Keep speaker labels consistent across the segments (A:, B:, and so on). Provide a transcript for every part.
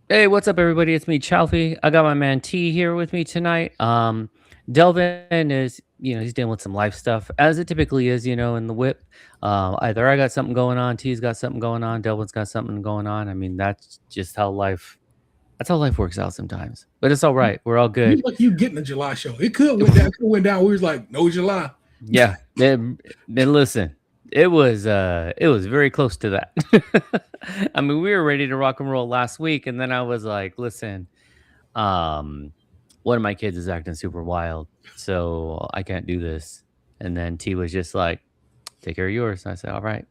A: Hey, what's up, everybody? It's me, Chalfie. I got my man T here with me tonight. Delvin is, he's dealing with some life stuff, as it typically is, in the whip. Either I got something going on, T's got something going on, Delvin's got something going on. I mean, that's how life works out sometimes. But it's all right. We're all
B: You
A: good.
B: like you getting a July show. It could went down. Could went down. We was like, no July.
A: Yeah. Then listen, it was very close to that. I mean, we were ready to rock and roll last week, and then I was like, listen. Um, one of my kids is acting super wild, so I can't do this. And then T was just like, take care of yours. And I said, all right,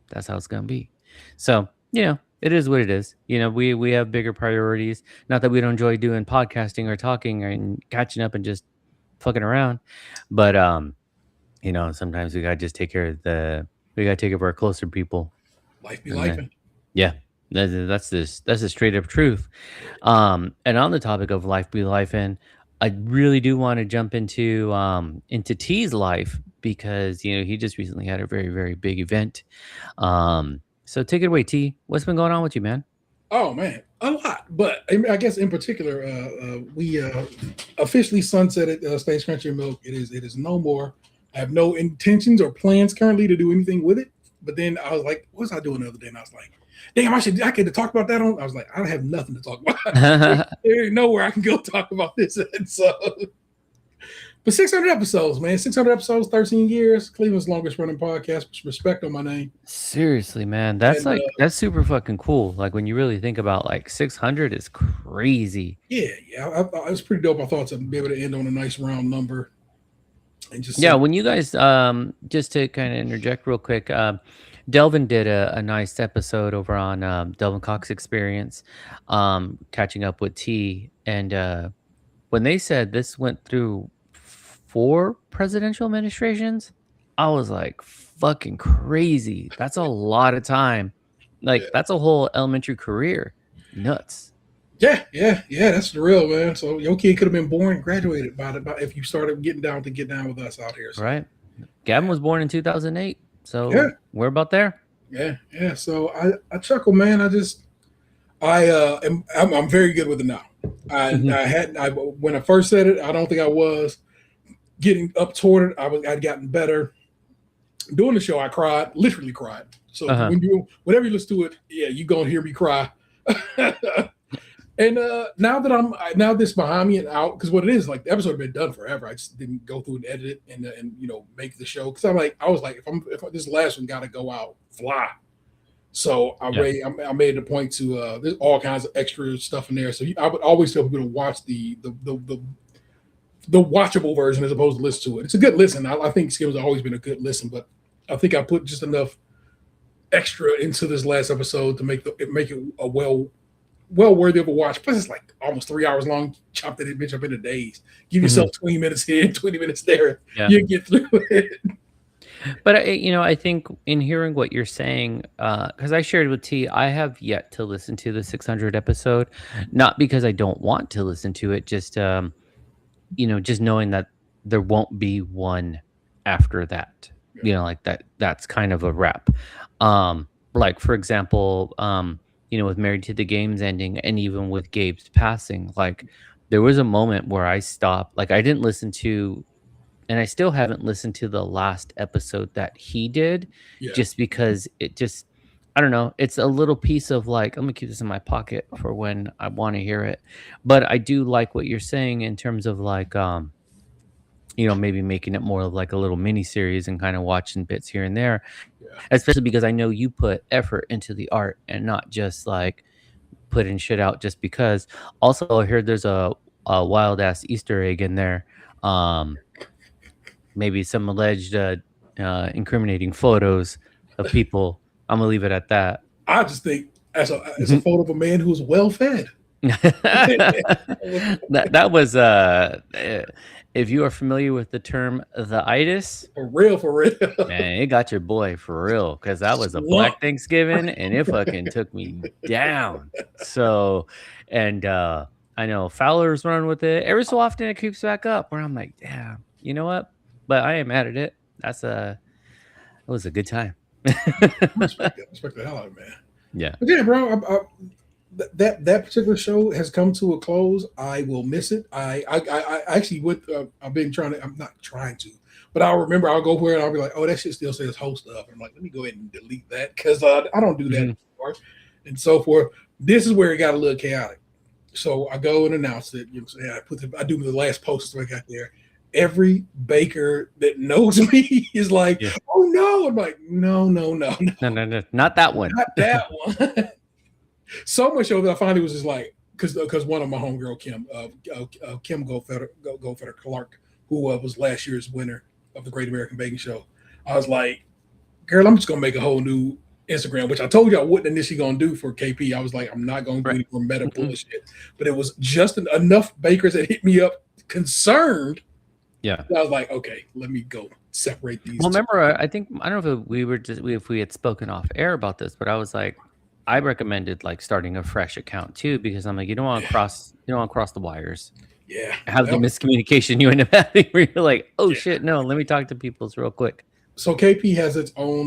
A: that's how it's gonna be. So, it is what it is. We have bigger priorities. Not that we don't enjoy doing podcasting or talking and catching up and just fucking around. But sometimes we gotta take care of our closer people.
B: Life be
A: And
B: life.
A: then yeah, that's the straight up truth. And on the topic of life be life, and I really do want to jump into T's life because he just recently had a very very big event. So take it away, T. What's been going on with you, man?
B: Oh man, a lot. But I guess in particular, we officially sunsetted States Country Milk. It is no more. I have no intentions or plans currently to do anything with it. But then I was like, what was I doing the other day? And I was like, damn, I could talk about that on. I was like, I have nothing to talk about. There ain't nowhere I can go talk about this. And so, but 600 episodes, man. 600 episodes, 13 years. Cleveland's longest running podcast. Respect on my name.
A: Seriously, man, that's
B: And
A: that's super fucking cool. Like when you really think about like 600 is crazy.
B: yeah, it was pretty dope. I thought to be able to end on a nice round number and just
A: Yeah,
B: say,
A: when you guys just to kind of interject real quick, Delvin did a nice episode over on Delvin Cox Experience, catching up with T, and when they said this went through 4 presidential administrations, I was like, fucking crazy. That's a lot of time.
B: yeah,
A: Like that's a whole elementary career. Nuts,
B: yeah, that's the real man. So your kid could have been born and graduated by if you started getting down to get down with us out here. So
A: right? Gavin was born in 2008,
B: yeah,
A: so we're about there.
B: yeah. So I chuckle, man. I'm very good with it now. I when I first said it, I don't think I was getting up toward it. I'd gotten better. Doing the show, I cried, literally cried. So
A: Uh-huh.
B: whenever you listen to it, yeah, you gonna hear me cry. And now that now this behind me and out, because what it is, like the episode had been done forever. I just didn't go through and edit it and make the show because I was like, if this last one got to go out, fly. So
A: Yeah.
B: I made it a point to there's all kinds of extra stuff in there. So I would always tell people to watch the watchable version as opposed to listen to it. It's a good listen. I think Skims has always been a good listen, but I think I put just enough extra into this last episode to make it a well worthy of a watch. Plus, it's like almost 3 hours long. Chop that bitch up into days. Give
A: Mhm.
B: yourself 20 minutes here, 20 minutes there.
A: Yeah.
B: You get through it.
A: But I think in hearing what you're saying, because I shared with T, I have yet to listen to the 600 episode, not because I don't want to listen to it, just just knowing that there won't be one after that. Like that's kind of a wrap. Like for example, with Married to the Games ending, and even with Gabe's passing, like there was a moment where I stopped, like I didn't listen to, and I still haven't listened to the last episode that he did,
B: Yeah,
A: just because it just, I don't know, it's a little piece of like, I'm gonna keep this in my pocket for when I want to hear it. But I do like what you're saying in terms of like, maybe making it more of like a little mini series and kind of watching bits here and there,
B: yeah,
A: especially because I know you put effort into the art and not just like putting shit out just because. Also, I heard there's a wild ass Easter egg in there. Um, Maybe some alleged incriminating photos of people. I'm gonna leave it at that.
B: I just think as a photo of a man who's well fed.
A: That was if you are familiar with the term the itis,
B: For real.
A: man, it got your boy for real because that was a
B: Slump.
A: Black Thanksgiving and it fucking took me down. So, and I know Fowler's run with it. Every so often it creeps back up where I'm like, damn, you know what? But I ain't mad at it. It was a good time.
B: Respect that. Respect the hell out of it, man.
A: Yeah.
B: But yeah, bro, that particular show has come to a close. I will miss it. I actually would. I've been trying to. I'm not trying to, but I'll remember. I'll go where and I'll be like, oh, that shit still says host up. I'm like, let me go ahead and delete that because I don't do that
A: Mhm.
B: anymore, and so forth. This is where it got a little chaotic. So I go and announce it. You know, what I'm saying? I do the last post I got there. Every baker that knows me is like,
A: Yeah.
B: oh no. I'm like, no, no, no, no,
A: No, not that one.
B: not that one. So much so that I finally was just like, because one of my homegirl Kim Goldfeder Clark, who was last year's winner of the Great American Baking Show, I was like, girl, I'm just gonna make a whole new Instagram, which I told you I wasn't initially gonna do for KP. I was like, I'm not gonna do
A: Right.
B: any more meta
A: Mhm.
B: bullshit, but it was just enough bakers that hit me up concerned.
A: Yeah.
B: I was like, okay, let me go separate these.
A: Well,
B: two.
A: remember, I think I don't know if we were just if we had spoken off air about this, but I was like, I recommended like starting a fresh account too because I'm like, you don't want to cross the wires.
B: Yeah,
A: Have the
B: well,
A: miscommunication you end up having where you're like, oh
B: yeah.
A: shit, no, let me talk to people's real quick.
B: So KP has its own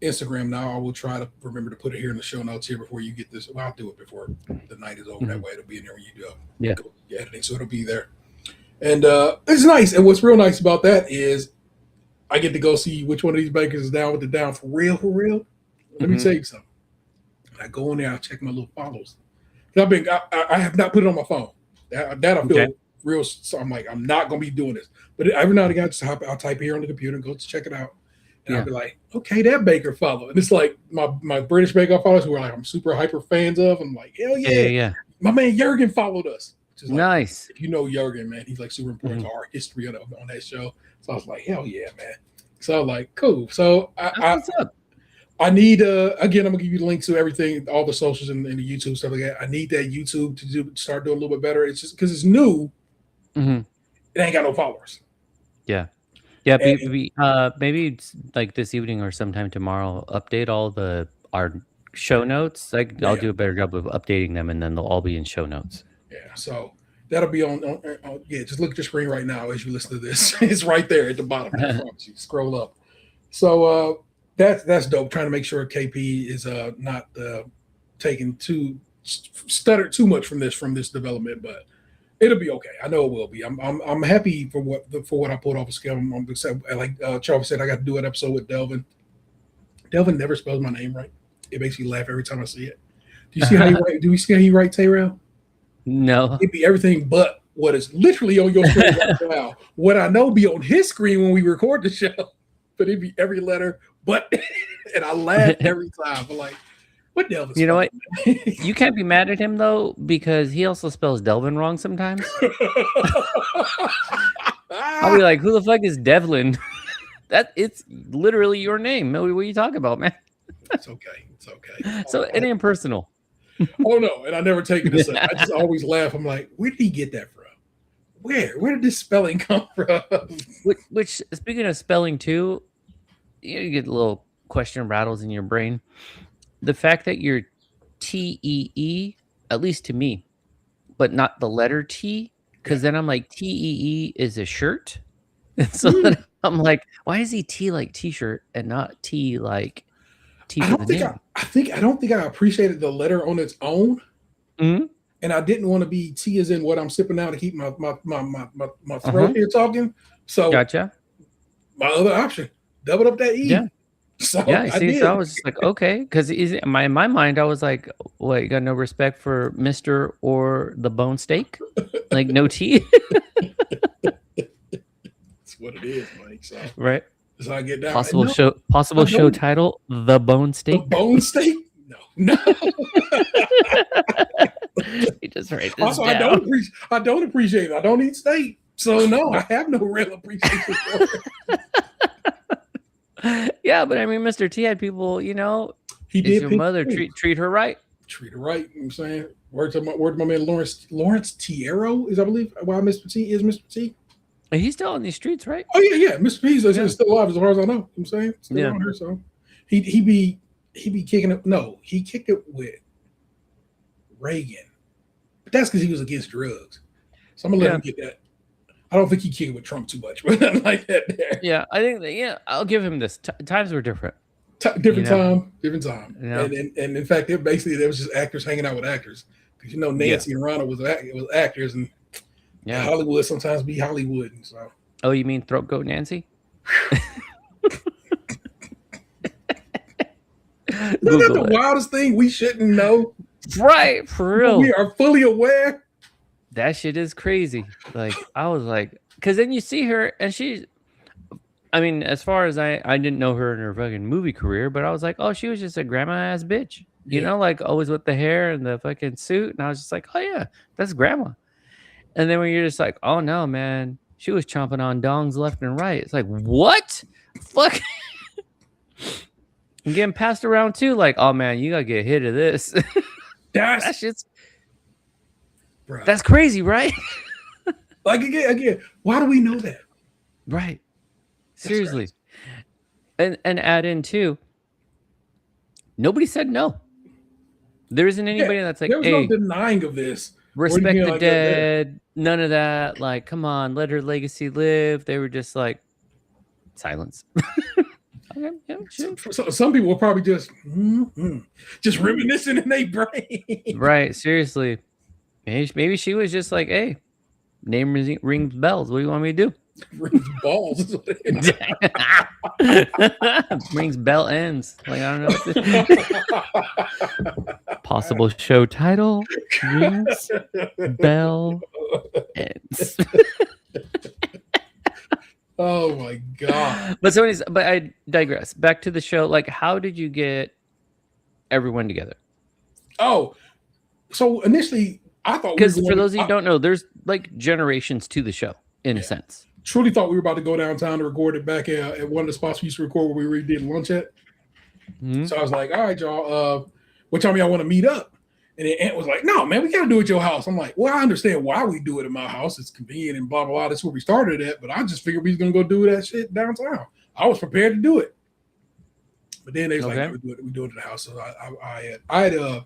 B: Instagram now. I will try to remember to put it here in the show notes here before you get this. Well, I'll do it before the night is over. That way it'll be in there when you do
A: Yeah.
B: the editing. So it'll be there. And it's nice. And what's real nice about that is I get to go see which one of these bakers is down with the down for real, for real. Let me
A: Mhm.
B: tell you something. I go in there, I check my little follows. I have not put it on my phone. That I feel
A: Okay.
B: real. So I'm like, I'm not gonna be doing this. But every now and again, I'll type here on the computer and go to check it out. And
A: Yeah.
B: I'll be like, okay, that baker follow. And it's like my British baker follows who are like I'm super hyper fans of. I'm like, hell yeah.
A: Yeah.
B: My man Jurgen followed us. Which is like,
A: Nice.
B: if you know Jurgen, man, he's like super important to our history on that show. So I was like, hell yeah, man. So I'm like, cool. So
A: That's what's up.
B: I need again, I'm gonna give you the link to everything, all the socials and the YouTube stuff like that. I need that YouTube to start doing a little bit better. It's just because it's new,
A: Mhm.
B: it ain't got no followers.
A: Yeah,
B: And-
A: maybe it's like this evening or sometime tomorrow. Update all our show notes. Like I'll
B: Yeah.
A: do a better job of updating them, and then they'll all be in show notes.
B: Yeah, so that'll be on yeah, just look at your screen right now as you listen to this. It's right there at the bottom. I promise you. Scroll up. So that's dope. Trying to make sure KP is not taking stuttered too much from this development, but it'll be okay. I know it will be. I'm happy for what I pulled off a scale. I'm excited. Like Charles said, I got to do an episode with Delvin. Delvin never spells my name right. It makes me laugh every time I see it. Do you see how he write? Do you see how he write Tayrell?
A: No.
B: It'd be everything but what is literally on your screen right now. What I know be on his screen when we record the show, but it'd be every letter but, and I laugh every time. I'm like, what Delvin?
A: You know what? You can't be mad at him though because he also spells Delvin wrong sometimes. I'll be like, who the fuck is Devlin? It's literally your name. What are you talking about, man?
B: It's okay. It's okay.
A: So it ain't personal.
B: Oh no, and I never take it as such. I just always laugh. I'm like, where did he get that from? Where did this spelling come from?
A: Which speaking of spelling too, you get a little question rattles in your brain. The fact that you're TEE, at least to me, but not the letter T, because then I'm like TEE is a shirt, and so then I'm like, why is he T like T-shirt and not T like T
B: I
A: for
B: don't
A: the
B: think
A: name?
B: I don't think I appreciated the letter on its own.
A: Mhm.
B: And I didn't want to be T as in what I'm sipping now to keep my throat here talking. So
A: Gotcha.
B: my other option, double up that E.
A: Yeah.
B: So
A: Yeah,
B: I
A: see,
B: did.
A: so I was just like, okay, because in my mind, I was like, what, you got no respect for Mr. or the bone steak? Like, no tea?
B: That's what it is, Mike. So
A: Right.
B: that's how I get down.
A: Possible
B: And no,
A: show
B: don't-
A: title, The Bone
B: the
A: Steak.
B: bone steak? No.
A: You just write this
B: Also,
A: down.
B: I don't appreciate it. I don't eat steak. So no, I have no real appreciation for it.
A: Yeah, but I mean, Mr. T had people,
B: He
A: is
B: did
A: your
B: pick
A: mother
B: me.
A: treat her right?
B: Treat her right. You know what I'm saying? Word to my man Lawrence Tiero is, I believe, why Mr. T is Mr. T.
A: And he's still on these streets, right?
B: Oh yeah. Mr. P is
A: Yeah.
B: still alive as far as I know. You know what I'm saying? Still
A: Yeah.
B: on her, so he be kicking it. No, he kicked it with Reagan. But that's because he was against drugs. So I'm gonna let him get that. I don't think he kicked it with Trump too much, but nothing like that there.
A: Yeah, I think that, I'll give him this. Times were different.
B: Different time, different time.
A: You know?
B: And in fact, there was just actors hanging out with actors because Nancy and Ronald was actors, and Hollywood sometimes be Hollywood. And so.
A: Oh, you mean Throat Goat Nancy?
B: Isn't that the wildest thing we shouldn't know?
A: Right, for real.
B: We are fully aware.
A: That shit is crazy. Like, I was like, because then you see her and she's, I mean, as far as I didn't know her in her fucking movie career, but I was like, oh, she was just a grandma ass bitch. You know, like always with the hair and the fucking suit. And I was just like, oh yeah, that's grandma. And then when you're just like, oh no, man, she was chomping on dongs left and right. It's like, what? Fuck. And getting passed around too, like, oh man, you gotta get hit of this. That shit's that's crazy, right?
B: Like again, why do we know that?
A: Right. Seriously. And add in too, nobody said no. There isn't anybody that's like,
B: there was no denying of this.
A: Respect the dead, none of that. Like, come on, let her legacy live. They were just like silence. Okay, yeah, sure.
B: So some people were probably just reminiscing in their brain.
A: Right, seriously. Maybe she was just like, hey, name rings bells. What do you want me to do?
B: Rings balls.
A: Rings bell ends. Like, I don't know. Possible show title: Rings bell ends.
B: Oh my god!
A: But I digress. Back to the show. Like, how did you get everyone together?
B: Oh, so initially I thought,
A: because for those of you who don't know, there's like generations to the show in a sense.
B: Truly thought we were about to go downtown to record it back at one of the spots we used to record where we did lunch at. Mm-hmm. So I was like, all right, y'all, what time y'all want to meet up? And then Aunt was like, no, man, we got to do it at your house. I'm like, well, I understand why we do it at my house. It's convenient and blah, blah, blah. That's where we started at. But I just figured we was going to go do that shit downtown. I was prepared to do it. But then they was like, no, we do it at the house. So I had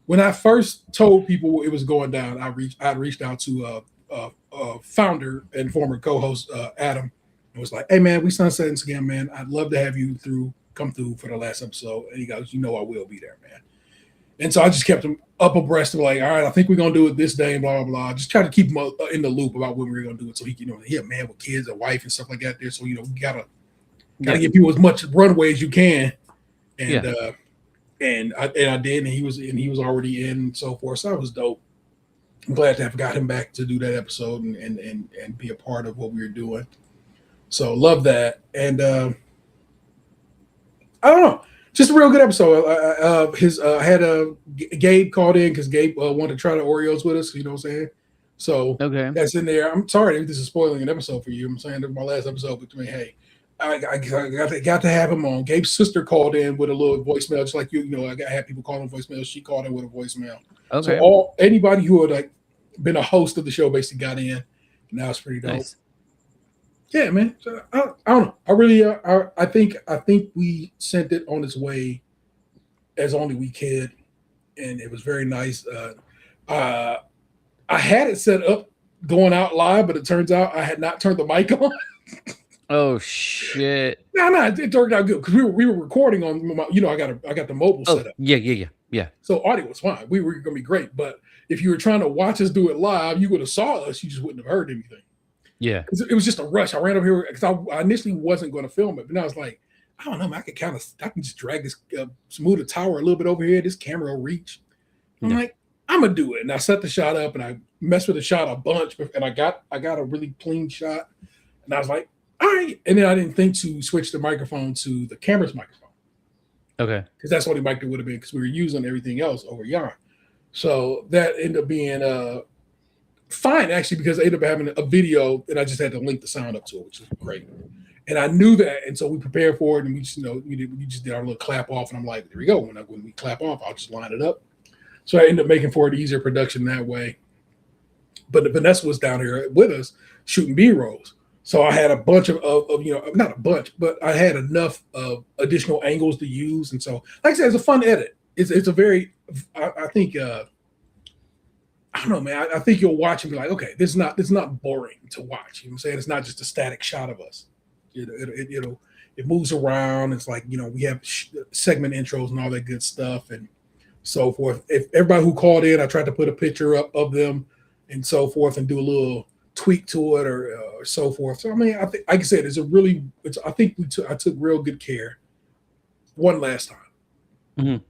B: when I first told people it was going down, I reached out to founder and former co-host Adam, and was like, hey, man, we sunsetting again, man. I'd love to have you come through for the last episode. And he goes, I will be there, man. And so I just kept him up abreast of like, all right, I think we're going to do it this day and blah, blah, blah. Just try to keep him in the loop about when we were going to do it. So he a man with kids, a wife and stuff like that there. So, we got to give people as much runway as you can. And I did, and he was already in and so forth. So that was dope. I'm glad to have got him back to do that episode and be a part of what we were doing. So love that. And I don't know. Just a real good episode. I had Gabe called in because Gabe wanted to try the Oreos with us. You know what I'm saying? So that's in there. I'm sorry if this is spoiling an episode for you. I'm saying this is my last episode, but to me, hey, I got to have him on. Gabe's sister called in with a little voicemail, just like you. I had people calling voicemails. She called in with a voicemail. Okay. So anybody who had like been a host of the show basically got in. Now it's pretty dope. Nice. Yeah, man. So, I don't know. I really, I think we sent it on its way as only we could, and it was very nice. I had it set up going out live, but it turns out I had not turned the mic on.
A: Oh shit!
B: No, it turned out good because we were recording on my, I got the mobile set up.
A: Yeah.
B: So audio was fine. We were gonna be great, but if you were trying to watch us do it live, you would have saw us. You just wouldn't have heard anything.
A: Yeah,
B: it was just a rush. I ran over here because I initially wasn't going to film it, but now I was like, I don't know, man, I can just drag this, smooth the tower a little bit over here. This camera will reach. I'm like, I'm gonna do it, and I set the shot up, and I messed with the shot a bunch, and I got a really clean shot, and I was like, all right. And then I didn't think to switch the microphone to the camera's microphone.
A: Okay,
B: because that's what the mic would have been because we were using everything else over Yarn. So that ended up being fine actually because I ended up having a video and I just had to link the sound up to it, which is great. And I knew that, and so we prepared for it, and we just we just did our little clap off, and I'm like, there we go. When we clap off, I'll just line it up. So I ended up making for it easier production that way. But Vanessa was down here with us shooting B-rolls, so I had a bunch of not a bunch, but I had enough of additional angles to use, and so like I said, it's a fun edit. It's a very I think. I don't know, man. I think you'll watch and be like, okay, this is not boring to watch. You know what I'm saying? It's not just a static shot of us. it moves around. It's like, we have segment intros and all that good stuff and so forth. If everybody who called in, I tried to put a picture up of them and so forth and do a little tweak to it or so forth. So I mean, I think, like I said, I think I took real good care one last time.
A: Mm-hmm.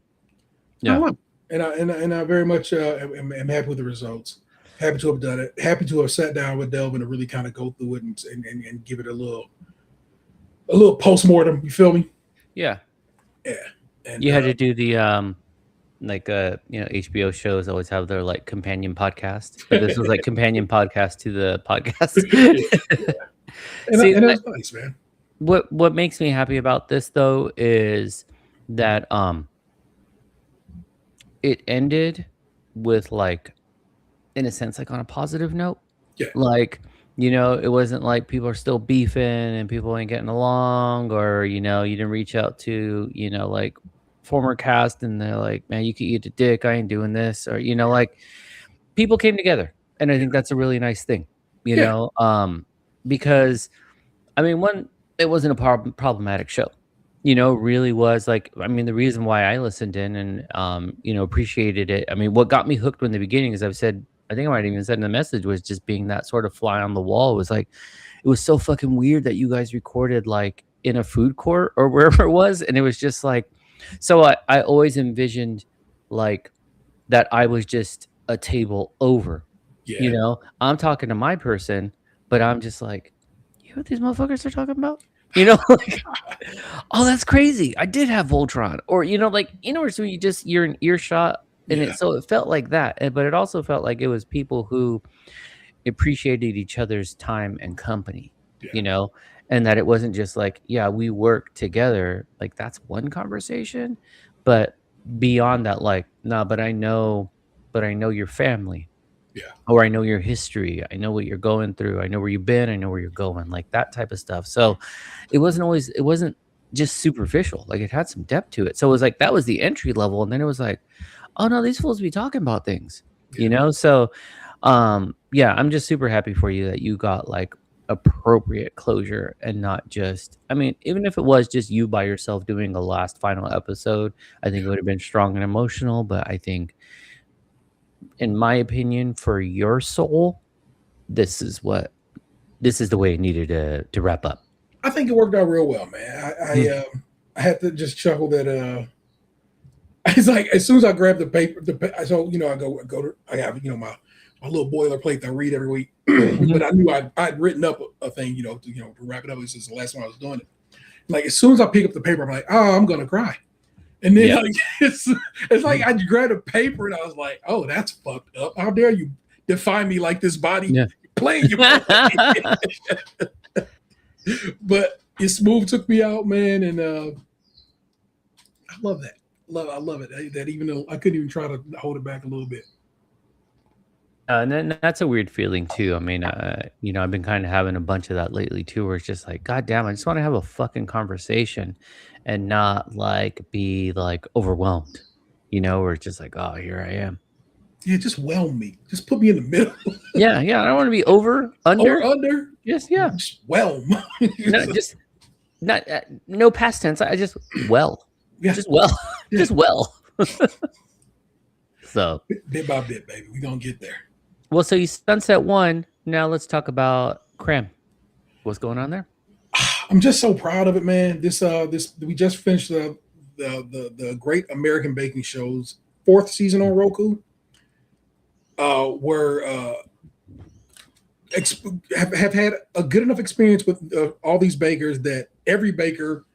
A: Yeah,
B: and I very much am happy with the results. Happy to have done it. Happy to have sat down with Delvin to really kind of go through it and give it a little postmortem. You feel me?
A: Yeah.
B: Yeah. And
A: you had to do the HBO shows always have their like companion podcast, but this was like companion podcast to the podcast.
B: Yeah. And that's nice, man.
A: What makes me happy about this though is that it ended with like, in a sense, like on a positive note.
B: Yeah.
A: Like, it wasn't like people are still beefing and people ain't getting along, or, you didn't reach out to, like former cast and they're like, man, you could eat a dick. I ain't doing this. Or, like people came together. And I think that's a really nice thing, because I mean, one, it wasn't a problematic show. Really was like, I mean, the reason why I listened in and, appreciated it. I mean, what got me hooked in the beginning, as I've said, I think I might have even said in the message, was just being that sort of fly on the wall. It was like, it was so fucking weird that you guys recorded like in a food court or wherever it was. And it was just like, so I always envisioned like that I was just a table over, I'm talking to my person, but I'm just like, you know what these motherfuckers are talking about? Like, oh, that's crazy. I did have Voltron, or so you're an earshot, and it felt like that, but it also felt like it was people who appreciated each other's time and company, and that it wasn't just like, yeah, we work together. Like that's one conversation, but beyond that, like, nah, but I know your family.
B: Yeah.
A: Or I know your history. I know what you're going through. I know where you've been. I know where you're going. Like that type of stuff. So it wasn't just superficial. Like it had some depth to it. So it was like, that was the entry level. And then it was like, oh no, these fools be talking about things, So, yeah, I'm just super happy for you that you got like appropriate closure and not just, I mean, even if it was just you by yourself doing a last final episode, I think it would have been strong and emotional. But I think, in my opinion, for your soul, this is the way it needed to wrap up.
B: I think it worked out real well, man. I had to just chuckle that it's like as soon as I grabbed the paper, so I have my little boilerplate that I read every week. But I knew I'd written up a thing, to wrap it up. This is the last one I was doing it. Like as soon as I pick up the paper, I'm like, oh, I'm gonna cry. And then like, it's like I grabbed a paper and I was like, oh, that's fucked up. How dare you define me like this body playing you? But it smooth took me out, man. And I love that. I love it. That even though I couldn't even try to hold it back a little bit.
A: And then that's a weird feeling too. I mean, I've been kind of having a bunch of that lately too, where it's just like, God damn, I just want to have a fucking conversation and not like be like overwhelmed, where it's just like, oh, here I am.
B: Yeah, just whelm me. Just put me in the middle.
A: Yeah. I don't want to be over, under.
B: Or under.
A: Just, yeah.
B: Just whelm.
A: No past tense. I just well.
B: Yeah.
A: Just well. Yeah. Just well. So.
B: Bit by bit, baby. We're going to get there.
A: Well, so you sunset one. Now let's talk about Creme. What's going on there?
B: I'm just so proud of it, man. This we just finished the Great American Baking Show's 4th season on Roku. Where have had a good enough experience with all these bakers that every baker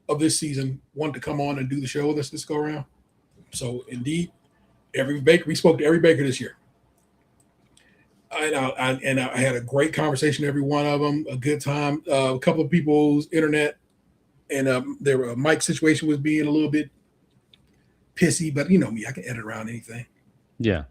B: of this season wanted to come on and do the show with us this go around. So indeed, we spoke to every baker this year. And I had a great conversation with every one of them, a good time. A couple of people's internet and their mic situation was being a little bit pissy, but you know me, I can edit around anything.
A: Yeah.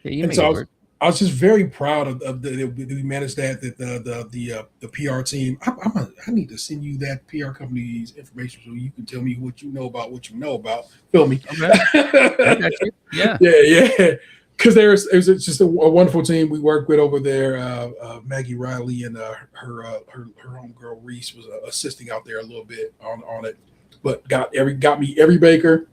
B: I was just very proud of we managed that the PR team. I need to send you that PR company's information so you can tell me what you know about what you know about. Feel me?
A: Okay. I got you. Yeah.
B: Yeah. because it was just a wonderful team we worked with over there. Maggie Riley and her homegirl Reese was assisting out there a little bit on it, but got me every baker,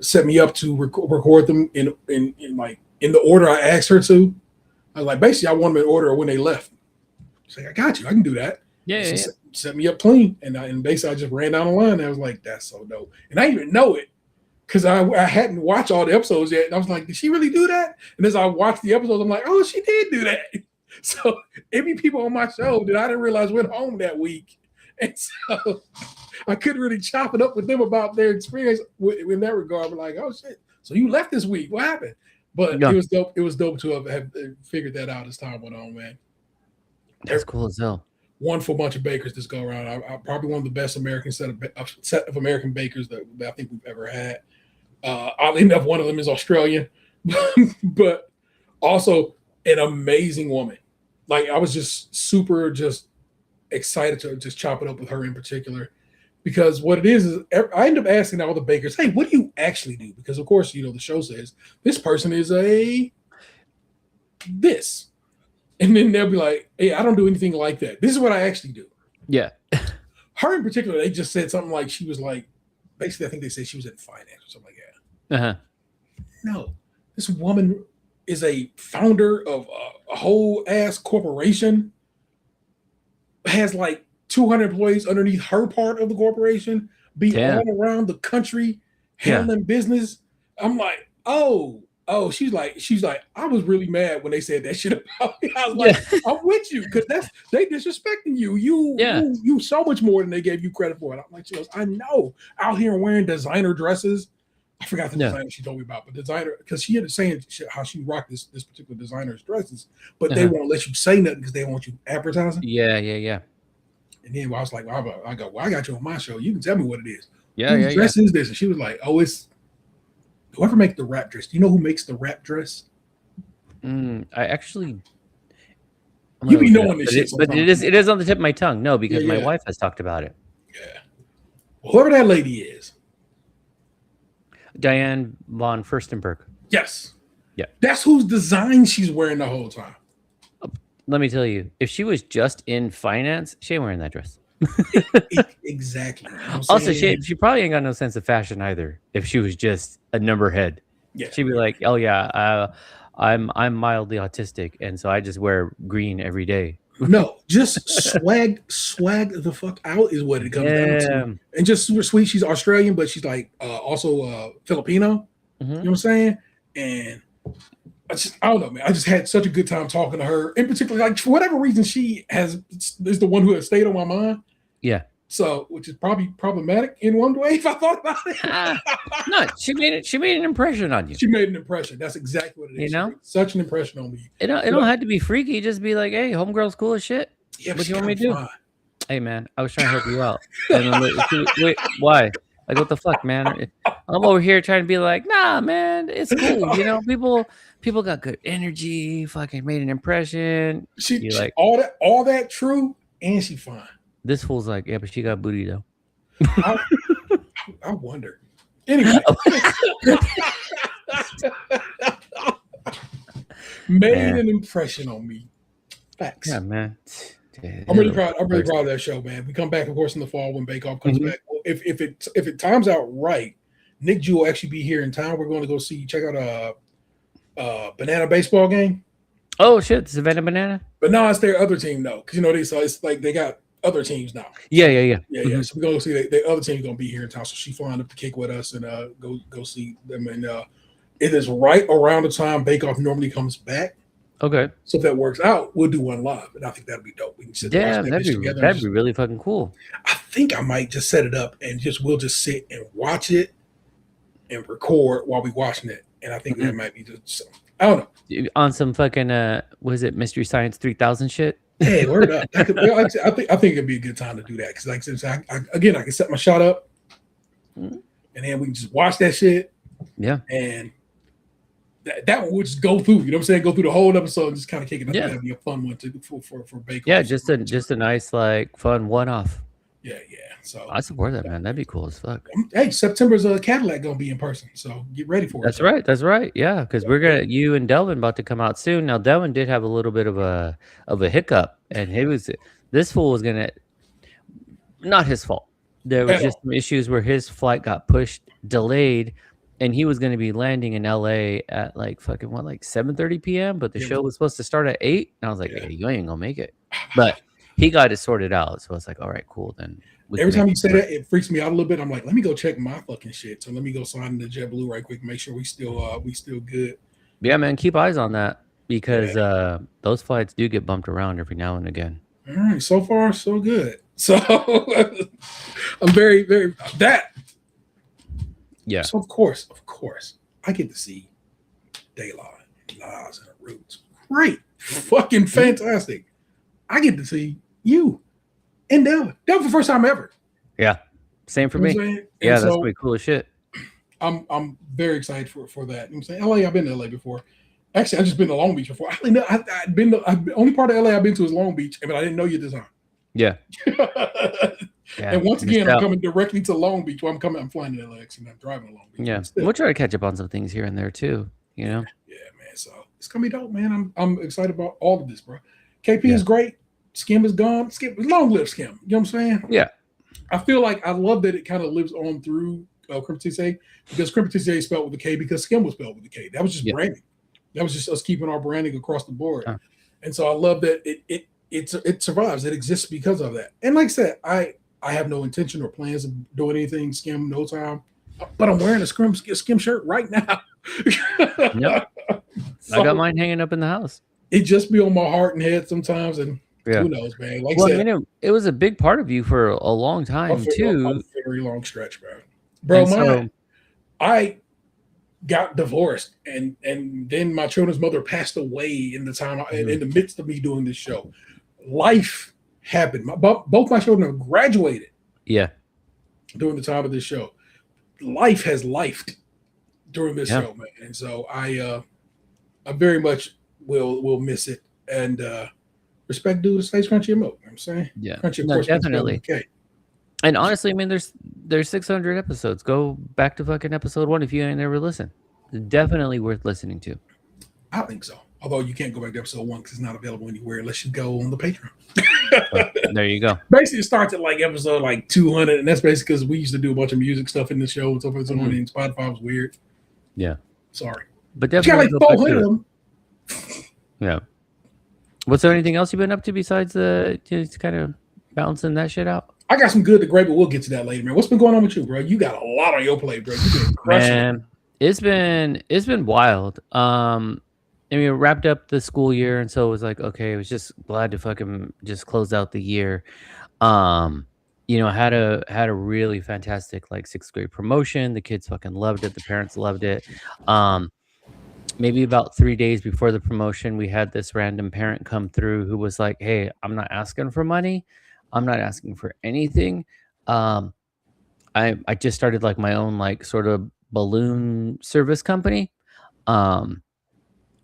B: set me up to record them in the order I asked her to. I was like, basically, I want them in order when they left. She's like, I got you, I can do that.
A: Yeah.
B: Set me up clean, and basically I just ran down the line. And I was like, that's so dope, and I didn't even know it. Because I hadn't watched all the episodes yet. And I was like, did she really do that? And as I watched the episodes, I'm like, oh, she did do that. So every people on my show that I didn't realize went home that week. And so I couldn't really chop it up with them about their experience in that regard. I'm like, oh, shit. So you left this week. What happened? But It was dope. It was dope to have figured that out as time went on, man.
A: That's cool as hell.
B: Wonderful bunch of bakers this go around. I'm probably one of the best American set of American bakers that I think we've ever had. Oddly enough, one of them is Australian, but also an amazing woman. Like, I was just super excited to just chop it up with her in particular, because what it is I end up asking all the bakers, hey, what do you actually do? Because of course, the show says this person is this. And then they'll be like, hey, I don't do anything like that. This is what I actually do.
A: Yeah.
B: Her in particular, they just said something like she was like, basically, I think they said she was in finance or something like that.
A: Uh-huh.
B: No, this woman is a founder of a whole ass corporation, has like 200 employees underneath her part of the corporation, all around the country handling business. I'm like, oh, she's like, I was really mad when they said that shit about me. I was like, I'm with you, because they disrespecting you. You so much more than they gave you credit for. And I'm like, she goes, I know, out here wearing designer dresses. I forgot the designer she told me about, but designer, because she had saying how she rocked this particular designer's dresses, but they won't let you say nothing because they want you advertising.
A: Yeah.
B: And then I was like, I got you on my show. You can tell me what it is.
A: Yeah.
B: Whose dress is this? And she was like, oh, it's whoever makes the wrap dress. Do you know who makes the wrap dress?
A: I actually.
B: You be knowing this shit,
A: but it is on the tip of my tongue. No, because my wife has talked about it.
B: Yeah. Whoever that lady is.
A: Diane von Furstenberg.
B: Yes.
A: Yeah.
B: That's whose design she's wearing the whole time.
A: Let me tell you, if she was just in finance, she ain't wearing that dress.
B: Exactly.
A: Also, she probably ain't got no sense of fashion either. If she was just a number head, she'd be like, "Oh yeah, I'm mildly autistic, and so I just wear green every day."
B: No, just swag the fuck out is what it comes down to. And just super sweet. She's Australian, but she's like also Filipino. You know what I'm saying? And I don't know, man. I just had such a good time talking to her. In particular, like for whatever reason, she is the one who has stayed on my mind.
A: Yeah.
B: So, which is probably problematic in one way if I thought about it.
A: No, she made an impression on you.
B: She made an impression. That's exactly what it is. Such an impression on me.
A: It don't have to be freaky. Just be like, hey, homegirl's cool as shit.
B: Yeah,
A: what do you want me to do? Hey, man, I was trying to help you out. Wait, why? Like, what the fuck, man? I'm over here trying to be like, nah, man, it's cool. People got good energy. Fucking made an impression.
B: She like all that true, and she fine.
A: This fool's like, yeah, but she got booty though.
B: I wonder. Anyway, made an impression on me. Facts.
A: Yeah, man.
B: I'm really proud. I'm really proud of that show, man. We come back, of course, in the fall when Bake Off comes back. If it times out right, Nick Jew will actually be here in town. We're going to go check out a Banana baseball game.
A: Oh shit, Savannah Banana.
B: But no, it's their other team though, because it's like they got other teams now.
A: Yeah.
B: So we're gonna see the other team's gonna be here in town. So she's flying up to kick with us and go see them. And it is right around the time Bake Off normally comes back. Okay. So if that works out, we'll do one live, and I think that'd be dope. We can sit
A: that'd be really fucking cool.
B: I think I might just set it up and we'll just sit and watch it and record while we watching it. And I think that might be just I don't know.
A: On some fucking was it Mystery Science 3000 shit?
B: Hey, word up. I think it'd be a good time to do that because, like I said, I can set my shot up, and then we can just watch that shit.
A: Yeah,
B: and that one would just go through. You know what I'm saying? Go through the whole episode and just kind of kick it up. That'd be a fun one for Bake Off.
A: Yeah, just a nice like fun one off.
B: Yeah. So
A: I support that, man. That'd be cool as fuck.
B: hey, September's Cadillac gonna be in person, so get ready for it.
A: That's right. That's right. Yeah, because you and Delvin about to come out soon. Now Delvin did have a little bit of a hiccup, and this fool was gonna, not his fault. There was just some issues where his flight got pushed, delayed, and he was going to be landing in LA at like fucking what, like 7:30 p.m. But the show was supposed to start at 8. And I was like, hey, you ain't gonna make it. But he got it sorted out. So it's like, all right, cool. Then
B: every time you say that, it freaks me out a little bit. I'm like, let me go check my fucking shit. So let me go sign into JetBlue right quick, make sure we still good.
A: Yeah, man, keep eyes on that because those flights do get bumped around every now and again.
B: All right, so far so good. So I'm very, very that.
A: Yeah.
B: So of course, I get to see Daylight, Nas, and the Roots. Great, fucking fantastic. I get to see you and Delvin. Delvin for the first time ever.
A: Yeah, same for me. Yeah, that's pretty cool as shit.
B: I'm very excited for that. You know what I'm saying? LA, I've been to LA before. Actually, I've just been to Long Beach before. I've been the only part of LA I've been to is Long Beach, but I didn't know you this time.
A: Yeah.
B: And once again, I'm coming directly to Long Beach. Well, I'm flying to LAX and I'm driving to Long Beach.
A: Yeah, we'll try to catch up on some things here and there too. You know.
B: Yeah, man. So it's gonna be dope, man. I'm excited about all of this, bro. KP is great. Skim is gone. Long live Skim. You know what I'm saying?
A: Yeah.
B: I feel like I love that it kind of lives on through Creme Tissé, because Creme Tissé is spelled with a K because Skim was spelled with a K. That was just branding. That was just us keeping our branding across the board. And so I love that it survives. It exists because of that. And like I said, I have no intention or plans of doing anything Skim no time, but I'm wearing a Skim shirt right now.
A: Yep. So, I got mine hanging up in the house.
B: It just be on my heart and head sometimes, and who knows, man. Like
A: I said, it was a big part of you for a long time too.
B: A very long stretch, bro. I got divorced, and then my children's mother passed away in the time in the midst of me doing this show. Life happened. Both my children have graduated.
A: Yeah.
B: During the time of this show, life has lifed during this show, man. And so I very much will miss it, and respect due to Stays Crunchy and Milk. You know what I'm saying,
A: Crunchy, of course, definitely. And honestly, I mean, there's 600 episodes. Go back to fucking episode 1 if you ain't never listened. It's definitely worth listening to.
B: I think so. Although you can't go back to episode 1 because it's not available anywhere unless you go on the Patreon.
A: There you go.
B: Basically, it starts at like episode 200, and that's basically because we used to do a bunch of music stuff in the show and stuff. And Spotify was weird.
A: Yeah.
B: Sorry.
A: But definitely you got like 400 of them. Yeah. Was there anything else you've been up to besides just kind of balancing that shit out?
B: I got some good to great, but we'll get to that later, man. What's been going on with you, bro? You got a lot on your plate, bro. You've been crushing.
A: Man, it's been wild. I mean, wrapped up the school year, and so it was like, okay, I was just glad to fucking just close out the year. You know, had a really fantastic like 6th grade promotion. The kids fucking loved it. The parents loved it. Maybe about 3 days before the promotion, we had this random parent come through who was like, hey, I'm not asking for money. I'm not asking for anything. I just started like my own like sort of balloon service company. Can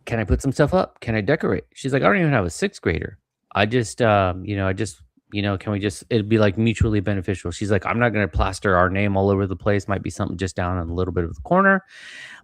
A: I put some stuff up? Can I decorate? She's like, I don't even have a 6th grader. Can we just, it'd be like mutually beneficial. She's like, I'm not going to plaster our name all over the place. Might be something just down in a little bit of the corner,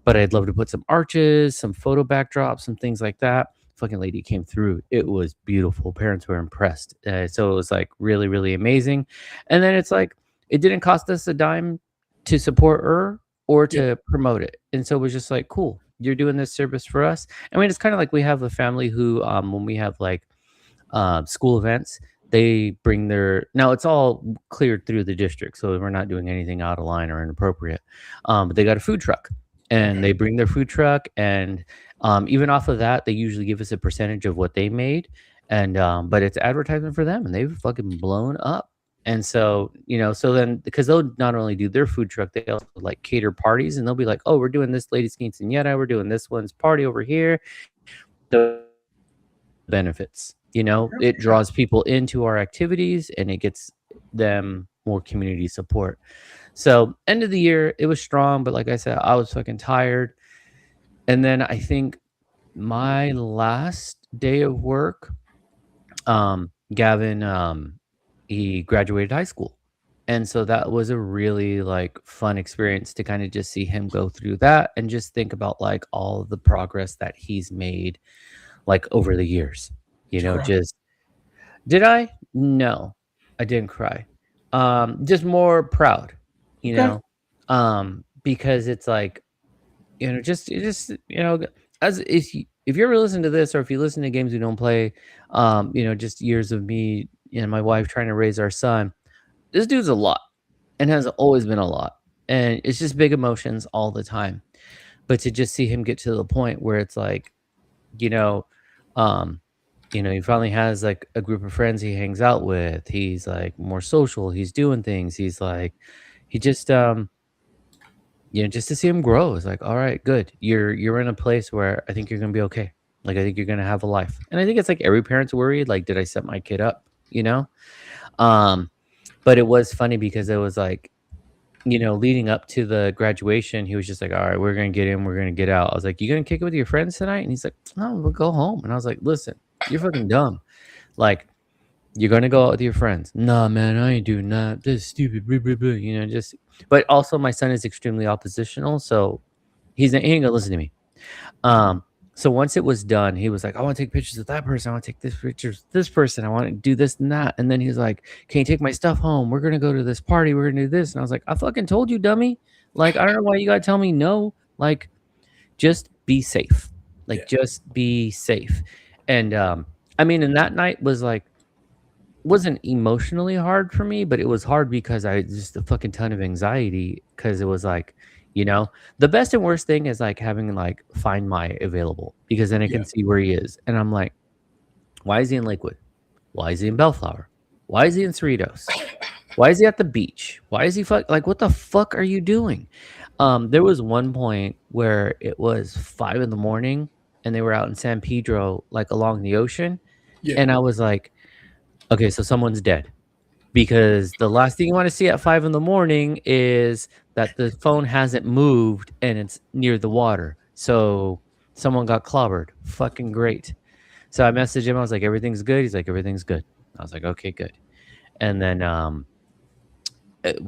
A: but I'd love to put some arches, some photo backdrops, some things like that. Fucking lady came through. It was beautiful. Parents were impressed. So it was like really, really amazing. And then it's like, it didn't cost us a dime to support her or to promote it. And so it was just like, cool, you're doing this service for us. I mean, it's kind of like we have a family who, when we have like school events, they bring now it's all cleared through the district. So we're not doing anything out of line or inappropriate. But they got a food truck. And they bring their food truck, and even off of that, they usually give us a percentage of what they made, and but it's advertisement for them, and they've fucking blown up. And so, so then because they'll not only do their food truck, they also like cater parties, and they'll be like, oh, we're doing this Ladies Quinceañera, we're doing this one's party over here. The benefits, it draws people into our activities, and it gets them more community support. So end of the year, it was strong, but like I said, I was fucking tired. And then I think my last day of work, Gavin, he graduated high school. And so that was a really like fun experience to kind of just see him go through that and just think about like all of the progress that he's made like over the years. You
B: Did you
A: know,
B: cry?
A: just did I? No, I didn't cry. Just more proud, you
B: Okay.
A: know, because it's like, just, as if you ever listen to this or if you listen to games we don't play, just years of me and my wife trying to raise our son, this dude's a lot and has always been a lot. And it's just big emotions all the time. But to just see him get to the point where it's like, you know, um, he finally has like a group of friends he hangs out with. He's like more social. He's doing things. He's like, he just, just to see him grow is like, all right, good. You're in a place where I think you're gonna be okay. Like I think you're gonna have a life. And I think it's like every parent's worried, like, did I set my kid up? You know? Um, but it was funny because it was like, leading up to the graduation, he was just like, all right, we're gonna get in, we're gonna get out. I was like, you gonna kick it with your friends tonight? And he's like, no, we'll go home. And I was like, listen, you're fucking dumb. Like, you're gonna go out with your friends. Nah, man, I ain't doing that. This is stupid. Blah, blah, blah. Just but also my son is extremely oppositional, so he ain't gonna listen to me. Um, so once it was done, he was like, I want to take pictures of that person. I want to take this pictures of this person. I want to do this and that. And then he's like, can you take my stuff home? We're gonna go to this party. We're gonna do this. And I was like, I fucking told you, dummy. Like, I don't know why you gotta tell me no. Like, just be safe.
B: Yeah.
A: Like, just be safe. And I mean, and that night was like wasn't emotionally hard for me, but it was hard because I just a fucking ton of anxiety because it was like, the best and worst thing is like having like Find My available because then I
B: Yeah.
A: can see where he is. And I'm like, why is he in Lakewood? Why is he in Bellflower? Why is he in Cerritos? Why is he at the beach? Why is he like what the fuck are you doing? There was one point where it was 5 in the morning and they were out in San Pedro, like along the ocean,
B: Yeah.
A: and I was like, okay, so someone's dead because the last thing you want to see at 5 in the morning is that the phone hasn't moved and it's near the water. So someone got clobbered. Fucking great. So I messaged him. I was like, everything's good. He's like, everything's good. I was like, okay, good. And then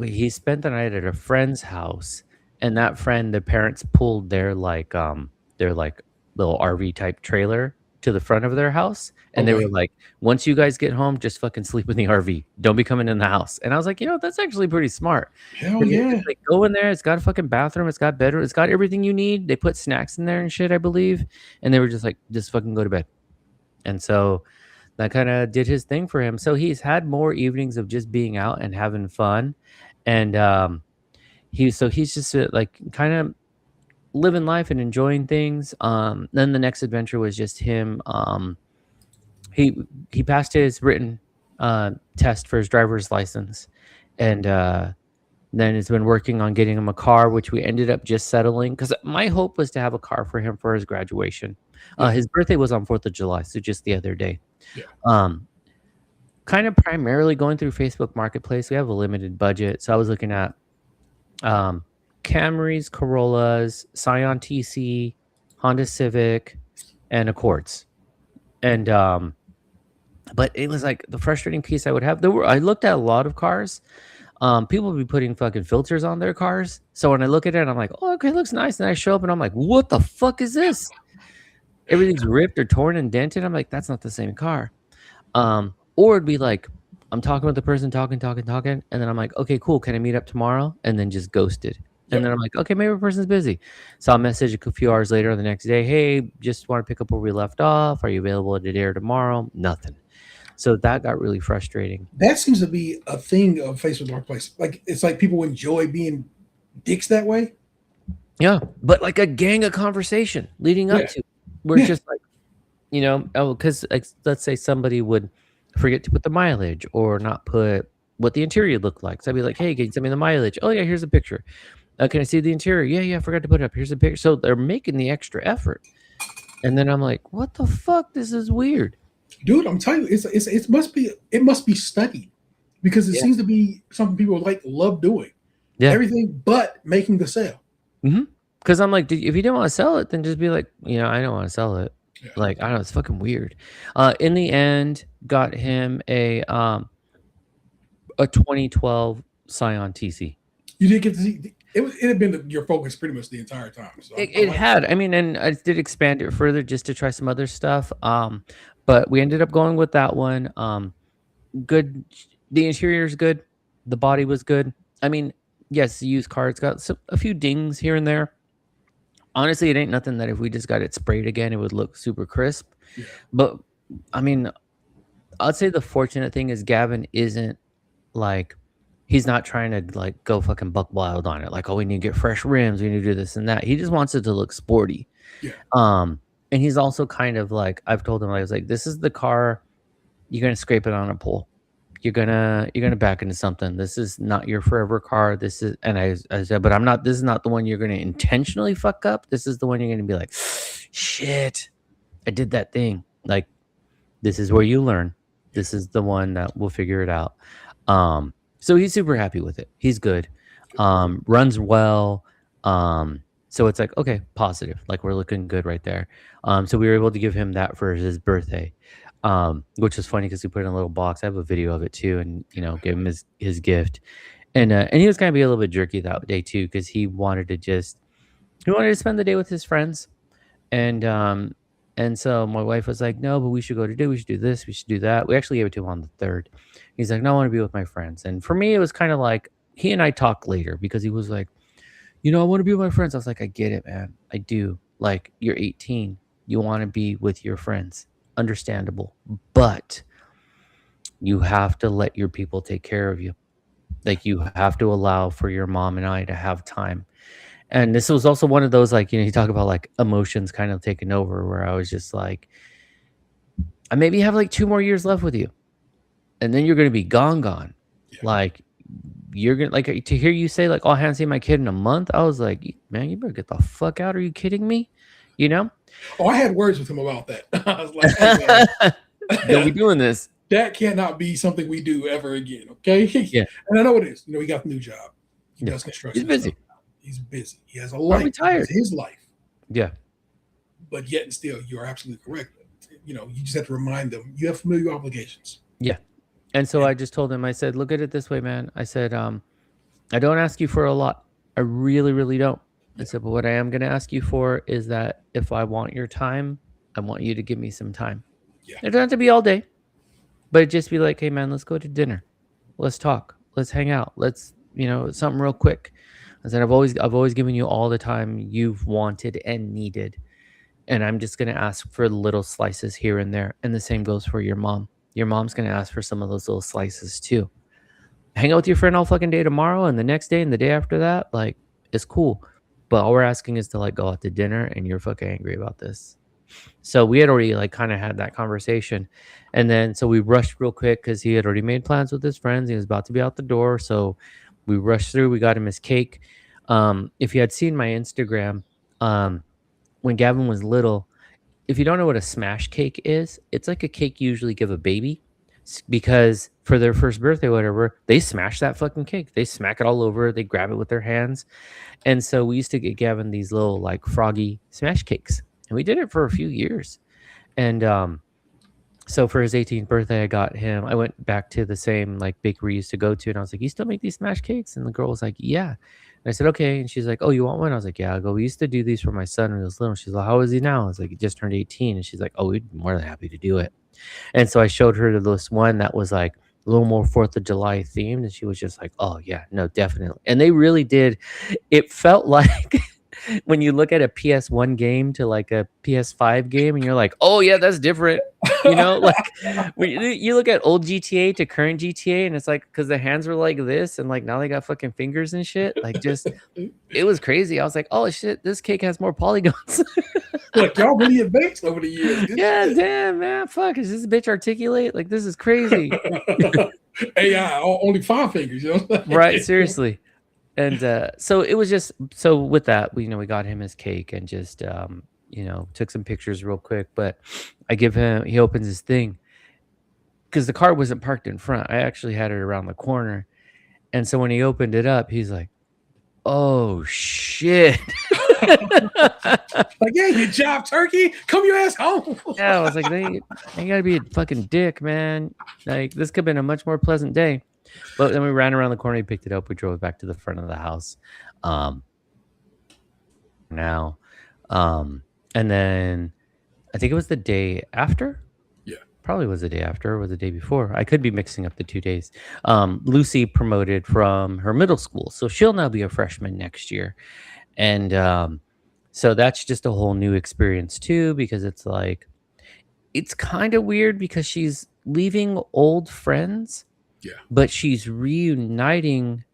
A: he spent the night at a friend's house, and that friend, the parents pulled their little RV type trailer to the front of their house, and they were
B: Okay.
A: like, "Once you guys get home, just fucking sleep in the RV. Don't be coming in the house." And I was like, that's actually pretty smart
B: Hell
A: because they were
B: yeah.
A: just like, go in there. It's got a fucking bathroom. It's got bedroom. It's got everything you need. They put snacks in there and shit, I believe, and they were just like, just fucking go to bed. And so that kind of did his thing for him. So he's had more evenings of just being out and having fun, and he's just like kind of living life and enjoying things. Then the next adventure was just him. He he passed his written test for his driver's license, and then has been working on getting him a car, which we ended up just settling because my hope was to have a car for him for his graduation.
B: Yeah.
A: His birthday was on 4th of July, so just the other day.
B: Yeah.
A: Um, Kind of primarily going through Facebook Marketplace. We have a limited budget, so I was looking at um, Camrys, Corollas, Scion TC, Honda Civic, and Accords. And but it was like the frustrating piece I would have. I looked at a lot of cars. People would be putting fucking filters on their cars. So when I look at it, I'm like, oh, okay, looks nice. And I show up and I'm like, what the fuck is this? Everything's ripped or torn and dented. I'm like, that's not the same car. Or it'd be like, I'm talking with the person, talking, and then I'm like, okay, cool. Can I meet up tomorrow? And then just ghosted. And
B: Yep.
A: then I'm like, okay, maybe the person's busy. So I'll message a few hours later or the next day, hey, just want to pick up where we left off. Are you available today or tomorrow? Nothing. So that got really frustrating.
B: That seems to be a thing of Facebook Marketplace. Like it's like people enjoy being dicks that way.
A: Yeah. But like a gang of conversation leading up
B: Yeah.
A: to where it's
B: Yeah.
A: just like, because let's say somebody would forget to put the mileage or not put what the interior looked like. So I'd be like, hey, can you send me the mileage? Oh, yeah, here's a picture. Can I see the interior? Yeah, I forgot to put it up. Here's a picture. So they're making the extra effort. And then I'm like, what the fuck? This is weird.
B: Dude, I'm telling you, it must be studied because it
A: Yeah.
B: seems to be something people love doing.
A: Yeah.
B: Everything but making the sale.
A: Because I'm like, if you didn't want to sell it, then just be like, I don't want to sell it.
B: Yeah.
A: Like, I don't know, it's fucking weird. In the end, got him a 2012 Scion TC.
B: You did get to see it. It had been your focus pretty much the entire time. So
A: It
B: like
A: had, I mean, and I did expand it further just to try some other stuff. But we ended up going with that one. Good. The interior is good. The body was good. I mean, yes, the used car, it's got a few dings here and there. Honestly, it ain't nothing that if we just got it sprayed again, it would look super crisp.
B: Yeah.
A: But I mean, I'd say the fortunate thing is Gavin isn't like, he's not trying to like go fucking buck wild on it. Like, oh, we need to get fresh rims, we need to do this and that. He just wants it to look sporty.
B: Yeah.
A: And he's also kind of like, I've told him, I was like, this is the car, you're gonna scrape it on a pole. You're gonna back into something. This is not your forever car. This is, and I said, but I'm not. This is not the one you're gonna intentionally fuck up. This is the one you're gonna be like, shit, I did that thing. Like, this is where you learn. This is the one that we'll figure it out. So he's super happy with it. He's good. Runs well. So it's like, okay, positive. Like, we're looking good right there. So we were able to give him that for his birthday. Which is funny because we put it in a little box. I have a video of it too, and gave him his gift, and he was gonna be a little bit jerky that day too because he wanted to spend the day with his friends, and so my wife was like, no, but we should do this, we should do that. We actually gave it to him on the 3rd. He's like, no, I want to be with my friends, and for me it was kind of like he and I talked later because he was like, I want to be with my friends. I was like, I get it, man, I do. Like, you're 18, you want to be with your friends. Understandable, but you have to let your people take care of you. Like, you have to allow for your mom and I to have time. And this was also one of those, like, you talk about like emotions kind of taking over, where I was just like, I maybe have like 2 more years left with you, and then you're gonna be gone. Yeah. Like, you're gonna, like, to hear you say like, oh, I haven't seen my kid in a month. I was like, man, you better get the fuck out. Are you kidding me?
B: Oh, I had words with him about that. I was like, hey,
A: don't be doing this.
B: That cannot be something we do ever again. Okay.
A: Yeah.
B: And I know it is. He got a new job. He does construction.
A: He's busy.
B: He's busy. He has a life.
A: Retired.
B: His life.
A: Yeah.
B: But yet and still, you're absolutely correct. You just have to remind them you have familiar obligations.
A: Yeah. And so I just told him, I said, look at it this way, man. I said, I don't ask you for a lot. I really, really don't. I said, but what I am going to ask you for is that if I want your time, I want you to give me some time.
B: Yeah.
A: It doesn't have to be all day, but just be like, hey, man, let's go to dinner. Let's talk. Let's hang out. Let's, something real quick. I said, I've always given you all the time you've wanted and needed. And I'm just going to ask for little slices here and there. And the same goes for your mom. Your mom's going to ask for some of those little slices too. Hang out with your friend all fucking day tomorrow and the next day and the day after that. Like, it's cool. But all we're asking is to like go out to dinner, and you're fucking angry about this. So we had already like kind of had that conversation. And then so we rushed real quick because he had already made plans with his friends. He was about to be out the door. So we rushed through. We got him his cake. If you had seen my Instagram, when Gavin was little, if you don't know what a smash cake is, it's like a cake you usually give a baby, because for their first birthday, whatever, they smash that fucking cake. They smack it all over. They grab it with their hands. And so we used to get Gavin these little like froggy smash cakes, and we did it for a few years. And so for his 18th birthday, I went back to the same like bakery we used to go to, and I was like, you still make these smash cakes? And the girl was like, yeah. And I said, okay. And she's like, oh, you want one? I was like, yeah. I go, we used to do these for my son when he was little. She's like, how is he now? I was like, he just turned 18. And she's like, oh, we'd be more than happy to do it. And so I showed her this one that was like a little more 4th of July themed. And she was just like, oh, yeah, no, definitely. And they really did. It felt like when you look at a PS1 game to like a PS5 game, and you're like, oh, yeah, that's different. Like when you look at old GTA to current GTA, and it's like, because the hands were like this, and like now they got fucking fingers and shit. Like, just, it was crazy. I was like, oh, shit, this cake has more polygons.
B: Look, y'all really advanced over the years.
A: Yeah, damn, man. Fuck, is this bitch articulate? Like, this is crazy.
B: AI, only 5 fingers.
A: Right, seriously. And so it was just, so with that, we got him his cake and just, took some pictures real quick. But I give him, he opens his thing because the car wasn't parked in front. I actually had it around the corner. And so when he opened it up, he's like, oh, shit.
B: Like, yeah, you job turkey, come your ass home.
A: Yeah, I was like, they gotta be a fucking dick, man. Like, this could have been a much more pleasant day. But then we ran around the corner, we picked it up, we drove it back to the front of the house. Um, now, and then I think it was the day after.
B: Yeah.
A: Probably was the day after or was the day before. I could be mixing up the 2 days. Lucy promoted from her middle school, so she'll now be a freshman next year, and so that's just a whole new experience too. Because it's like it's kind of weird because she's leaving old friends,
B: Yeah.
A: but she's reuniting,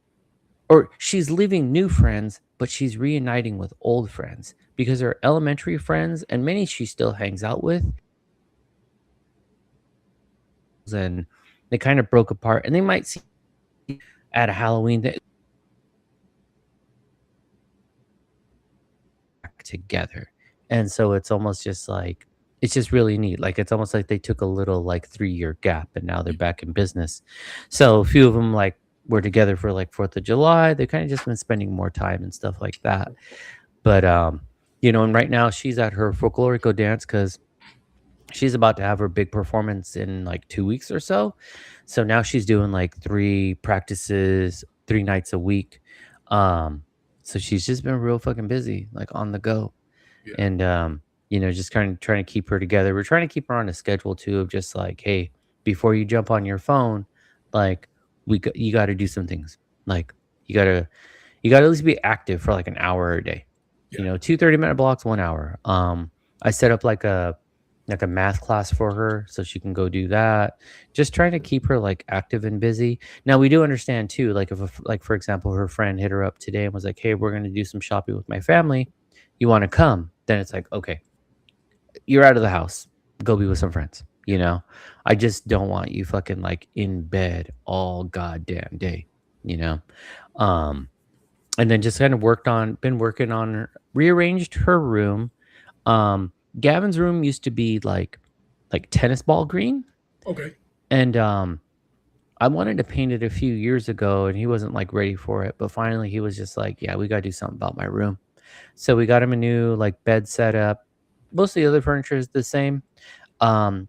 A: or she's leaving new friends, but she's reuniting with old friends because her elementary friends and many she still hangs out with, and they kind of broke apart, and they might see at a Halloween that back together. And so it's almost just like it's just really neat. Like it's almost like they took a little like 3 year gap and now they're back in business. So a few of them like were together for like 4th of July. They've kind of just been spending more time and stuff like that. But and right now she's at her folklorico dance because she's about to have her big performance in like 2 weeks or so. So now she's doing like 3 practices, 3 nights a week. Um, so she's just been real fucking busy, like on the go.
B: Yeah.
A: And just kind of trying to keep her together. We're trying to keep her on a schedule too of just like, hey, before you jump on your phone, like you got to do some things. Like you got to at least be active for like an hour a day.
B: Yeah.
A: 2 30-minute blocks, 1 hour. I set up like a math class for her so she can go do that. Just trying to keep her like active and busy. Now we do understand too, like if like for example, her friend hit her up today and was like, "Hey, we're gonna do some shopping with my family. You want to come?" Then it's like, okay, you're out of the house. Go be with some friends. I just don't want you fucking like in bed all goddamn day. You know, um, and then just kind of been working on rearranged her room. Gavin's room used to be like tennis ball green,
B: Okay.
A: and I wanted to paint it a few years ago, and he wasn't like ready for it. But finally, he was just like, "Yeah, we gotta do something about my room." So we got him a new like bed setup. Most of the other furniture is the same.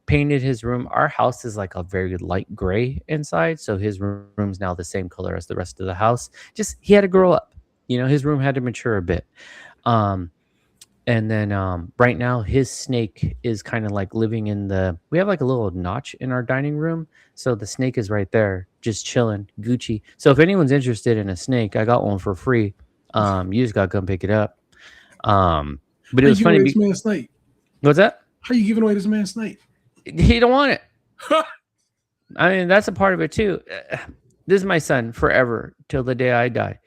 A: Painted his room. Our house is like a very light gray inside, so his room's now the same color as the rest of the house. Just he had to grow up. His room had to mature a bit. Um, and then right now his snake is kind of like living in we have like a little notch in our dining room. So the snake is right there, just chilling, Gucci. So if anyone's interested in a snake, I got one for free. You just gotta come pick it up. But it was funny.
B: This man's snake.
A: What's that?
B: How you giving away this man's snake?
A: He don't want it. I mean, that's a part of it too. This is my son forever till the day I die.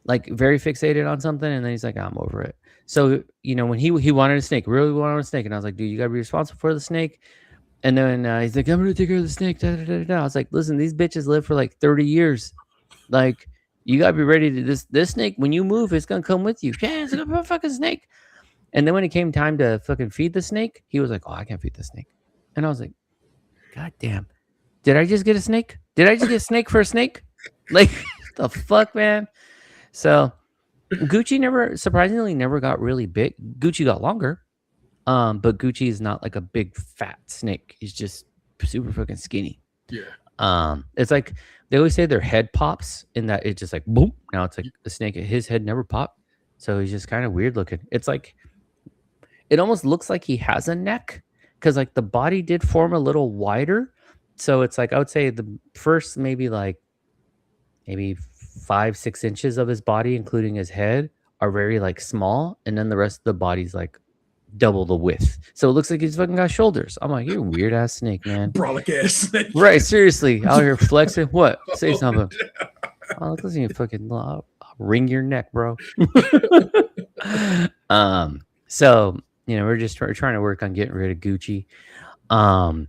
A: Like very fixated on something, and then he's like, I'm over it. So when he wanted a snake, really wanted a snake, and I was like, dude, you gotta be responsible for the snake. And then he's like, I'm gonna take care of the snake. Da, da, da, da. I was like, listen, these bitches live for like 30 years. Like, you gotta be ready to this snake. When you move, it's gonna come with you. Yeah, it's a fucking snake. And then when it came time to fucking feed the snake, he was like, oh, I can't feed the snake. And I was like, God damn, did I just get a snake? Did I just get a snake for a snake? Like, the fuck, man. So Gucci surprisingly never got really big. Gucci got longer. But Gucci is not like a big fat snake. He's just super fucking skinny.
B: Yeah.
A: It's like they always say their head pops in that it's just like boom. Now it's like the snake, his head never popped. So he's just kind of weird looking. It's like it almost looks like he has a neck because like the body did form a little wider. So it's like I would say the first maybe 5-6 inches of his body, including his head, are very like small, and then the rest of the body's like double the width. So it looks like he's fucking got shoulders. I'm like, you're a weird ass snake, man.
B: Brolic ass snake.
A: Right, seriously. Out here flexing. What? Say something. Oh, listen, you fucking I'll wring your neck, bro. So we're trying to work on getting rid of Gucci. And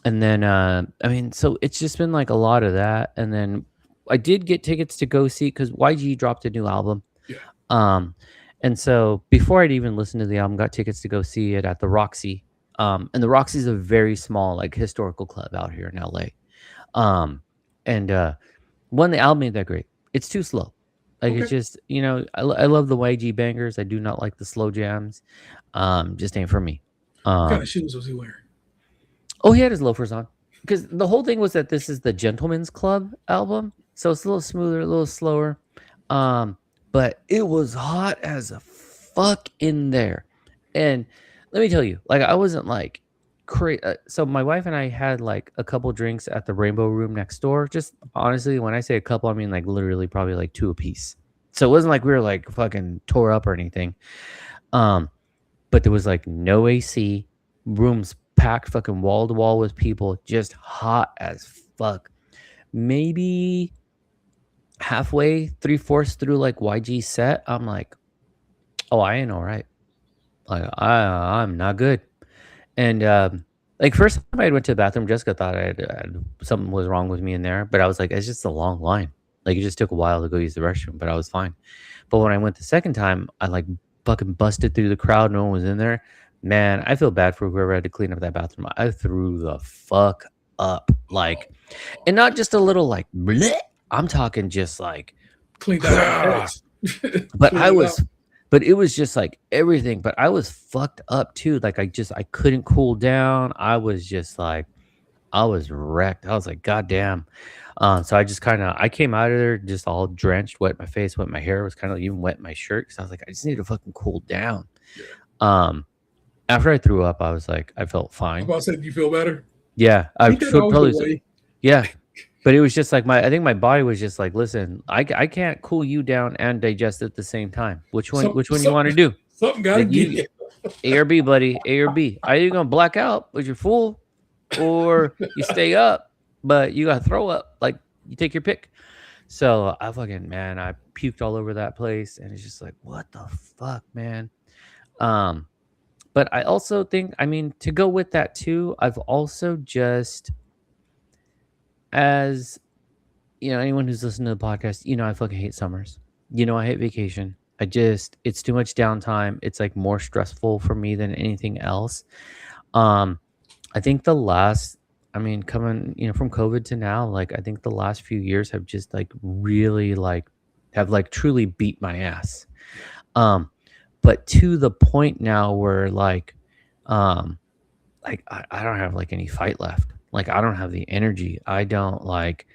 A: then I mean, so it's just been like a lot of that. And then I did get tickets to go see because YG dropped a new album.
B: Yeah.
A: And so before I'd even listened to the album, got tickets to go see it at the Roxy. And the Roxy is a very small like historical club out here in LA. And one, the album ain't that great. It's too slow. Like it's just I love the YG bangers. I do not like the slow jams. Just ain't for me.
B: What kind of shoes was he wearing?
A: Oh, he had his loafers on. because the whole thing was that this is the Gentleman's Club album, so it's a little smoother, a little slower. But it was hot as a fuck in there, and let me tell you, like I wasn't like crazy. So my wife and I had like a couple drinks at the Rainbow Room next door. Just honestly, when I say a couple, I mean like literally probably like two apiece. So it wasn't like we were like fucking tore up or anything. Um, but there was like no AC, rooms packed fucking wall to wall with people, just hot as fuck. Maybe halfway, three-fourths through like YG set, I'm like, oh, I ain't all right. Like I'm not good. And like first time I went to the bathroom, Jessica thought something was wrong with me in there, but I was like, it's just a long line. Like it just took a while to go use the restroom, but I was fine. But when I went the second time, I like fucking busted through the crowd. No one was in there. Man, I feel bad for whoever had to clean up that bathroom. I threw the fuck up. Like, and not just a little like, bleh. I'm talking just like,
B: Clean that out.
A: but
B: Clean
A: I
B: it
A: was,
B: out.
A: but it was just like everything. But I was fucked up too. Like I couldn't cool down. I was just like, I was wrecked. I was like, God damn. So I just kind of I came out of there just all drenched, wet my face, wet my hair, was kind of even wet my shirt because I was like, I just need to fucking cool down.
B: Yeah.
A: After I threw up, I was like, I felt
B: I'm
A: fine.
B: about to say, do you feel better?
A: Yeah, I
B: Ain't that
A: should
B: always
A: probably.
B: the way?
A: Yeah, but it was just like I think my body was just like, listen, I can't cool you down and digest at the same time. Which one you want to do?
B: Something got to
A: Like you,
B: give.
A: A or B, buddy, A or B. Are you gonna black out, but you're full, or you stay up, but you got to throw up? Like you take your pick. So I fucking man, I puked all over that place, and it's just like, what the fuck, man. Um, but I also think, I mean, to go with that too, I've also just, as you know, anyone who's listened to the podcast, you know, I fucking hate summers. You know, I hate vacation. It's too much downtime. It's like more stressful for me than anything else. Um, I think I mean, coming, you know, from COVID to now, like, I think the last few years have just like really have like truly beat my ass. Um, but to the point now where um, I don't have like any fight left. Like, I don't have the energy. I don't like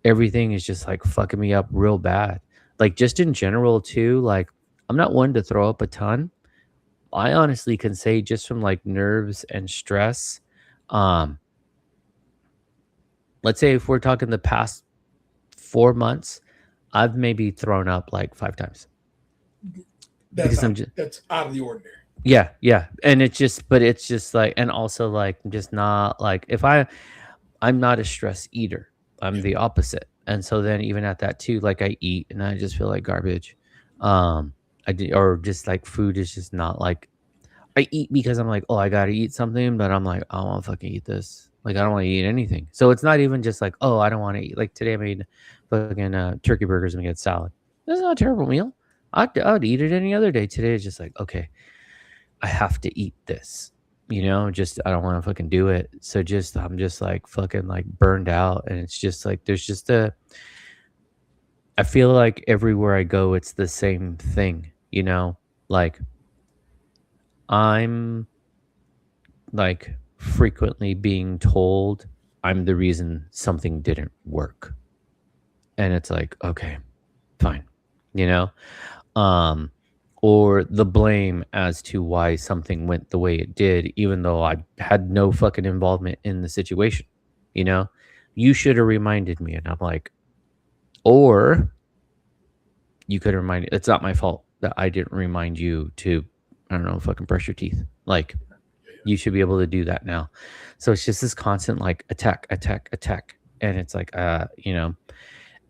A: everything is just like fucking me up real bad. Like, just in general, too, like, I'm not one to throw up a ton. I honestly can say just from like nerves and stress, um, let's say if we're talking the past 4 months, I've maybe thrown up like 5 times because I'm just,
B: That's out of the ordinary.
A: yeah, yeah. And it's just like, and also like, I'm just not like, I'm not a stress eater. I'm
B: Yeah.
A: the opposite. And so then even at that too, like I eat and I just feel like garbage. I do, or just like food is just not like, I eat because I'm like, oh, I gotta eat something, but I'm like, I don't want to fucking eat this. Like, I don't want to eat anything. So it's not even just like, oh, I don't want to eat. Like today, I made fucking turkey burgers and we had salad. That's not a terrible meal. I'd eat it any other day. Today it's just like, okay, I have to eat this. You know, just I don't want to fucking do it. So just I'm just like fucking like burned out, and it's just like there's just a. I feel like everywhere I go, it's the same thing. You know, like I'm like frequently being told I'm the reason something didn't work. And it's like, okay, fine. You know? Um or the blame as to why something went the way it did, even though I had no fucking involvement in the situation. You know? You should have reminded me. And I'm like, or you could remind it's not my fault that I didn't remind you to, I don't know, fucking brush your teeth. Like you should be able to do that now. So it's just this constant like attack, attack, attack. And it's like you know,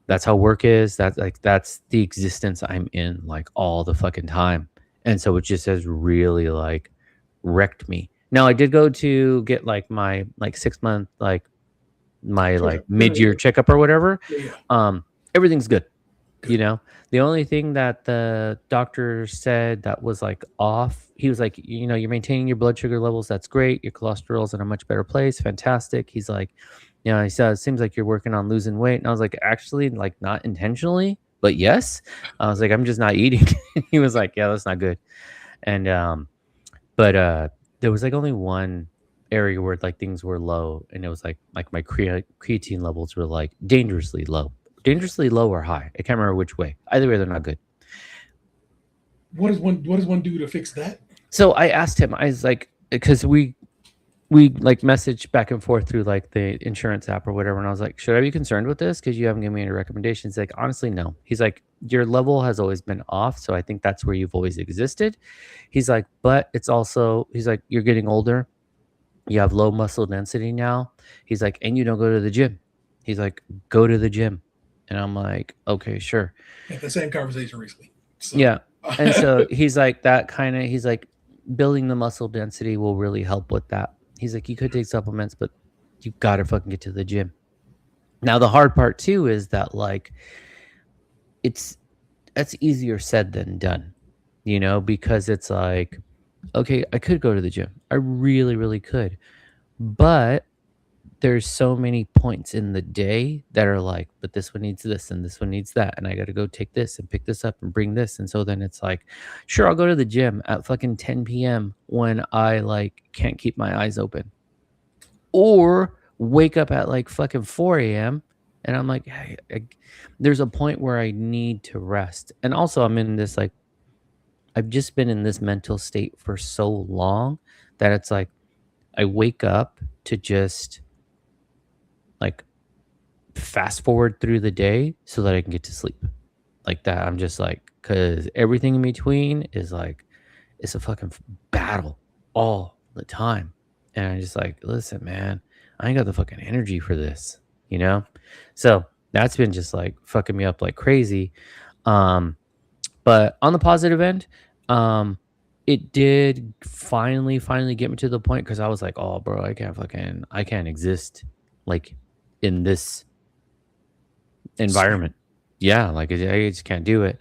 A: that's how work is. That's the existence I'm in like all the fucking time. And so it just has really like wrecked me. Now I did go to get like my like 6 month my like mid-year checkup or whatever.
B: Yeah.
A: Everything's good. You know, the only thing that the doctor said that was like off, he was like, you know, you're maintaining your blood sugar levels. That's great. Your cholesterol's in a much better place. Fantastic. He's like, you know, he said, it seems like you're working on losing weight. And I was like, actually, like not intentionally, but yes. I was like, I'm just not eating. He was like, yeah, that's not good. And, but, there was like only one area where like things were low, and it was like my creatine levels were like dangerously low or high. I can't remember which way. Either way, they're not good.
B: What does one do to fix that?
A: So I asked him. I was like, because we like messaged back and forth through like the insurance app or whatever, and I was like, should I be concerned with this because you haven't given me any recommendations? Like, honestly, no. He's like, your level has always been off, so I think that's where you've always existed. He's like, but it's also, he's like, you're getting older, you have low muscle density now. He's like, and you don't go to the gym. He's like, go to the gym. And I'm like, okay, sure.
B: Had the same conversation recently. So.
A: Yeah. And so he's like, he's like, building the muscle density will really help with that. He's like, you could take supplements, but you gotta fucking get to the gym. Now the hard part too is that like that's easier said than done, because it's like, okay, I could go to the gym. I really, really could. But there's so many points in the day that are like, but this one needs this and this one needs that. And I got to go take this and pick this up and bring this. And so then it's like, sure, I'll go to the gym at fucking 10 p.m. when I like can't keep my eyes open, or wake up at like fucking 4 a.m. And I'm like, hey, there's a point where I need to rest. And also, I'm in this like, I've just been in this mental state for so long that it's like, I wake up to just like fast forward through the day so that I can get to sleep like that. I'm just like, because everything in between is like, it's a fucking battle all the time. And I'm just like, listen, man, I ain't got the fucking energy for this, So that's been just like fucking me up like crazy. But on the positive end, it did finally get me to the point because I was like, oh, bro, I can't exist like in this environment. Yeah, like I just can't do it.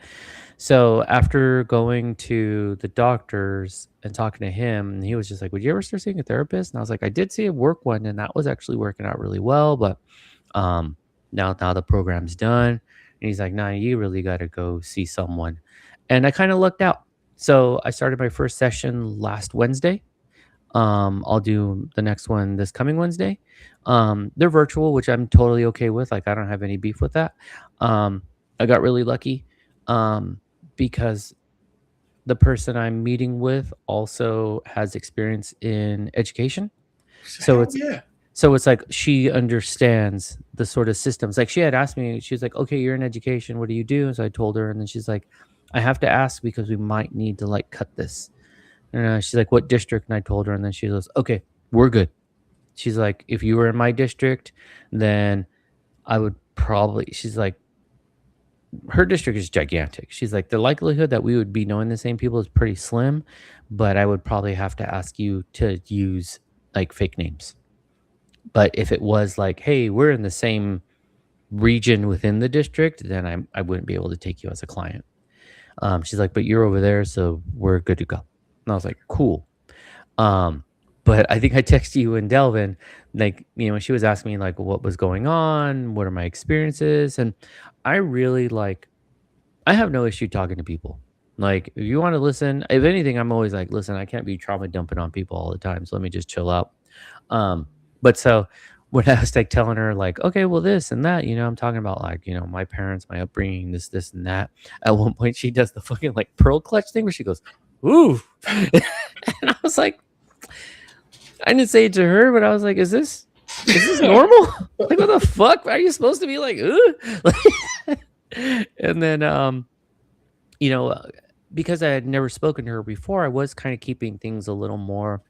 A: So after going to the doctors and talking to him, he was just like, would you ever start seeing a therapist? And I was like, I did see a work one, and that was actually working out really well. But now the program's done. And he's like, nah, you really got to go see someone. And I kind of lucked out. So I started my first session last Wednesday. I'll do the next one this coming Wednesday. They're virtual, which I'm totally okay with. Like, I don't have any beef with that. I got really lucky because the person I'm meeting with also has experience in education. So it's like she understands the sort of systems. Like, she had asked me, she was like, okay, you're in education, what do you do? And so I told her, and then she's like, I have to ask because we might need to like cut this. And she's like, what district? And I told her, and then she goes, okay, we're good. She's like, if you were in my district, then I would probably, she's like, her district is gigantic. She's like, the likelihood that we would be knowing the same people is pretty slim, but I would probably have to ask you to use like fake names. But if it was like, hey, we're in the same region within the district, then I wouldn't be able to take you as a client. She's like, but you're over there, so we're good to go. And I was like, cool. But I think I texted you and Delvin, like, she was asking me like what was going on, what are my experiences. And I really like, I have no issue talking to people. Like, if you want to listen, if anything, I'm always like, listen, I can't be trauma dumping on people all the time. So let me just chill out. But so when I was like telling her like, okay, well, this and that, I'm talking about like, my parents, my upbringing, this and that. At one point she does the fucking like pearl clutch thing where she goes, ooh. And I was like, I didn't say it to her, but I was like, is this normal? Like, what the fuck? Are you supposed to be like, like, and then, because I had never spoken to her before, I was kind of keeping things a little more,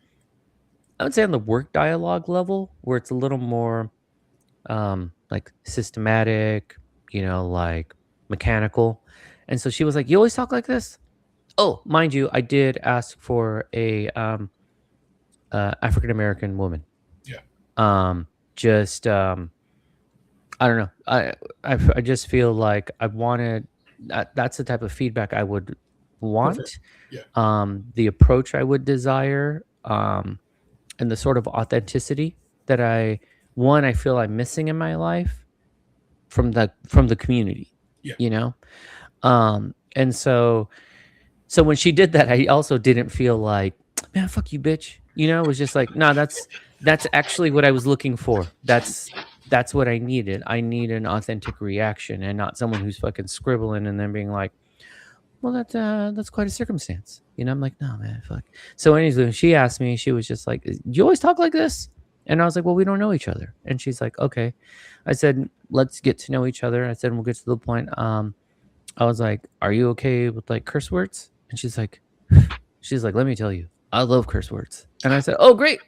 A: I would say, on the work dialogue level, where it's a little more like systematic, like mechanical. And so she was like, you always talk like this? Oh, mind you, I did ask for a African-American woman.
B: Yeah.
A: I don't know. I just feel like I wanted that's the type of feedback I would want.
B: Perfect. Yeah.
A: The approach I would desire, and the sort of authenticity that I feel I'm missing in my life from the community.
B: Yeah.
A: And so when she did that, I also didn't feel like, man, fuck you, bitch. You know, it was just like, no, that's actually what I was looking for. That's what I needed. I need an authentic reaction and not someone who's fucking scribbling and then being like, well, that's quite a circumstance. You know, I'm like, no, man, fuck. So anyways, when she asked me, she was just like, you always talk like this? And I was like, well, we don't know each other. And she's like, okay. I said, let's get to know each other. I said, we'll get to the point. I was like, are you okay with like curse words? And she's like, let me tell you, I love curse words. And I said, oh, great.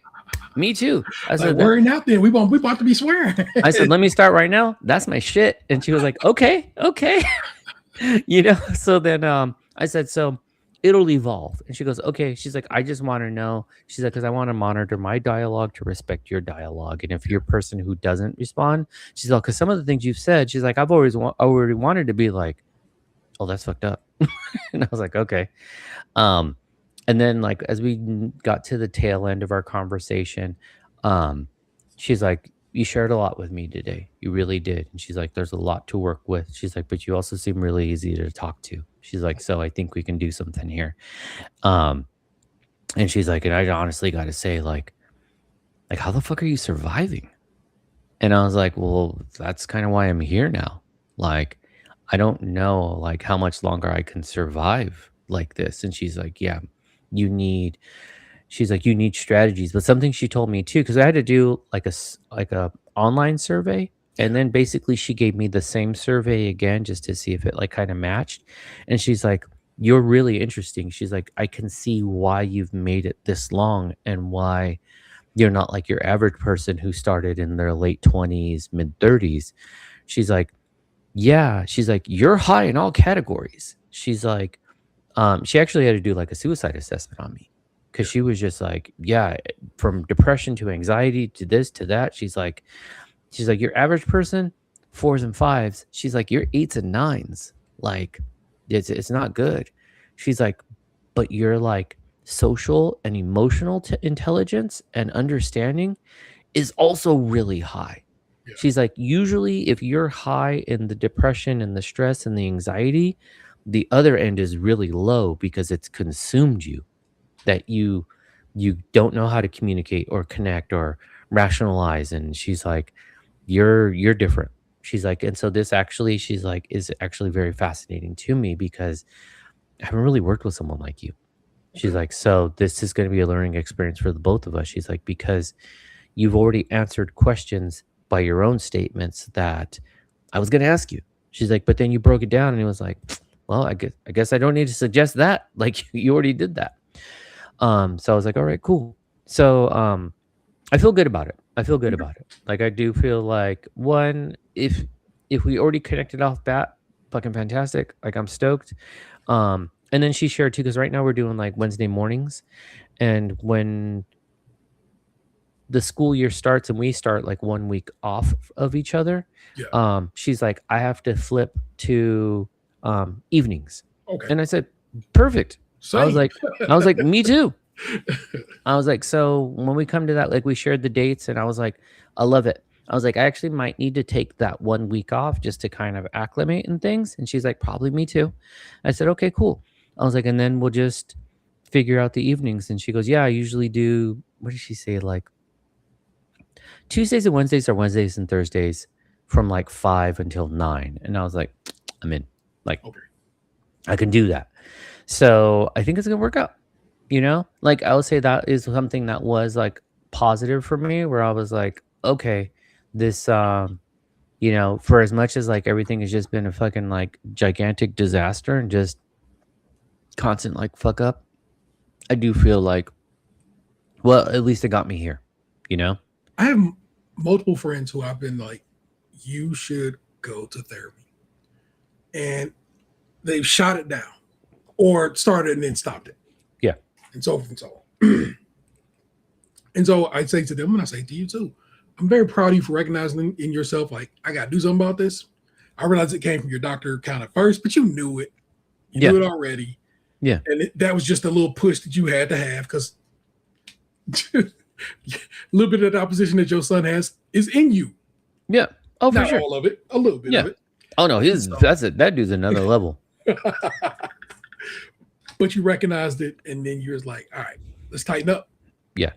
A: Me too. I
B: Like,
A: said,
B: worrying out there. We about to be swearing.
A: I said, let me start right now. That's my shit. And she was like, okay. You know, so then I said, so it'll evolve. And she goes, okay. She's like, I just want to know. She's like, because I want to monitor my dialogue to respect your dialogue. And if you're a person who doesn't respond, she's like, because some of the things you've said, she's like, I've already wanted to be like, oh, that's fucked up. And I was like, okay. And then like as we got to the tail end of our conversation, she's like, you shared a lot with me today. You really did. And she's like, there's a lot to work with. She's like, but you also seem really easy to talk to. She's like, so I think we can do something here. Um, and she's like, and I honestly got to say, like, how the fuck are you surviving? And I was like, well, that's kind of why I'm here now. Like, I don't know like how much longer I can survive like this. And she's like, yeah, you need, she's like, you need strategies. But something she told me too, because I had to do like a online survey. And then basically she gave me the same survey again just to see if it like kind of matched. And she's like, you're really interesting. She's like, I can see why you've made it this long and why you're not like your average person who started in their late 20s, mid 30s. She's like, yeah. She's like, you're high in all categories. She's like, she actually had to do like a suicide assessment on me because she was just like, yeah, from depression to anxiety to this to that. She's like, your average person, 4s and 5s. She's like, you're 8s and 9s. Like, it's not good. She's like, but you're like social and emotional intelligence and understanding is also really high.
B: Yeah.
A: She's like, usually if you're high in the depression and the stress and the anxiety, the other end is really low because it's consumed you, that you don't know how to communicate or connect or rationalize. And she's like, you're different. She's like, and so this actually, she's like, is actually very fascinating to me because I haven't really worked with someone like you. She's like, so this is going to be a learning experience for the both of us. She's like, because you've already answered questions by your own statements that I was going to ask you. She's like, but then you broke it down and it was like, well, I guess I don't need to suggest that. Like you already did that. So I was like, all right, cool. So I feel good about it. Like I do feel like one, if we already connected off bat, fucking fantastic. Like I'm stoked. And then she shared too, because right now we're doing like Wednesday mornings, and when the school year starts and we start like 1 week off of each other,
B: Yeah.
A: she's like, I have to flip to evenings.
B: Okay.
A: And I said, perfect.
B: Same.
A: I was like, me too. I was like, so when we come to that, like we shared the dates and I was like, I love it. I was like, I actually might need to take that 1 week off just to kind of acclimate and things. And she's like, probably me too. I said, okay, cool. I was like, and then we'll just figure out the evenings. And she goes, yeah, I usually do, what did she say? Like Tuesdays and Wednesdays are Wednesdays and Thursdays from like 5 until 9. And I was like, I'm in. Like,
B: Okay.
A: I can do that. So I think it's going to work out. You know, like I would say that is something that was like positive for me where I was like, okay, this, you know, for as much as like everything has just been a fucking like gigantic disaster and just constant like fuck up, I do feel like, well, at least it got me here, you know?
B: I have multiple friends who I've been like, you should go to therapy. And they've shot it down or started and then stopped it.
A: Yeah.
B: And so forth and so on. And so I say to them, and I say to you too, I'm very proud of you for recognizing in yourself, like, I got to do something about this. I realized it came from your doctor kind of first, but you knew it. You knew it already.
A: Yeah.
B: And that was just a little push that you had to have because a little bit of the opposition that your son has is in you.
A: Yeah. Oh, for
B: Not
A: sure.
B: all of it, a little bit of it.
A: Oh, no, that dude's another level.
B: But you recognized it, and then you're like, all right, let's tighten up.
A: Yeah.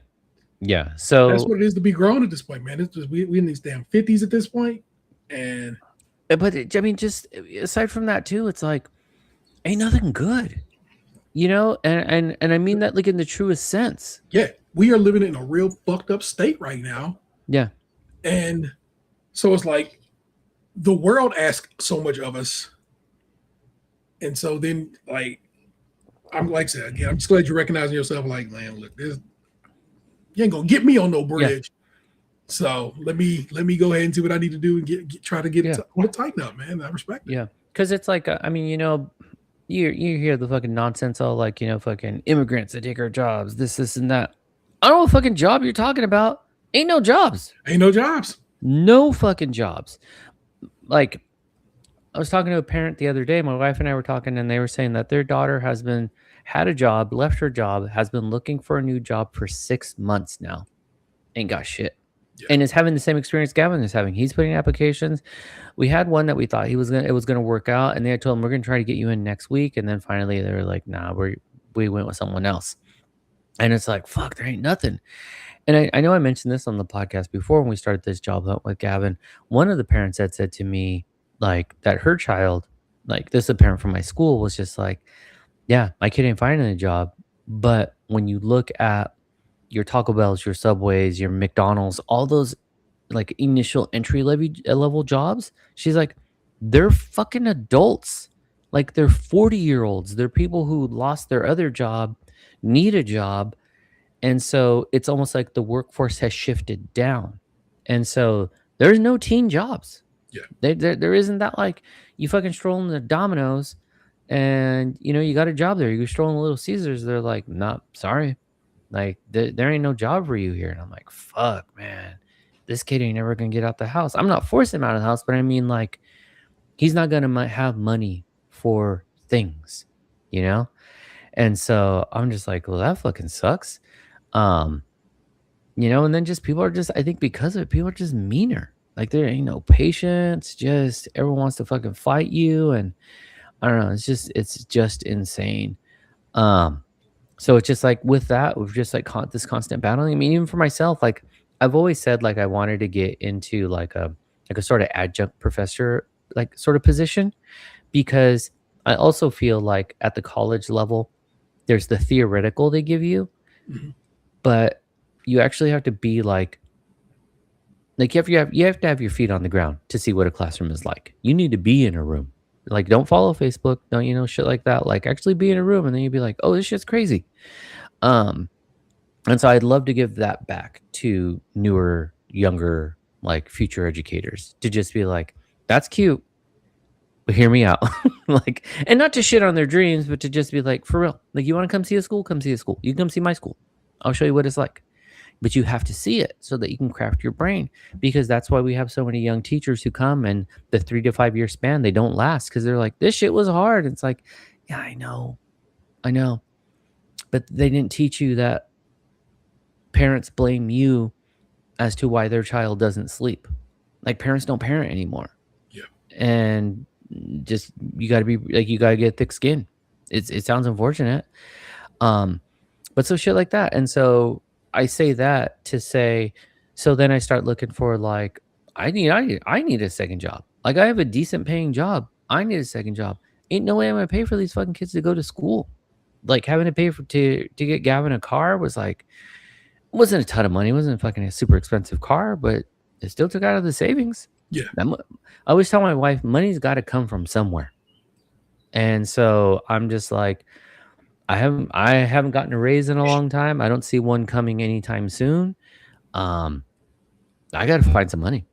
B: That's
A: So,
B: what it is to be grown at this point, man. It's just, we in these damn 50s at this point, and
A: but I mean, just aside from that too, it's like ain't nothing good, and I mean that like in the truest sense.
B: yeah, we are living in a real fucked up state right now,
A: Yeah.
B: and so it's like the world asks so much of us, and so then like I'm like I said again, I'm just glad you're recognizing yourself. Like, man, look, this you ain't gonna get me on no bridge. So let me go ahead and do what I need to do and try to get it. I want to tighten up, man. I respect it.
A: Yeah, because it's like I mean, you hear the fucking nonsense all like fucking immigrants that take our jobs, this and that. I don't know what fucking job you're talking about. Ain't no jobs.
B: Ain't no jobs.
A: No fucking jobs. Like I was talking to a parent the other day. My wife and I were talking, and they were saying that their daughter had a job, left her job, has been looking for a new job for 6 months now, ain't got shit, and is having the same experience Gavin is having. He's putting in applications. We had one that we thought it was gonna work out, and they had told him we're gonna try to get you in next week, and then finally they were like, nah, we went with someone else, and it's like fuck, there ain't nothing. And I know I mentioned this on the podcast before when we started this job hunt with Gavin. One of the parents had said to me, like, that her child, like, this is a parent from my school, was just like, yeah, my kid ain't finding a job. But when you look at your Taco Bells, your Subways, your McDonald's, all those like initial level jobs, she's like, they're fucking adults. Like, they're 40-year-olds. They're people who lost their other job, need a job, and so it's almost like the workforce has shifted down. And so there's no teen jobs.
B: Yeah.
A: There isn't that like you fucking stroll in the Domino's and you got a job there. You stroll in the Little Caesars, they're like, nah, sorry. Like there ain't no job for you here. And I'm like, fuck, man. This kid ain't never gonna get out the house. I'm not forcing him out of the house, but I mean like he's not gonna have money for things, And so I'm just like, well, that fucking sucks. And then just people are just, I think because of it, people are just meaner. Like there ain't no patience. Just everyone wants to fucking fight you, and I don't know. It's just insane. So it's just like with that, we've just like this constant battling. I mean, even for myself, like I've always said, like I wanted to get into like a sort of adjunct professor like sort of position, because I also feel like at the college level, there's the theoretical they give you, but you actually have to be like you have to have your feet on the ground to see what a classroom is like. You need to be in a room. Like don't follow Facebook, don't shit like that. Like actually be in a room, and then you'd be like, oh, this shit's crazy. And so I'd love to give that back to newer, younger, like future educators to just be like, that's cute, but hear me out. Like, and not to shit on their dreams, but to just be like, for real, like you want to come see a school, come see a school. You can come see my school. I'll show you what it's like. But you have to see it so that you can craft your brain, because that's why we have so many young teachers who come and the 3 to 5 year span, they don't last because they're like, this shit was hard. It's like, yeah, I know. But they didn't teach you that parents blame you as to why their child doesn't sleep. Like parents don't parent anymore.
B: Yeah.
A: And just, you got to be like, you got to get thick skin. It sounds unfortunate. But so shit like that. And so I say that to say, so then I start looking for like, I need a second job. Like I have a decent paying job. I need a second job. Ain't no way I'm gonna pay for these fucking kids to go to school. Like having to pay to get Gavin a car was like, wasn't a ton of money. It wasn't fucking a super expensive car, but it still took out of the savings.
B: Yeah.
A: I always tell my wife, money's got to come from somewhere. And so I'm just like, I haven't gotten a raise in a long time. I don't see one coming anytime soon. I got to find some money.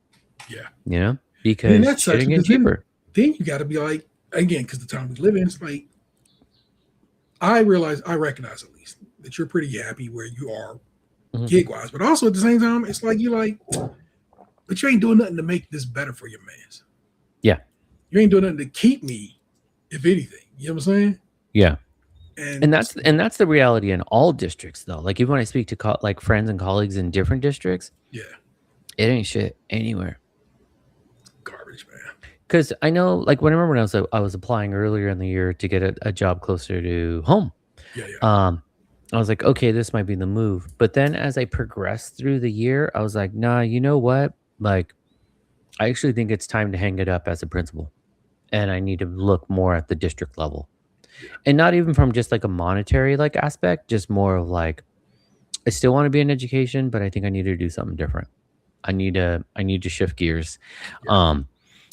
B: Yeah.
A: Because it's getting cheaper.
B: Then you got to be like, again, because the time we live in, it's like, I recognize at least that you're pretty happy where you are gig wise, but also at the same time, it's like you're like, but you ain't doing nothing to make this better for your mans.
A: Yeah.
B: You ain't doing nothing to keep me, if anything. You know what I'm saying?
A: Yeah. And that's the reality in all districts, though. Like even when I speak to like friends and colleagues in different districts,
B: yeah,
A: it ain't shit anywhere.
B: Garbage, man.
A: Because I know, like when I was applying earlier in the year to get a job closer to home.
B: Yeah.
A: I was like, okay, this might be the move. But then as I progressed through the year, I was like, nah, you know what? Like, I actually think it's time to hang it up as a principal. And I need to look more at the district level.
B: Yeah.
A: And not even from just like a monetary like aspect, just more of like, I still want to be in education, but I think I need to do something different. I need to shift gears.
B: Yeah.
A: Um,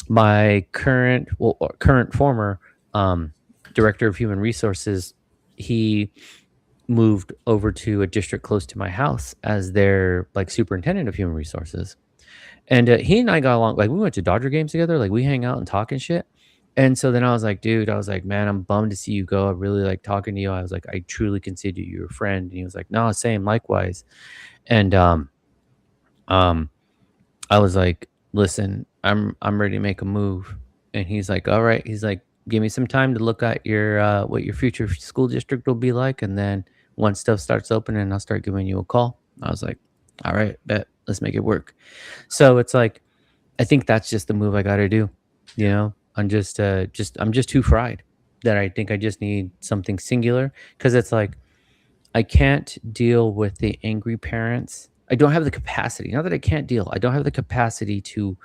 A: my current former director of human resources, he moved over to a district close to my house as their like superintendent of human resources. And he and I got along like we went to Dodger games together, like we hang out and talk and shit. And so then I was like, dude, I was like, man, I'm bummed to see you go. I really like talking to you. I was like, I truly consider you a friend. And he was like, no, same, likewise. And um I was like, listen, I'm ready to make a move. And he's like, all right. He's like, give me some time to look at your what your future school district will be like. And then once stuff starts opening, I'll start giving you a call. I was like, all right, bet. Let's make it work. So it's like I think that's just the move I gotta do. You
B: Yeah.
A: know? I'm just too fried that I think I just need something singular. Cause it's like I can't deal with the angry parents. I don't have the capacity. Not that I can't deal. I don't have the capacity to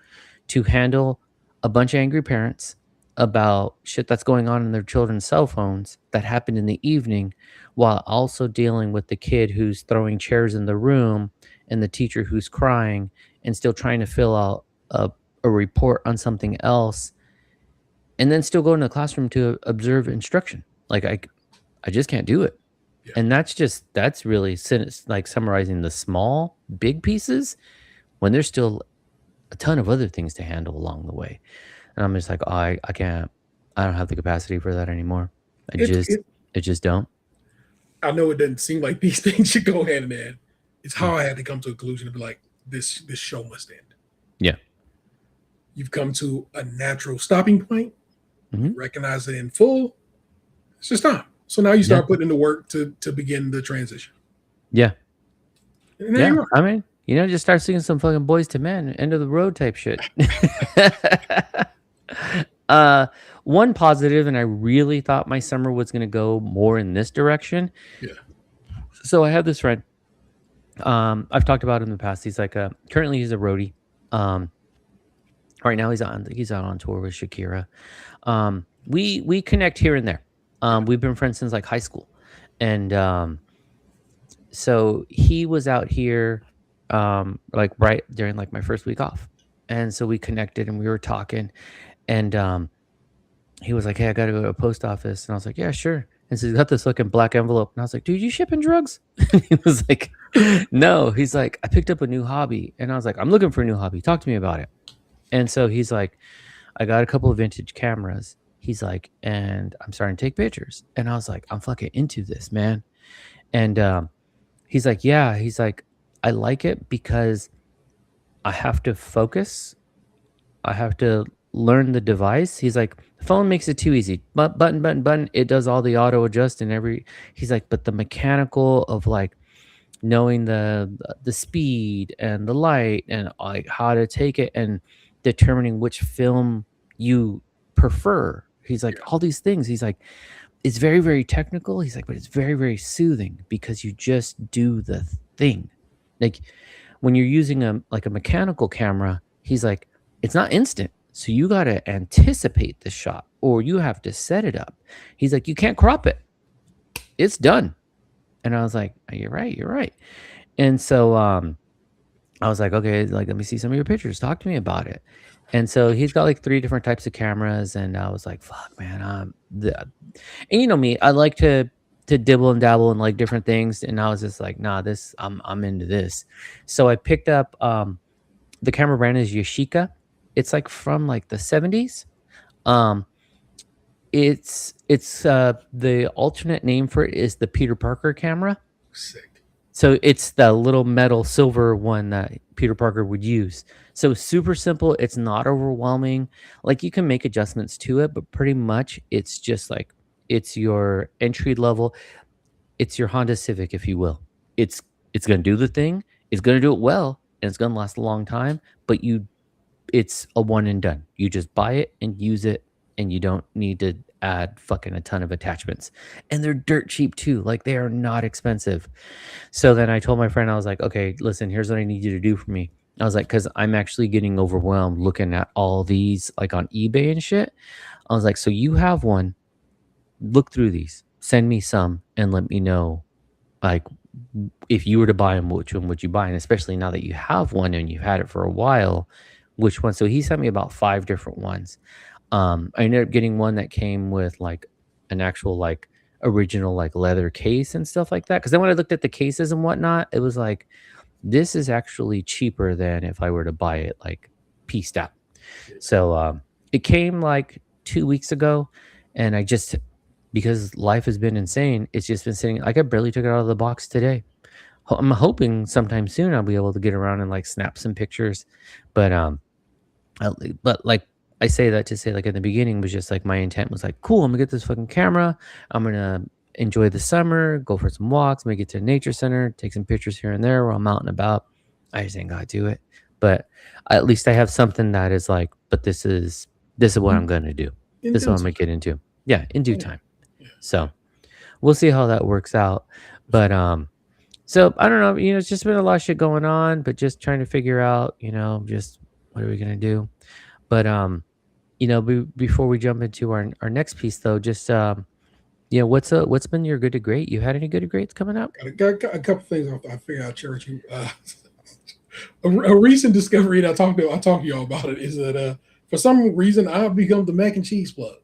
A: handle a bunch of angry parents about shit that's going on in their children's cell phones that happened in the evening while also dealing with the kid who's throwing chairs in the room and the teacher who's crying and still trying to fill out a report on something else and then still go in the classroom to observe instruction. Like I just can't do it.
B: Yeah.
A: And that's really like summarizing the small, big pieces when there's still a ton of other things to handle along the way. And I'm just like, oh, I can't, I don't have the capacity for that anymore. I
B: It,
A: just,
B: it
A: I just don't.
B: I know it doesn't seem like these things should go hand in hand. It's
A: Mm.
B: how I had to come to a conclusion to be like, this show must end.
A: Yeah.
B: You've come to a natural stopping point.
A: Mhm.
B: Recognize it in full. It's just time. So now you
A: Yeah.
B: start putting in the work to begin the transition.
A: Yeah.
B: And there
A: Yeah.
B: you are.
A: I mean, just start singing some fucking Boys to Men, end of the road type shit. uh, one positive, and I really thought my summer was going to go more in this direction.
B: Yeah.
A: So I have this friend. I've talked about him in the past. He's like currently he's a roadie. Um, right now he's out on tour with Shakira. We connect here and there. We've been friends since like high school, and so he was out here like right during like my first week off, and so we connected and we were talking, and he was like, hey, I gotta go to a post office, and I was like, yeah, sure. And so he's got this looking black envelope, and I was like, dude, you shipping drugs? He was like, no. He's like, I picked up a new hobby, and I was like, I'm looking for a new hobby, talk to me about it. And so he's like, I got a couple of vintage cameras. He's like, and I'm starting to take pictures. And I was like, I'm fucking into this, man. And he's like, yeah. He's like, I like it because I have to focus. I have to learn the device. He's like, the phone makes it too easy. But button, button, button. It does all the auto adjust and every. He's like, but the mechanical of like knowing the speed and the light and like how to take it and determining which film you prefer. He's like
B: Yeah.
A: all these things. He's like it's very very technical. He's like but it's very very soothing because you just do the thing. Like when you're using a mechanical camera, he's like it's not instant. So you got to anticipate the shot or you have to set it up. He's like you can't crop it. It's done. And I was like, you're right, you're right. And so I was like, okay, like let me see some of your pictures. Talk to me about it. And so he's got like three different types of cameras, and I was like, fuck, man, and you know me, I like to dibble and dabble in like different things, and I was just like, nah, this I'm into this. So I picked up the camera brand is Yashica. It's like from like the 70s. Um, it's the alternate name for it is the Peter Parker camera.
B: Sick.
A: So it's the little metal silver one that Peter Parker would use. So super simple. It's not overwhelming. Like you can make adjustments to it, but pretty much it's just like it's your entry level. It's your Honda Civic, if you will. It's gonna do the thing. It's gonna do it well, and it's gonna last a long time. But it's a one and done. You just buy it and use it, and you don't need to add fucking a ton of attachments. And they're dirt cheap too. Like they are not expensive. So then I told my friend, I was like, okay, listen, here's what I need you to do for me. I was like, because I'm actually getting overwhelmed looking at all these like on eBay and shit. I was like, so you have one, look through these, send me some, and let me know like if you were to buy them, which one would you buy? And especially now that you have one and you've had it for a while, which one? So he sent me about 5 different ones. I ended up getting one that came with like an actual like original like leather case and stuff like that. Because then when I looked at the cases and whatnot, it was like this is actually cheaper than if I were to buy it like pieced out. So it came like 2 weeks ago, and I just because life has been insane, it's just been sitting. Like I barely took it out of the box today. I'm hoping sometime soon I'll be able to get around and like snap some pictures, but but like I say that to say like in the beginning was just like my intent was like cool. I'm gonna get this fucking camera. I'm gonna enjoy the summer, go for some walks, maybe get to a nature center, take some pictures here and there while I'm out and about. I just ain't gotta do it, but at least I have something that is like. But this is what I'm gonna do.
B: In
A: This is
B: due
A: what I'm gonna
B: time.
A: get into. Yeah, in due
B: Yeah.
A: time.
B: Yeah.
A: So we'll see how that works out. But so I don't know, it's just been a lot of shit going on, but just trying to figure out, just what are we gonna do? But before we jump into our next piece though, just what's been your good to great? You had any good to greats coming up?
B: Got a couple things I figured out, Church. A recent discovery, and I talked to y'all about it, is that for some reason I've become the mac and cheese plug.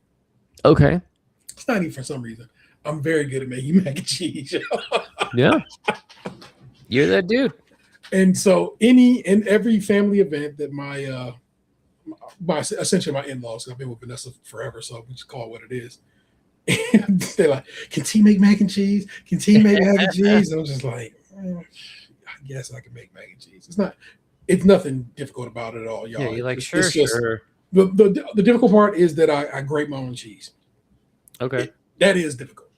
A: Okay.
B: It's not even for some reason. I'm very good at making mac and cheese.
A: Yeah. You're that dude.
B: And so any and every family event that my essentially my in-laws, I've been with Vanessa forever, so we just call it what it is. And they're like, "Can T make mac and cheese? Can T make mac and cheese?" And I'm just like, I guess I can make mac and cheese. It's nothing difficult about it at all, y'all.
A: Yeah, you're like,
B: It's
A: sure,
B: just
A: sure.
B: the difficult part is that I grate my own cheese.
A: Okay.
B: That is difficult.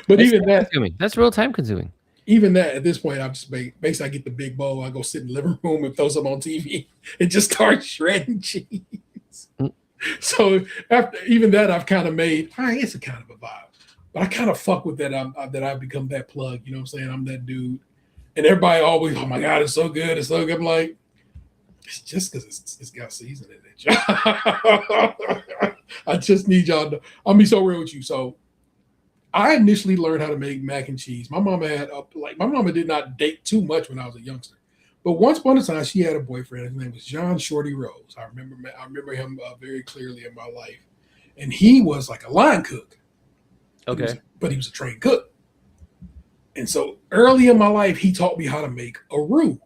B: But
A: That's
B: even
A: time
B: that,
A: consuming. That's real time consuming.
B: at this point, I've just basically I get the big bowl, I go sit in the living room and throw some on TV and just start shredding cheese.
A: Mm.
B: So after even that, I've kind of made. It's a kind of a vibe, but I kind of fuck with that. That I've become that plug. You know what I'm saying? I'm that dude, and everybody always, oh my god, it's so good, it's so good. I'm like, it's just because it's got season in it. I just need y'all to. I'll be so real with you. So I initially learned how to make mac and cheese. My mama did not date too much when I was a youngster. But once upon a time, she had a boyfriend. His name was John Shorty Rose. I remember him very clearly in my life, and he was like a line cook.
A: Okay.
B: But he was a trained cook. And so early in my life, he taught me how to make a roux.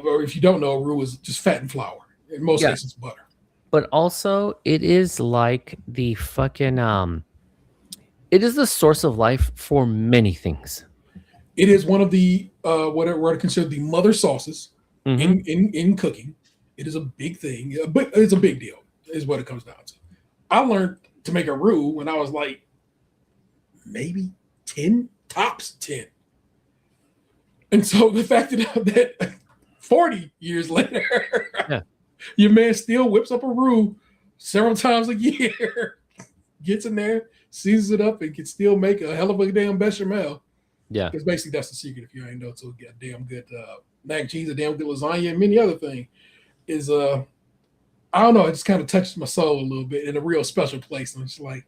B: Or if you don't know, a roux is just fat and flour. In most cases, butter.
A: But also, it is like the fucking it is the source of life for many things.
B: It is one of the what are considered the mother sauces in cooking. It is a big thing, but it's a big deal, is what it comes down to. I learned to make a roux when I was like maybe 10, tops 10. And so the fact that 40 years later, your man still whips up a roux several times a year, gets in there, seasons it up, and can still make a hell of a damn bechamel.
A: Yeah.
B: Because basically that's the secret. If you ain't know, to get a damn good mac and cheese, a damn good lasagna, and many other things is I don't know. It just kind of touches my soul a little bit in a real special place. And it's like,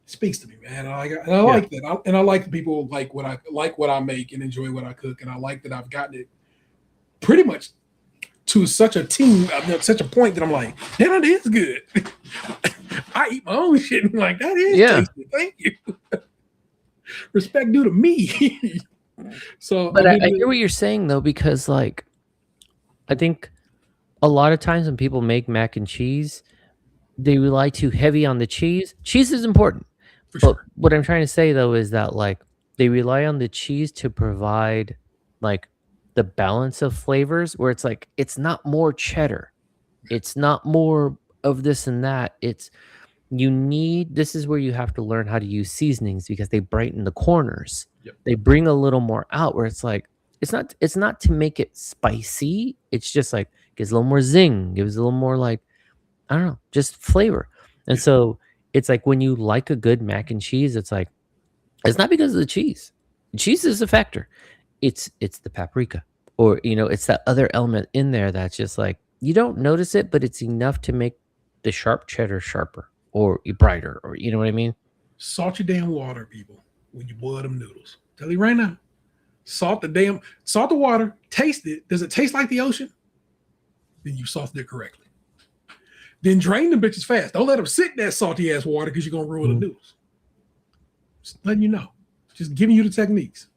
B: it speaks to me, man. I like that. I like people like what I make and enjoy what I cook. And I like that I've gotten it pretty much to such a point that I'm like, that is good. I eat my own shit and like, that is tasty. Thank you. Respect due to me. So,
A: but I hear what you're saying though, because like, I think a lot of times when people make mac and cheese, they rely too heavy on the cheese. Cheese is important.
B: For sure.
A: But what I'm trying to say though is that like they rely on the cheese to provide like the balance of flavors where it's like it's not more cheddar. It's not more of this and that. This is where you have to learn how to use seasonings because they brighten the corners.
B: Yep.
A: They bring a little more out where it's like it's not to make it spicy. It's just like gives a little more zing, gives a little more like I don't know, just flavor. And
B: Yeah.
A: so it's like when you like a good mac and cheese, it's like it's not because of the cheese. Cheese is a factor. It's the paprika, or it's that other element in there that's just like you don't notice it, but it's enough to make the sharp cheddar sharper or brighter, or you know what I mean?
B: Salt your damn water, people, when you boil them noodles. Tell you right now. Salt the water, taste it. Does it taste like the ocean? Then you salted it correctly. Then drain them bitches fast. Don't let them sit in that salty ass water because you're gonna ruin the noodles. Just letting you know. Just giving you the techniques.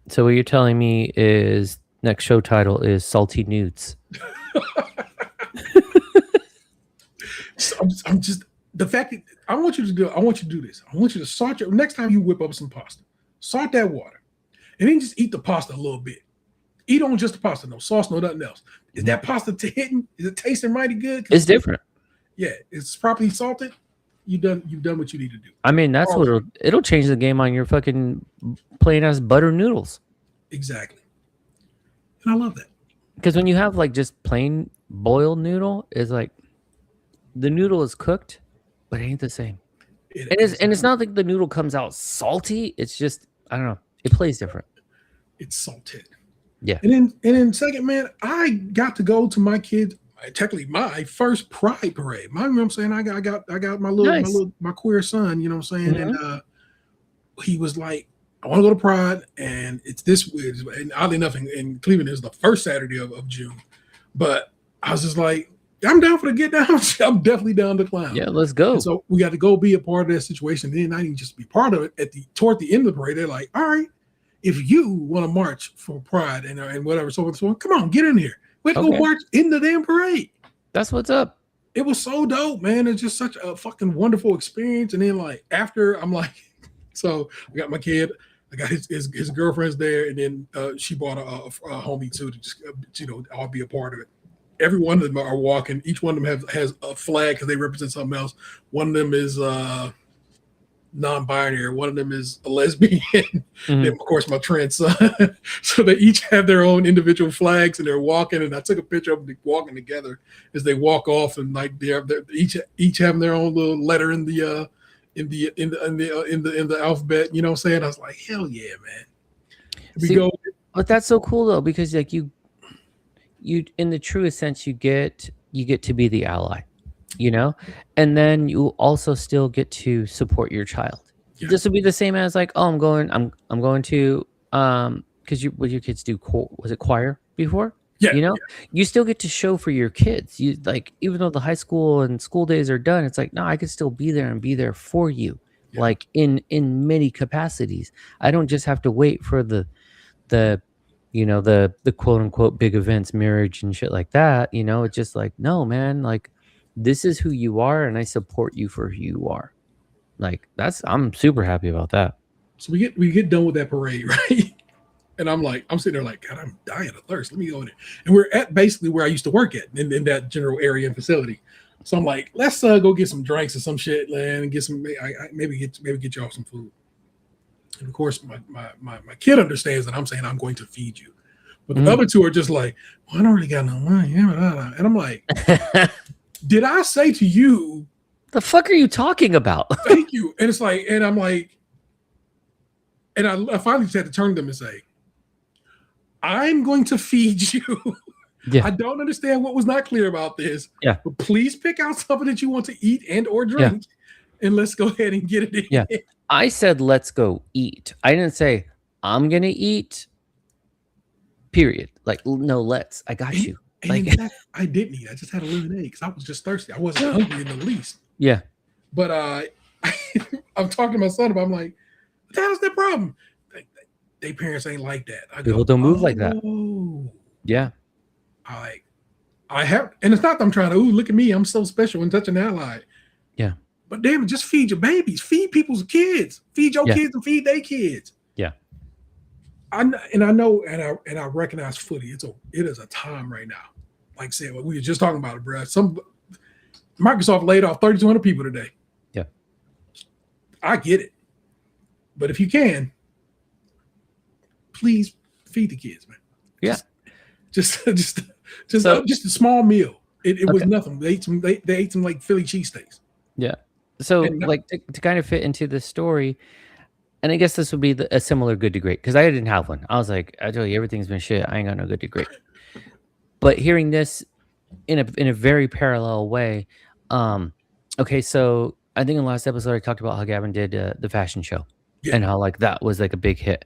A: So what you're telling me is next show title is Salty Nudes.
B: I'm just the fact that I want you to do this. I want you to salt your next time you whip up some pasta, salt that water, and then just eat the pasta a little bit. Eat on just the pasta, no sauce, no nothing else. Is that pasta hitting? Is it tasting mighty good?
A: It's different.
B: Yeah, it's properly salted. You've done what you need to do.
A: I mean, that's what it'll change the game on your fucking plain ass butter noodles.
B: Exactly. And I love that.
A: Because when you have like just plain boiled noodle, it's like the noodle is cooked, but it ain't the same. And it's not like the noodle comes out salty. It's just, I don't know. It plays different.
B: It's salted.
A: Yeah.
B: And then second, man, I got to go to my kid, technically my first Pride parade. You know what I'm saying? I got my queer son, you know what I'm saying?
A: Mm-hmm.
B: And he was like, I want to go to Pride, and it's this weird. And oddly enough, in Cleveland, it's the first Saturday of June. But I was just like, I'm down for the get down. I'm definitely down to clown.
A: Yeah, let's go.
B: And so we got to go be a part of that situation. Then I didn't just be part of it. Toward the end of the parade, they're like, all right, if you want to march for Pride and whatever, so on and so on, come on, get in here. We have to go march in the damn parade.
A: That's what's up.
B: It was so dope, man. It's just such a fucking wonderful experience. And then like after, I'm like, so I got my kid. I got his girlfriend's there, and then she brought a homie too to just I'll be a part of it. Every one of them are walking. Each one of them has a flag because they represent something else. One of them is non-binary. One of them is a lesbian. Mm-hmm. Then of course my trans son. So they each have their own individual flags, and they're walking. And I took a picture of them walking together as they walk off, and like they're each having their own little letter in the alphabet, you know what I'm saying? I was like, hell yeah, man.
A: But that's so cool though, because like you in the truest sense, you get to be the ally, and then you also still get to support your child. Yeah. This would be the same as like, oh, I'm going to because what your kids do, was it choir before?
B: Yeah,
A: you still get to show for your kids. You like, even though the high school and school days are done, it's like, no, I could still be there and be there for you. Yeah. Like in many capacities. I don't just have to wait for the quote unquote big events, marriage and shit like that. It's just like, no, man, like this is who you are, and I support you for who you are. Like I'm super happy about that.
B: So we get done with that parade, right? And I'm sitting there like, God, I'm dying of thirst. Let me go in there. And we're at basically where I used to work at in that general area and facility. So I'm like, let's go get some drinks or some shit, man, and get some maybe get you off some food. And of course, my kid understands that I'm saying I'm going to feed you. But the other two are just like, well, I don't really got no money. And I'm like, did I say to you,
A: the fuck are you talking about?
B: Thank you. And it's like, and I'm like, and I finally just had to turn to them and say, I'm going to feed you. Yeah. I don't understand what was not clear about this.
A: Yeah.
B: But please pick out something that you want to eat and or drink, and let's go ahead and get it in.
A: Yeah. I said, let's go eat. I didn't say, I'm going to eat, period. Like, no, let's. I got you.
B: Like, I didn't eat. I just had a lemonade because I was just thirsty. I wasn't hungry in the least.
A: Yeah.
B: But I'm talking to my son about, I'm like, what the hell's that problem? They parents ain't like that.
A: People don't move like that. Yeah.
B: I have, and it's not that I'm trying to, look at me, I'm so special and such an ally.
A: Yeah.
B: But damn it, just feed your babies, feed people's kids, feed your kids and feed their kids.
A: Yeah.
B: I know, and I recognize footy. It is a time right now. Like I said, we were just talking about it, bro. Microsoft laid off 3,200 people today.
A: Yeah.
B: I get it. But if you can, please feed the kids, man.
A: Yeah.
B: Just a small meal. It was nothing. They ate some like Philly cheesesteaks.
A: Yeah. So
B: And
A: like to kind of fit into the story, and I guess this would be a similar good to great because I didn't have one. I was like, I tell you, everything's been shit. I ain't got no good to great. But hearing this in a very parallel way, um, okay, so I think in the last episode I talked about how Gavin did the fashion show
B: yeah,
A: and how like that was like a big hit.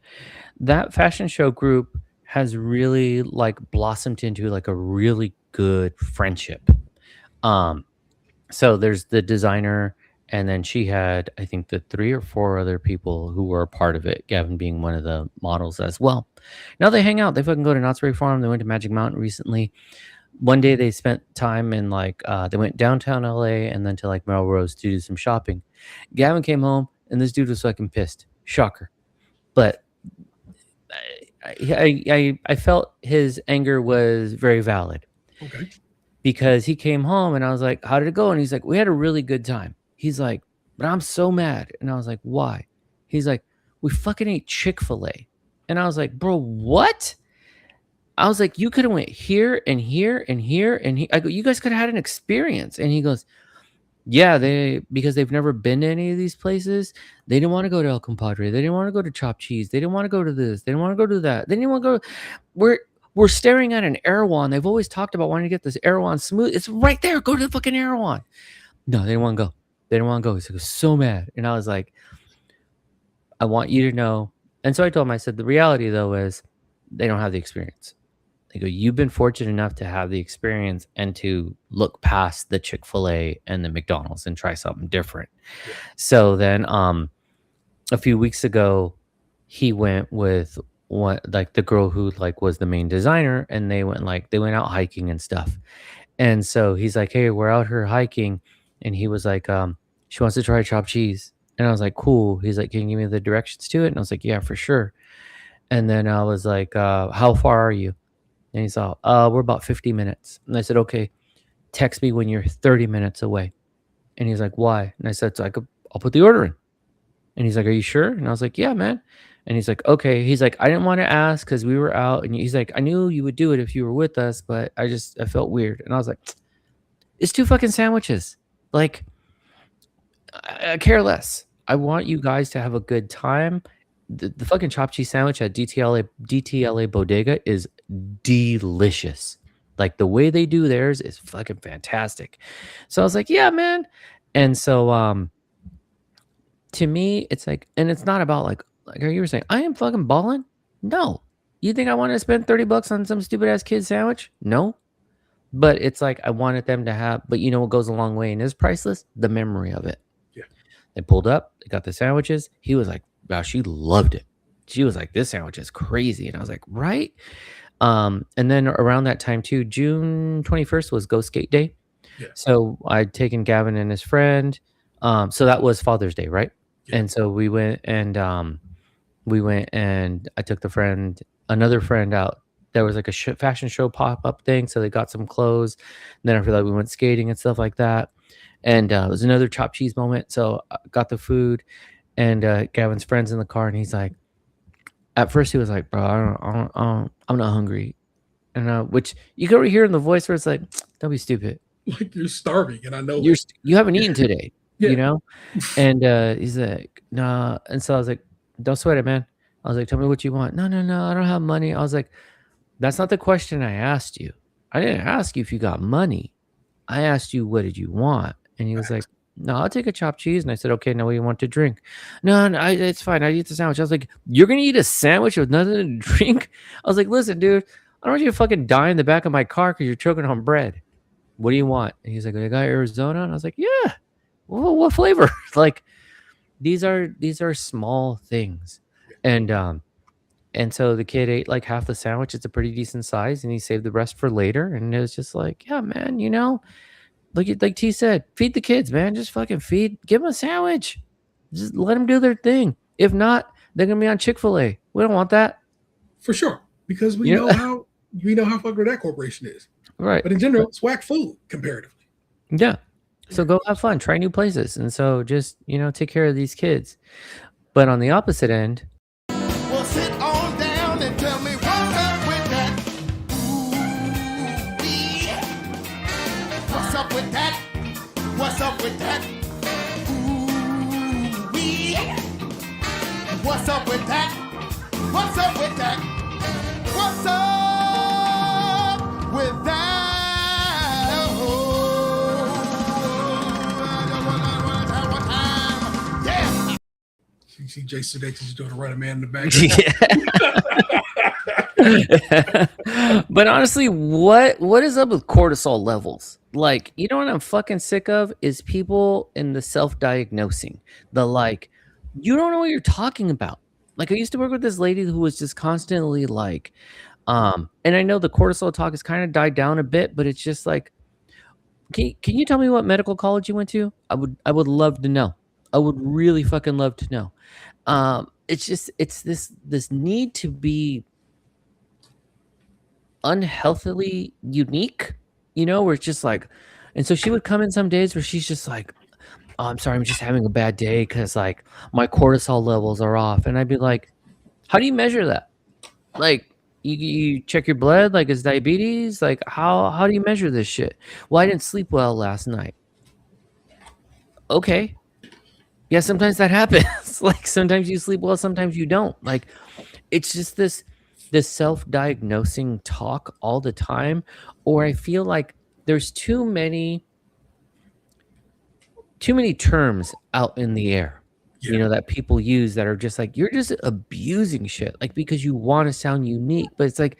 A: That fashion show group has really like blossomed into like a really good friendship. Um, so there's the designer, and then she had, I think, the 3 or 4 other people who were a part of it, Gavin being one of the models as well. Now they hang out. They fucking go to Knott's Berry Farm. They went to Magic Mountain recently. One day they spent time in like they went downtown LA and then to like Melrose to do some shopping. Gavin came home and this dude was fucking pissed. Shocker. But I felt his anger was very valid
B: okay.
A: because he came home and I was like, "How did it go?" And he's like, "We had a really good time." He's like, "But I'm so mad." And I was like, "Why?" He's like, "We fucking ate Chick-fil-A." And I was like, "Bro, what?" I was like, "You could have went here and here and here and I go, "You guys could have had an experience." And he goes, "Yeah, because they've never been to any of these places. They didn't want to go to El Compadre. They didn't want to go to Chopped Cheese. They didn't want to go to this. They didn't want to go to that. They didn't want to go. We're staring at an Erewhon. They've always talked about wanting to get this Erewhon smooth. It's right there. Go to the fucking Erewhon." No, they didn't want to go. They didn't want to go. He's like, so mad. And I was like, "I want you to know." And so I told him, I said, "The reality though is they don't have the experience." They go, "You've been fortunate enough to have the experience and to look past the Chick-fil-A and the McDonald's and try something different." So then a few weeks ago, he went with one like the girl who like was the main designer, and they went out hiking and stuff. And so he's like, "Hey, we're out here hiking." And he was like, "She wants to try chopped cheese." And I was like, "Cool." He's like, "Can you give me the directions to it?" And I was like, "Yeah, for sure." And then I was like, "How far are you?" And he's all, "We're about 50 minutes." And I said, "Okay, text me when you're 30 minutes away." And he's like, "Why?" And I said, I'll put the order in." And he's like, "Are you sure?" And I was like, "Yeah, man." And he's like, "Okay." He's like, "I didn't want to ask because we were out." And he's like, "I knew you would do it if you were with us, but I felt weird." And I was like, "It's 2 fucking sandwiches. Like, I care less. I want you guys to have a good time." The fucking chopped cheese sandwich at DTLA Bodega is delicious. Like the way they do theirs is fucking fantastic. So I was like, "Yeah, man." And so to me, it's like, and it's not about like you were saying, I am fucking balling. No. You think I want to spend $30 on some stupid ass kid sandwich? No. But it's like I wanted them to have, but you know what goes a long way and is priceless? The memory of it.
B: Yeah.
A: They pulled up, they got the sandwiches. He was like, wow, she loved it. She was like, "This sandwich is crazy." And I was like, right. And then around that time too, June 21st was Go Skate Day.
B: Yeah.
A: So I'd taken Gavin and his friend. So that was Father's Day, right?
B: Yeah.
A: And so we went and I took another friend out. There was like a fashion show pop-up thing. So they got some clothes. And then after that, we went skating and stuff like that. And it was another chopped cheese moment. So I got the food, and Gavin's friend's in the car, and he's like, at first he was like, "Bro, I'm not hungry." And which you can already hear in the voice where it's like, "Don't be stupid.
B: Like you're starving, and I know
A: You haven't eaten today."
B: Yeah.
A: You know? And he's like, "Nah." And so I was like, "Don't sweat it, man." I was like, "Tell me what you want." No, I don't have money. I was like, "That's not the question I asked you. I didn't ask you if you got money. I asked you, what did you want?" And he was like, "No, I'll take a chopped cheese." And I said, "Okay, now what do you want to drink?" No, it's fine. I eat the sandwich. I was like, "You're going to eat a sandwich with nothing to drink?" I was like, "Listen, dude, I don't want you to fucking die in the back of my car because you're choking on bread. What do you want?" And he's like, "I got Arizona." And I was like, "Yeah. Well, what flavor?" Like, these are small things. And so the kid ate like half the sandwich. It's a pretty decent size, and he saved the rest for later. And it was just like, yeah, man, like T said, feed the kids, man. Just fucking give them a sandwich. Just let them do their thing. If not, they're gonna be on Chick-fil-A. We don't want that.
B: For sure. Because we know how fucked that corporation is.
A: Right.
B: But in general, it's whack food comparatively.
A: Yeah. So go have fun, try new places. And so just, take care of these kids. But on the opposite end,
C: well, sit on down and tell me what's up with that. Ooh, what's up with that? What's up with that? Ooh. What's up with that? What's up with that? What's up with that? Oh, one time. Yeah.
B: You see Jason Sudeikis doing a right man in the back.
A: But honestly, what is up with cortisol levels? Like, you know what I'm fucking sick of is people in the self-diagnosing. The like, you don't know what you're talking about. Like, I used to work with this lady who was just constantly like, and I know the cortisol talk has kind of died down a bit, but it's just like, can you tell me what medical college you went to? I would love to know. I would really fucking love to know. It's just it's this need to be unhealthily unique, you know, where it's just like, and so she would come in some days where she's just like, oh, I'm sorry, I'm just having a bad day because like my cortisol levels are off. And I'd be like, how do you measure that? Like, you check your blood, like it's diabetes? Like, how do you measure this shit? Well, I didn't sleep well last night. Okay. Yeah, sometimes that happens. Like, sometimes you sleep well, sometimes you don't. Like, it's just this self-diagnosing talk all the time, or I feel like there's too many terms out in the air, you know, that people use that are just like, you're just abusing shit, like, because you want to sound unique. But it's like,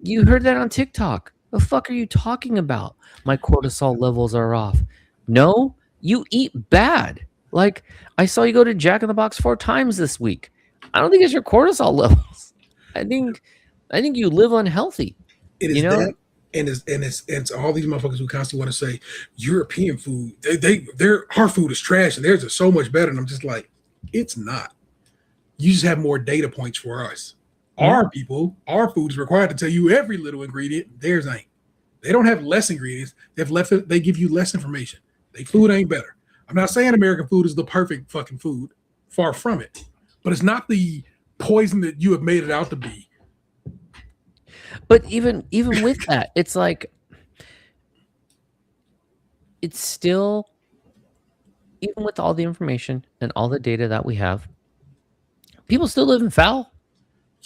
A: you heard that on TikTok. The fuck are you talking about? My cortisol levels are off. No, you eat bad. Like, I saw you go to Jack in the Box 4 times this week. I don't think it's your cortisol levels. I think you live unhealthy.
B: It is,
A: you know?
B: that, and it's all these motherfuckers who constantly want to say European food, our food is trash and theirs are so much better. And I'm just like, it's not. You just have more data points for us. Our people, our food is required to tell you every little ingredient. Theirs ain't. They don't have less ingredients. They give you less information. Their food ain't better. I'm not saying American food is the perfect fucking food. Far from it. But it's not the poison that you have made it out to be.
A: But even with that, it's like, it's still, even with all the information and all the data that we have, people still live in foul.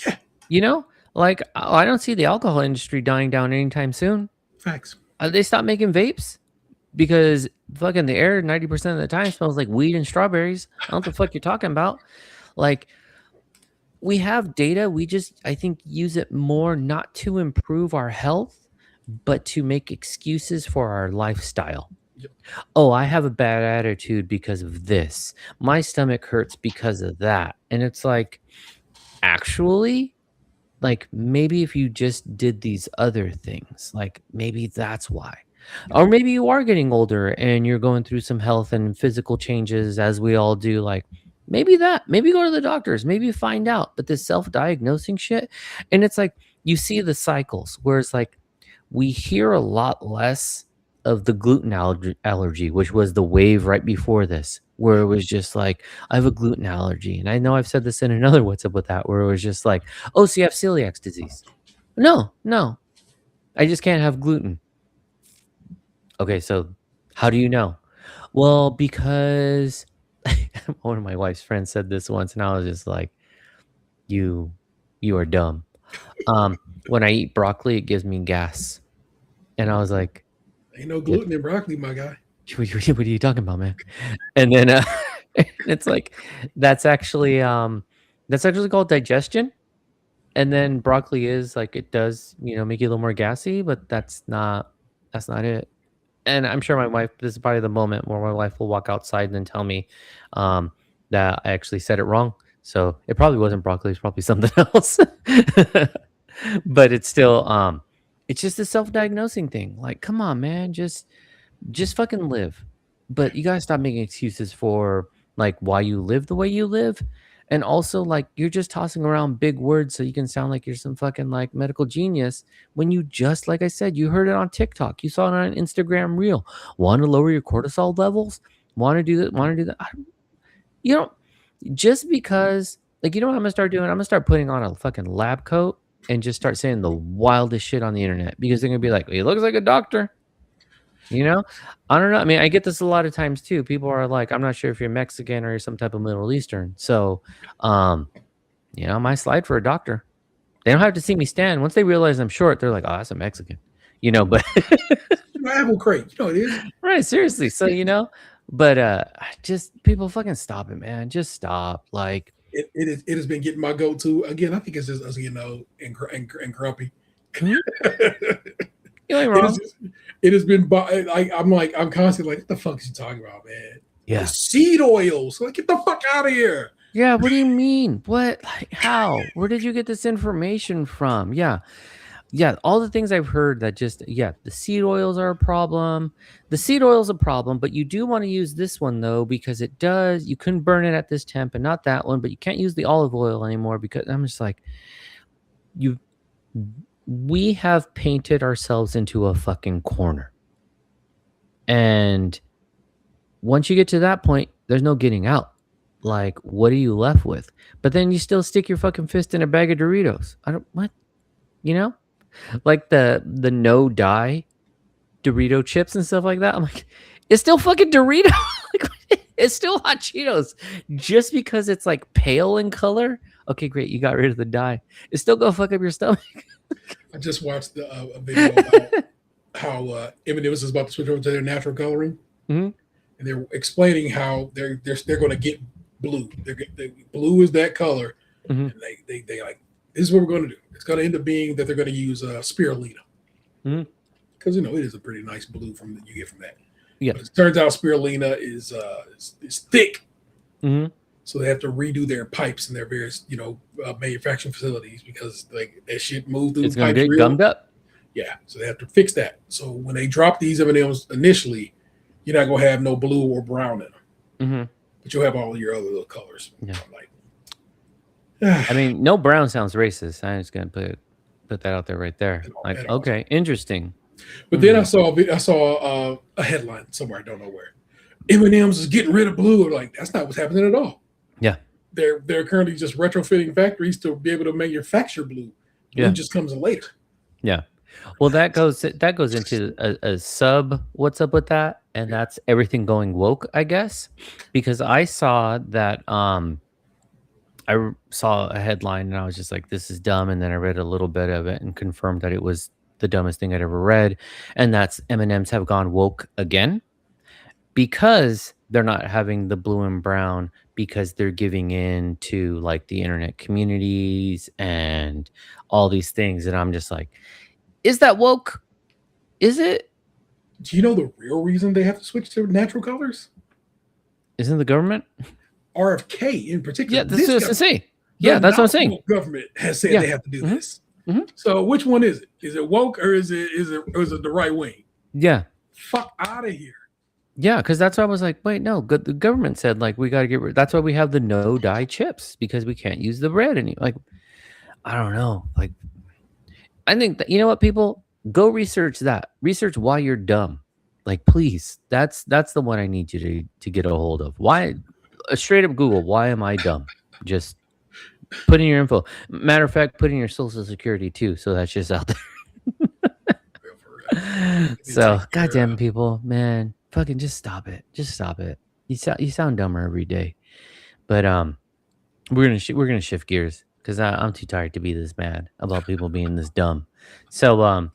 B: Yeah.
A: You know, like, I don't see the alcohol industry dying down anytime soon.
B: Facts.
A: They stopped making vapes because fucking the air 90% of the time smells like weed and strawberries. I don't know what the fuck you're talking about. Like, we have data. We just, I think, use it more not to improve our health, but to make excuses for our lifestyle.
B: Yep.
A: Oh, I have a bad attitude because of this. My stomach hurts because of that. And it's like, actually, like, maybe if you just did these other things, like, maybe that's why. Or maybe you are getting older and you're going through some health and physical changes, as we all do. Like, maybe go to the doctors, maybe find out. But this self-diagnosing shit, and it's like, you see the cycles where it's like, we hear a lot less of the gluten allergy, which was the wave right before this, where it was just like, I have a gluten allergy. And I know I've said this in another What's Up With That, where it was just like, oh, so you have celiac disease. No, I just can't have gluten. Okay, so how do you know? Well, because one of my wife's friends said this once, and I was just like, you are dumb. When I eat broccoli, it gives me gas. And I was like,
B: ain't no gluten in broccoli, my guy.
A: What are you talking about, man? And then it's like, that's actually called digestion. And then broccoli is like, it does, make you a little more gassy, but that's not it. And I'm sure my wife, this is probably the moment where my wife will walk outside and then tell me that I actually said it wrong. So it probably wasn't broccoli, it's probably something else. But it's still, it's just a self-diagnosing thing. Like, come on, man, just fucking live. But you gotta stop making excuses for like why you live the way you live. And also, like, you're just tossing around big words so you can sound like you're some fucking like medical genius when you just, like I said, you heard it on TikTok, you saw it on an Instagram reel. Want to lower your cortisol levels? Want to do that? Just because, like, you know what I'm gonna start doing? I'm gonna start putting on a fucking lab coat and just start saying the wildest shit on the internet, because they're gonna be like, he looks like a doctor. I don't know. I mean, I get this a lot of times too. People are like, I'm not sure if you're Mexican or you're some type of Middle Eastern. So, you know, I might slide for a doctor. They don't have to see me stand. Once they realize I'm short, they're like, "Oh, that's a Mexican," you know. But
B: Apple crate, you know it is.
A: right, seriously. So you know, but just people fucking stop it, man. Just stop. Like,
B: It has been getting my go-to again. I think it's just us getting old and grumpy.
A: you ain't
B: It,
A: wrong.
B: is, it has been. I'm constantly like, what the fuck is he talking about, man?
A: Yeah.
B: It's seed oils. Like, get the fuck out of here.
A: Yeah, what do you mean? What? Like, how? Where did you get this information from? Yeah. Yeah, all the things I've heard that just the seed oils are a problem. The seed oil is a problem, but you do want to use this one though because it does. You couldn't burn it at this temp and not that one, but you can't use the olive oil anymore because I'm just like, we have painted ourselves into a fucking corner, and once you get to that point, there's no getting out. Like, what are you left with? But then you still stick your fucking fist in a bag of Doritos. I don't what, you know. Like the no dye Dorito chips and stuff like that. I'm like, it's still fucking Dorito. Like, it's still hot Cheetos. Just because it's like pale in color. Okay, great. You got rid of the dye. It's still gonna fuck up your stomach.
B: I just watched a video about how M&M's is about to switch over to their natural coloring,
A: Mhm.
B: and they're explaining how they're going to get blue. Blue is that color,
A: Mhm.
B: and they like, this is what we're going to do. It's going to end up being that they're going to use spirulina,
A: Mhm.
B: because you know it is a pretty nice blue from that you get from that.
A: Yeah.
B: But it turns out spirulina is thick,
A: Mhm.
B: so they have to redo their pipes in their various manufacturing facilities because like that shit moved through
A: It's
B: the
A: gonna
B: pipes
A: get
B: real.
A: gummed up.
B: Yeah, so they have to fix that. So when they drop these M&Ms initially, you're not gonna have no blue or brown in them,
A: Mhm.
B: but you'll have all your other little colors.
A: Yeah.
B: I'm like,
A: I mean, no brown sounds racist. I'm just gonna put that out there right there. Like,
B: at all.
A: okay, interesting.
B: But then I saw a headline somewhere, I don't know where. M&M's is getting rid of blue. I'm like, that's not what's happening at all.
A: Yeah.
B: They're currently just retrofitting factories to be able to manufacture blue. Blue
A: Yeah.
B: just comes later.
A: Yeah. Well, that goes into a sub. What's up with that? And that's everything going woke, I guess, because I saw that. Saw a headline and I was just like, "This is dumb," and then I read a little bit of it and confirmed that it was the dumbest thing I'd ever read, and that's M&Ms have gone woke again because they're not having the blue and brown because they're giving in to like the internet communities and all these things, and I'm just like, is that woke? Is it?
B: Do you know the real reason they have to switch to natural colors?
A: Isn't the government?
B: RFK in particular.
A: Yeah, that's what I was
B: guy-
A: gonna say. Yeah, that's what I'm saying.
B: The government has said
A: Yeah.
B: they have to do
A: Mhm.
B: this.
A: Mhm.
B: So which one is it? Is it woke or is it the right wing?
A: Yeah.
B: Fuck out of here.
A: Yeah, because that's why I was like, wait, no, the government said like we got to get rid. That's why we have the no dye chips because we can't use the bread any. Like, I don't know. Like, I think that, you know what, people go research that. Research why you're dumb. Like, please, that's the one I need you to get a hold of. Why? Straight up Google. Why am I dumb? Just put in your info. Matter of fact, put in your social security too. So that's just out there. So, goddamn people, man, fucking just stop it. Just stop it. You sound dumber every day. But we're gonna shift gears because I'm too tired to be this mad about people being this dumb. So I'm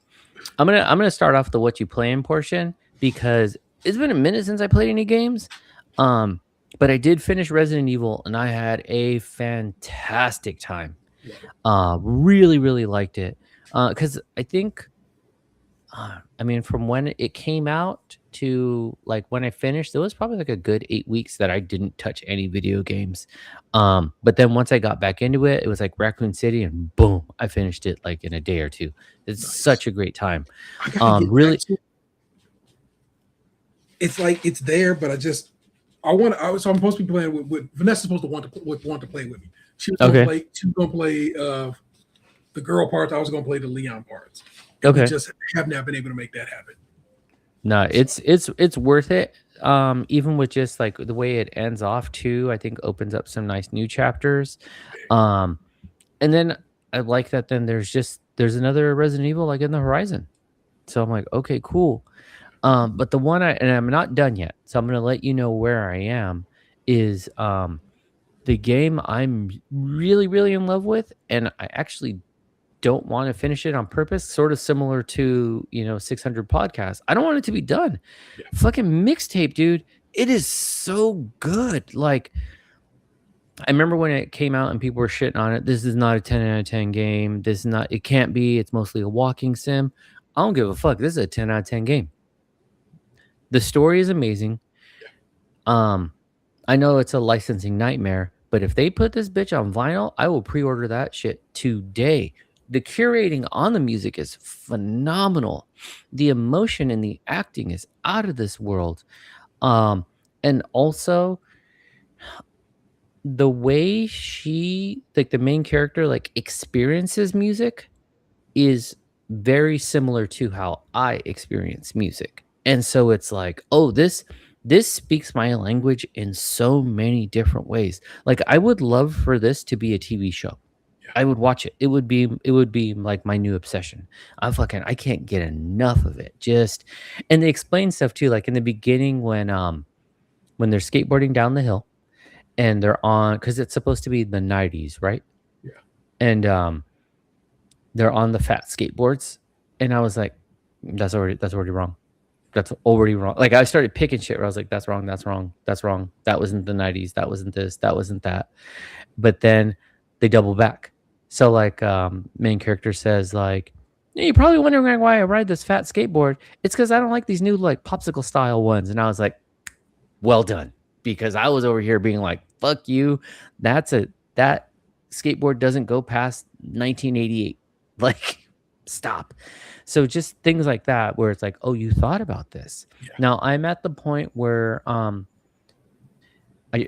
A: gonna start off the what you playing portion because it's been a minute since I played any games. But I did finish Resident Evil and I had a fantastic time. Really, really liked it. Because I think, I mean, from when it came out to like when I finished, it was probably like a good 8 weeks that I didn't touch any video games. But then once I got back into it, it was like Raccoon City, and boom, I finished it like in a day or two. It's
B: Nice.
A: such a great time.
B: I gotta get
A: Really,
B: back to it. It's like it's there, but I'm supposed to be playing with Vanessa's supposed to want to play with me. She was
A: Okay.
B: gonna play the girl parts. I was gonna play the Leon parts.
A: Okay.
B: We just have not been able to make that happen.
A: No, it's worth it. Even with just like the way it ends off too, I think opens up some nice new chapters. And then I like that then there's another Resident Evil like in the horizon. So I'm like, okay, cool. But the one and I'm not done yet, so I'm gonna let you know where I am, is the game I'm really, really in love with, and I actually don't want to finish it on purpose, sort of similar to, 600 podcasts. I don't want it to be done.
B: Yeah.
A: Fucking mixtape, dude. It is so good. Like, I remember when it came out and people were shitting on it. This is not a 10 out of 10 game. This is not, it can't be. It's mostly a walking sim. I don't give a fuck. This is a 10 out of 10 game. The story is amazing. I know it's a licensing nightmare, but if they put this bitch on vinyl, I will pre-order that shit today. The curating on the music is phenomenal. The emotion and the acting is out of this world. And also the way she, like the main character, like experiences music is very similar to how I experience music. And so it's like, oh, this speaks my language in so many different ways. Like, I would love for this to be a TV show.
B: Yeah.
A: I would watch it. It would be like my new obsession. I can't get enough of it. And they explain stuff too, like in the beginning when they're skateboarding down the hill and they're on, because it's supposed to be the 90s, right?
B: Yeah.
A: And they're on the fat skateboards, and I was like, that's already wrong. That's already wrong. Like, I started picking shit where I was like, that's wrong. That wasn't the 90s. That wasn't this. That wasn't that. But then they double back. So like, main character says like, you're probably wondering why I ride this fat skateboard. It's because I don't like these new like popsicle style ones. And I was like, well done. Because I was over here being like, fuck you. That skateboard doesn't go past 1988. Like, stop. So just things like that where it's like, oh, you thought about this.
B: Yeah.
A: Now I'm at the point where I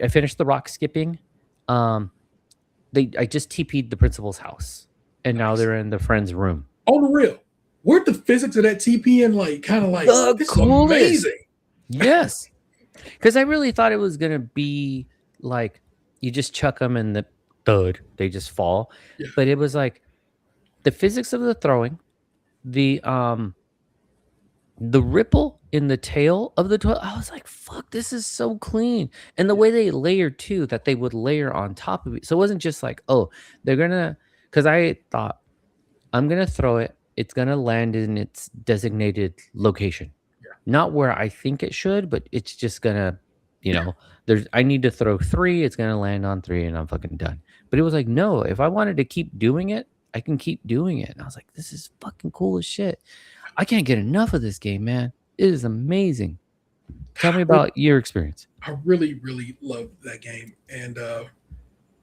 A: finished the rock skipping. I just TP'd the principal's house, and now they're in the friend's room.
B: On the real, weren't the physics of that TPing like kind of like
A: The
B: this
A: coolest.
B: is amazing?
A: Yes, because I really thought it was gonna be like you just chuck them and the thud, they just fall.
B: Yeah.
A: But it was like the physics of the throwing, the ripple in the tail of the toilet. I was like, fuck, this is so clean. And the way they layered too, that they would layer on top of it. So it wasn't just like, oh, they're gonna, because I thought I'm gonna throw it, it's gonna land in its designated location.
B: Yeah.
A: Not where I think it should, but it's just gonna, I need to throw 3, it's gonna land on 3, and I'm fucking done. But it was like, no, if I wanted to keep doing it, I can keep doing it. And I was like, this is fucking cool as shit. I can't get enough of this game, man. It is amazing. Tell me about your experience.
B: I really, really loved that game, and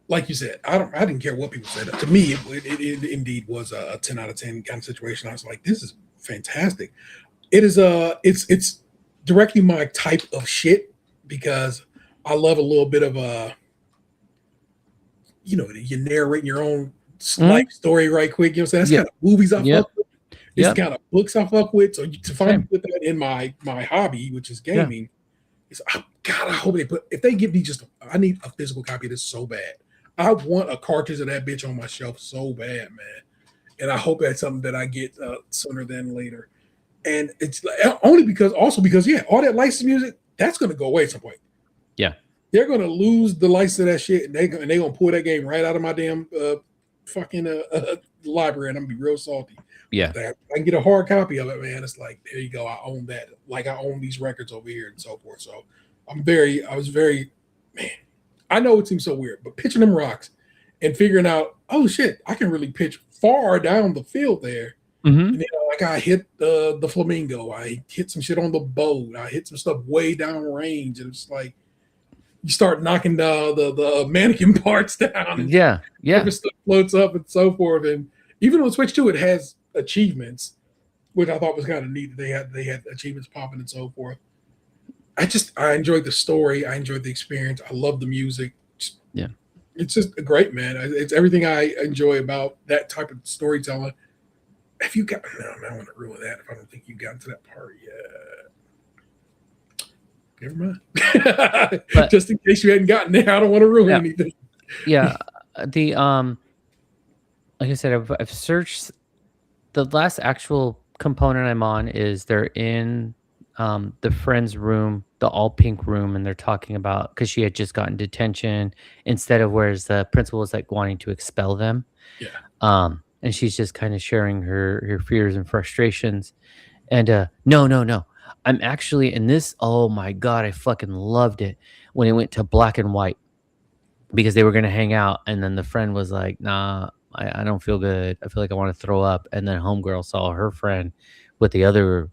B: like you said, I didn't care what people said. To me, it indeed was a 10 out of 10 kind of situation. I was like, this is fantastic. It is it's directly my type of shit because I love a little bit of you're narrating your own life story right quick. You know what I'm saying? That's kind of movies I fuck with. It's the kind of books I fuck with. So to finally put that in my hobby, which is gaming, it's God, I hope if they give me I need a physical copy of this so bad. I want a cartridge of that bitch on my shelf so bad, man. And I hope that's something that I get sooner than later. And it's only because all that licensed music, that's going to go away at some point.
A: Yeah.
B: They're going to lose the license of that shit, and they're going to pull that game right out of my damn fucking library, and I'm going to be real salty.
A: Yeah.
B: I can get a hard copy of it, man. It's like, there you go. I own that. Like, I own these records over here and so forth. So I was very, man, I know it seems so weird, but pitching them rocks and figuring out, oh shit, I can really pitch far down the field there.
A: Mm-hmm.
B: And, like I hit the flamingo, I hit some shit on the boat, I hit some stuff way down range, and it's like you start knocking the mannequin parts down. And stuff floats up and so forth. And even on Switch 2, it has achievements, which I thought was kind of neat. They had achievements popping and so forth. I enjoyed the story. I enjoyed the experience. I love the music. It's just great, man. It's everything I enjoy about that type of storytelling. If you got, no, I don't want to ruin that if I don't think you got to that part yet. Never mind. But, just in case you hadn't gotten there, I don't want to ruin anything.
A: Yeah. The like I said, I've searched. The last actual component I'm on is they're in the friend's room, the all pink room, and they're talking about because she had just gotten detention instead of whereas the principal was like wanting to expel them.
B: Yeah.
A: And she's just kind of sharing her fears and frustrations. And no, no, no. I'm actually in this. Oh my god, I fucking loved it when it went to black and white because they were gonna hang out, and then the friend was like, "Nah, I don't feel good. I feel like I want to throw up." And then homegirl saw her friend with the other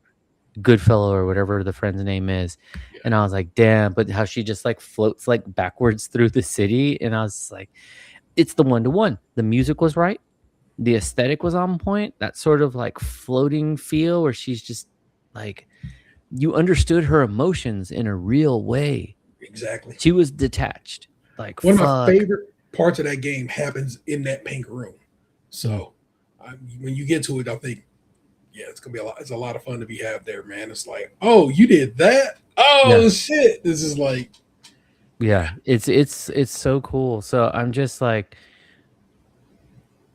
A: Goodfellow or whatever the friend's name is,
B: Yeah.
A: and I was like, "Damn!" But how she just like floats like backwards through the city, and I was just like, "It's the one to one. The music was right, the aesthetic was on point. That sort of like floating feel where she's just like." You understood her emotions in a real way.
B: Exactly.
A: She was detached. Like
B: One of my
A: fuck.
B: favorite parts of that game happens in that pink room. So when you get to it, I think, yeah, it's gonna be a lot. It's a lot of fun to be had there, man. It's like, oh, you did that? Oh
A: Yeah.
B: shit! This is like,
A: Yeah, it's so cool. So I'm just like,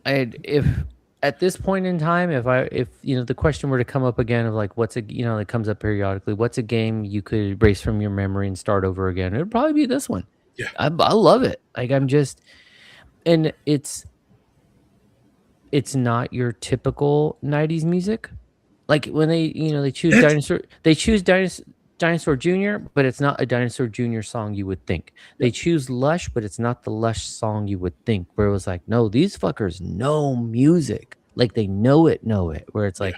A: if at this point in time, if you know the question were to come up again of like what's a you know that comes up periodically, what's a game you could erase from your memory and start over again? It'd probably be this one.
B: yeah,
A: I love it. Like I'm just, and it's not your typical 90s music. Like when they choose
B: That's-
A: Dinosaur Jr., but it's not a Dinosaur Jr. song you would think. They choose Lush, but it's not the Lush song you would think. Where it was like, no, these fuckers know music. Like they know it. Where it's like,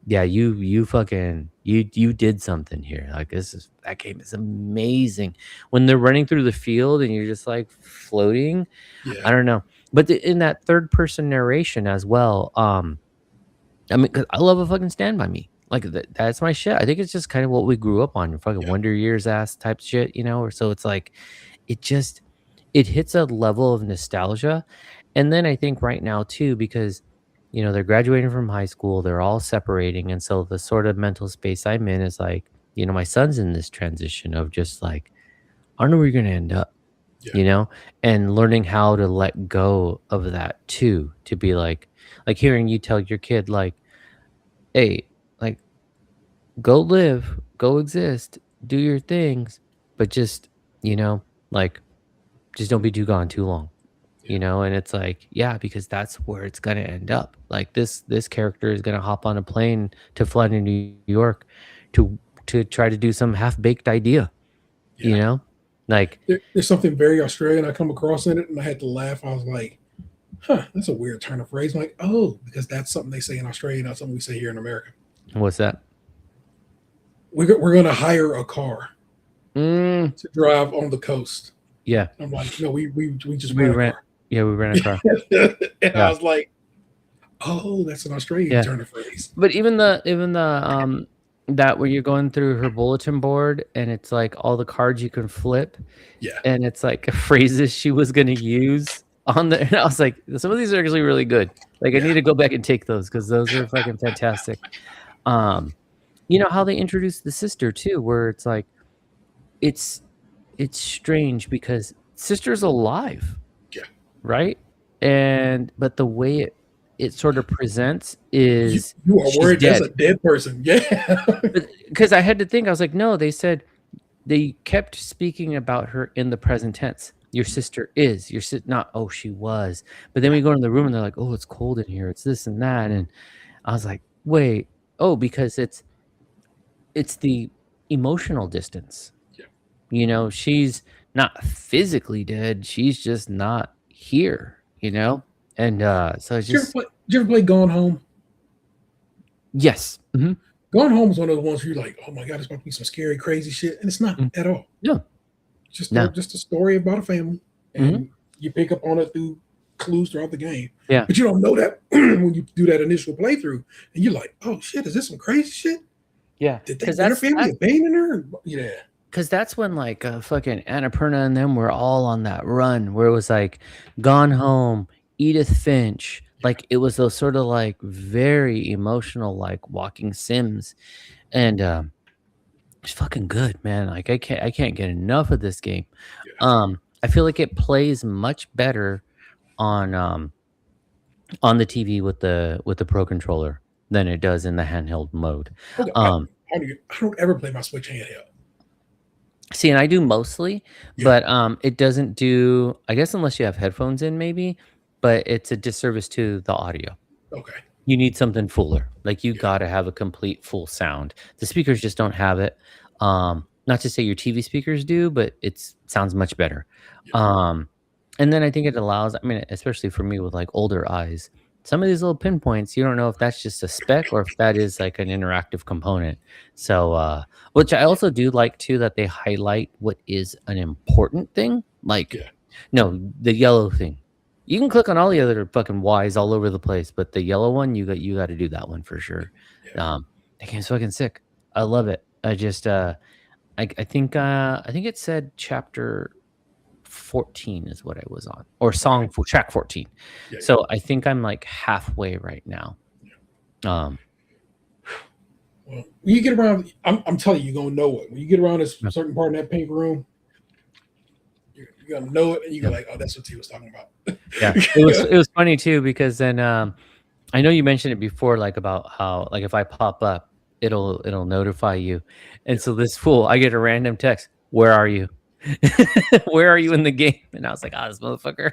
A: yeah, you fucking you did something here. Like that game is amazing. When they're running through the field and you're just like floating. I
B: yeah.
A: don't know. But in that third person narration as well, I mean, 'cause I love a fucking Stand By Me. Like that's my shit. I think it's just kind of what we grew up on, fucking
B: Yeah.
A: Wonder Years ass type shit, or so it's like it just it hits a level of nostalgia. And then I think right now too, because they're graduating from high school, they're all separating, and so the sort of mental space I'm in is like, my son's in this transition of just like, I don't know where you're gonna end up,
B: Yeah.
A: and learning how to let go of that too, to be like hearing you tell your kid like, hey, like go live, go exist, do your things, but just, like just don't be too gone too long. And it's like, yeah, because that's where it's gonna end up. Like this character is gonna hop on a plane to fly to New York to try to do some half-baked idea,
B: Yeah.
A: Like
B: There's something very Australian I come across in it, and I had to laugh. I was like, huh, that's a weird turn of phrase. I'm like, oh, because that's something they say in Australia, not something we say here in America.
A: what's that?
B: We're going to hire a car
A: Mm,
B: to drive on the coast.
A: yeah,
B: I'm like, no, we just
A: we
B: rent a
A: rent.
B: car.
A: Yeah, we rent a car.
B: And
A: Yeah.
B: I was like, oh, that's an Australian
A: Yeah.
B: turn of phrase.
A: But even the that where you're going through her bulletin board and it's like all the cards you can flip,
B: Yeah.
A: and it's like phrases she was gonna use on the. And I was like, some of these are actually really good. Like I
B: Yeah.
A: need to go back and take those because those are fucking fantastic. You know how they introduced the sister too, where it's like, it's strange because sister's alive,
B: Yeah.
A: right? But the way it sort of presents is
B: You are
A: she's
B: worried
A: dead.
B: that's a dead person. Yeah.
A: Because I had to think, I was like, no, they said they kept speaking about her in the present tense. Your sister is your not. Oh, she was. But then we go in the room and they're like, oh, it's cold in here. It's this and that. And I was like, wait, oh, because it's the emotional distance.
B: Yeah.
A: She's not physically dead. She's just not here. And so it's just
B: Did you ever play Gone Home?
A: yes. Mhm.
B: Gone Home is one of the ones where you're like, oh my God, it's about to be some scary, crazy shit. And it's not
A: Mm.
B: at all.
A: No.
B: Just,
A: No.
B: just a story about a family. And you pick up on it through clues throughout the game.
A: Yeah.
B: But you don't know that when you do that initial playthrough. And you're like, oh shit, is this some crazy shit?
A: Yeah.
B: Did they
A: Because
B: their family abandon her? Yeah.
A: Because that's when like fucking Annapurna and them were all on that run where it was like Gone Home, Edith Finch. Like it was those sort of like very emotional, like walking sims. And it's fucking good, man. Like I can't get enough of this game.
B: Yeah.
A: I feel like it plays much better on the TV with the Pro controller than it does in the handheld mode.
B: Okay.
A: Um
B: I don't ever play my Switch handheld.
A: See, and I do mostly,
B: Yeah.
A: but it doesn't do. I guess unless you have headphones in, maybe. But it's a disservice to the audio.
B: Okay.
A: You need something fuller. Like you
B: Yeah.
A: got to have a complete full sound. The speakers just don't have it. Not to say your TV speakers do, but it sounds much better.
B: Yeah.
A: And then I think it allows. I mean, especially for me with like older eyes, some of these little pinpoints, you don't know if that's just a spec or if that is like an interactive component. So, which I also do like too, that they highlight what is an important thing. Like,
B: Yeah.
A: no, the yellow thing. You can click on all the other fucking Y's all over the place, but the yellow one, you got to do that one for sure.
B: Yeah.
A: That game's fucking sick. I love it. I just I think it said chapter 14 is what I was on, or song for track 14.
B: Yeah.
A: So I think I'm like halfway right now.
B: Well, when you get around, I'm telling you, you're gonna know it. When you get around this certain part in that pink room, you're gonna know it, and you're like, oh, that's what he was talking about.
A: Yeah, it was funny too, because then I know you mentioned it before, like about how like if I pop up, it'll notify you, and so this fool, I get a random text, "Where are you? Where are you in the game?" And I was like, this motherfucker.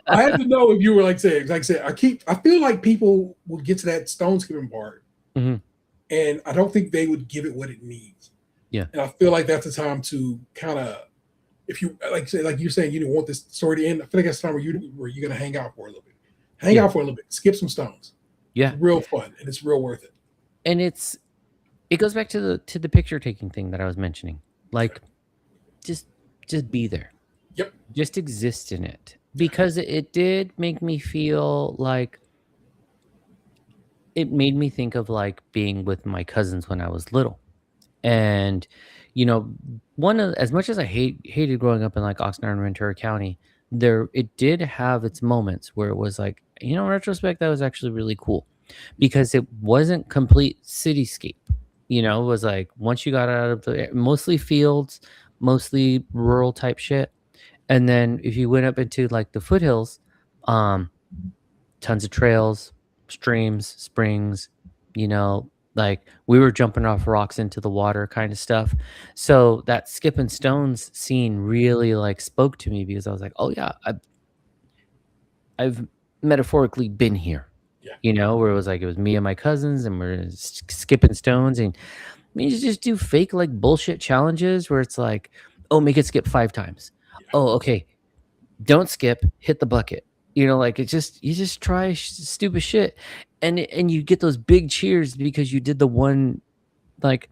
B: I had to know if you were like I said, I feel like people will get to that stone skipping part,
A: Mhm.
B: and I don't think they would give it what it needs.
A: Yeah.
B: And I feel like that's the time to kind of, if you like you're saying you don't want this story to end, I feel like that's the time where you're gonna hang out for a little bit. Hang out for a little bit, skip some stones.
A: Yeah.
B: It's real fun and it's real worth it.
A: And it goes back to the picture taking thing that I was mentioning. Like just be there.
B: Yep.
A: Just exist in it. Because it did make me feel like, it made me think of like being with my cousins when I was little. And one of, as much as I hated growing up in like Oxnard and Ventura County, it did have its moments where it was like, in retrospect, that was actually really cool, because it wasn't complete cityscape. It was like once you got out of the mostly fields, mostly rural type shit, and then if you went up into like the foothills, tons of trails, streams, springs, like we were jumping off rocks into the water kind of stuff. So that skipping stones scene really like spoke to me, because I was like, oh yeah, I've metaphorically been here.
B: Yeah.
A: Where it was like, it was me and my cousins and we're skipping stones, and you just do fake like bullshit challenges where it's like, oh, make it skip 5 times.
B: Yeah.
A: Oh, okay. Don't skip, hit the bucket. Like you just try stupid shit, and you get those big cheers because you did the one like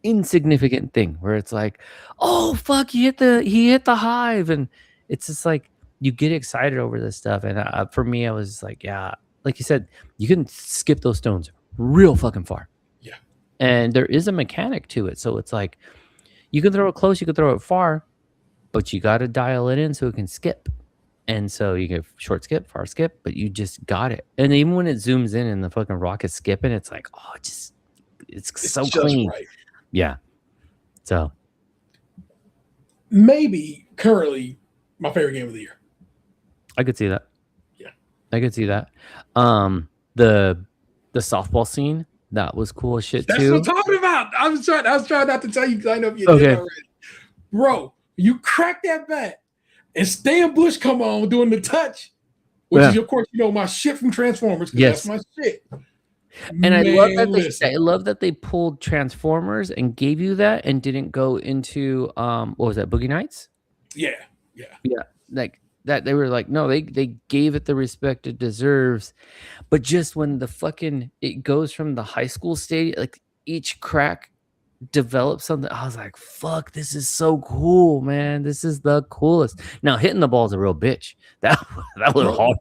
A: insignificant thing where it's like, oh fuck, he hit the hive, and it's just like you get excited over this stuff. And for me, I was like, yeah, like you said, you can skip those stones real fucking far.
B: Yeah.
A: And there is a mechanic to it, so it's like you can throw it close, you can throw it far, but you got to dial it in so it can skip. And so you get short skip, far skip, but you just got it. And even when it zooms in and the fucking rocket's skipping, it's like, oh, it's so
B: just
A: clean.
B: right.
A: Yeah. So
B: maybe currently my favorite game of the year.
A: I could see that.
B: Yeah.
A: I could see that. The softball scene, that was cool as shit
B: That's
A: too.
B: what I'm talking about. I was trying not to tell you because I know you
A: Okay.
B: did already. Bro, you crack that bat and Stan Bush come on doing the touch, which is of course my shit from Transformers, because
A: Yes.
B: that's my shit.
A: And
B: Man,
A: I love that they pulled Transformers and gave you that and didn't go into what was that, Boogie Nights?
B: Yeah.
A: Like that, they were like, no, they gave it the respect it deserves. But just when it goes from the high school stadium, like each crack develops something, I was like, fuck, this is so cool, man. This is the coolest. Now hitting the ball is a real bitch. That was hard.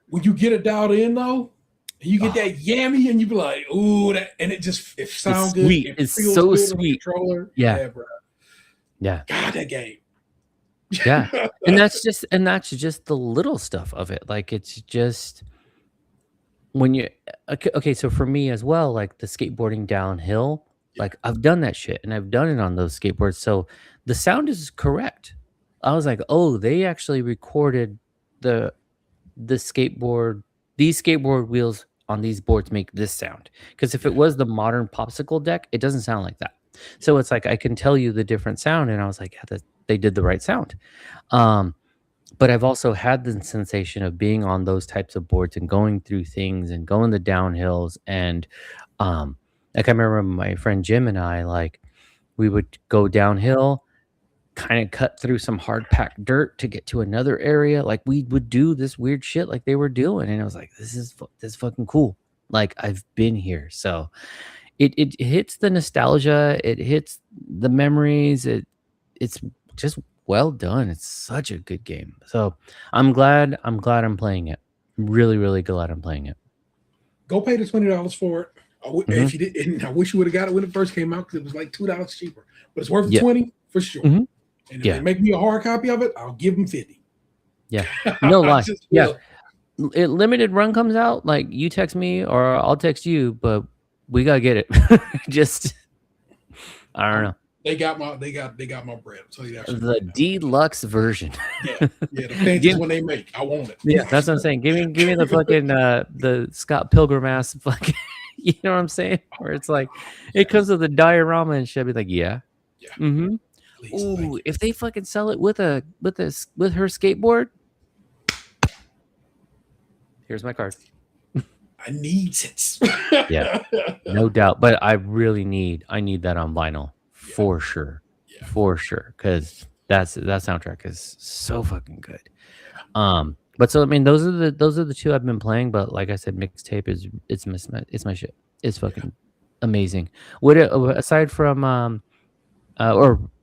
B: When you get it dialed in though, and you get that yammy, and you be like, ooh, and it sounds good.
A: Sweet.
B: It
A: It's
B: feels
A: so
B: good on the
A: sweet.
B: controller.
A: Yeah.
B: Bro.
A: Yeah.
B: God, that game.
A: Yeah. And that's just the little stuff of it. Like it's just when you okay, so for me as well, like the skateboarding downhill, like I've done that shit and I've done it on those skateboards. So the sound is correct. I was like, oh, they actually recorded these skateboard wheels on these boards make this sound. Because if it was the modern popsicle deck, it doesn't sound like that. So it's like I can tell you the different sound, and I was like, yeah, they did the right sound. But I've also had the sensation of being on those types of boards and going through things and going the downhills. And like I remember my friend Jim and I, like, we would go downhill, kind of cut through some hard packed dirt to get to another area. Like we would do this weird shit like they were doing, and I was like, this is fucking cool. Like I've been here, so it hits the nostalgia, it hits the memories. It's just well done. It's such a good game. So I'm glad I'm playing it. Really, really glad I'm playing it.
B: Go pay the $20 for it. If you did, I wish you would have got it when it first came out because it was like $2 cheaper. But it's worth $20 for sure.
A: Mhm.
B: And if they make me a hard copy of it, I'll give them $50.
A: Yeah, no lie. Yeah, limited run comes out, like you text me or I'll text you, but we gotta get it. Just I don't know.
B: They got my bread. I'll tell you that.
A: The deluxe version.
B: Yeah, the fancy one they make. I want it.
A: Yeah, that's what I'm saying. Give me the fucking the Scott Pilgrim ass fucking. You know what I'm saying? Where it's like it comes with the diorama and shit. I'd be like, yeah. Mm-hmm.
B: Please,
A: ooh, if they fucking sell it with her skateboard, here's my card.
B: I need it.
A: Yeah, no doubt. But I need that on vinyl for sure, for sure, because that soundtrack is so fucking good. But so I mean, those are the two I've been playing. But like I said, mixtape it's my shit. It's fucking amazing. Aside from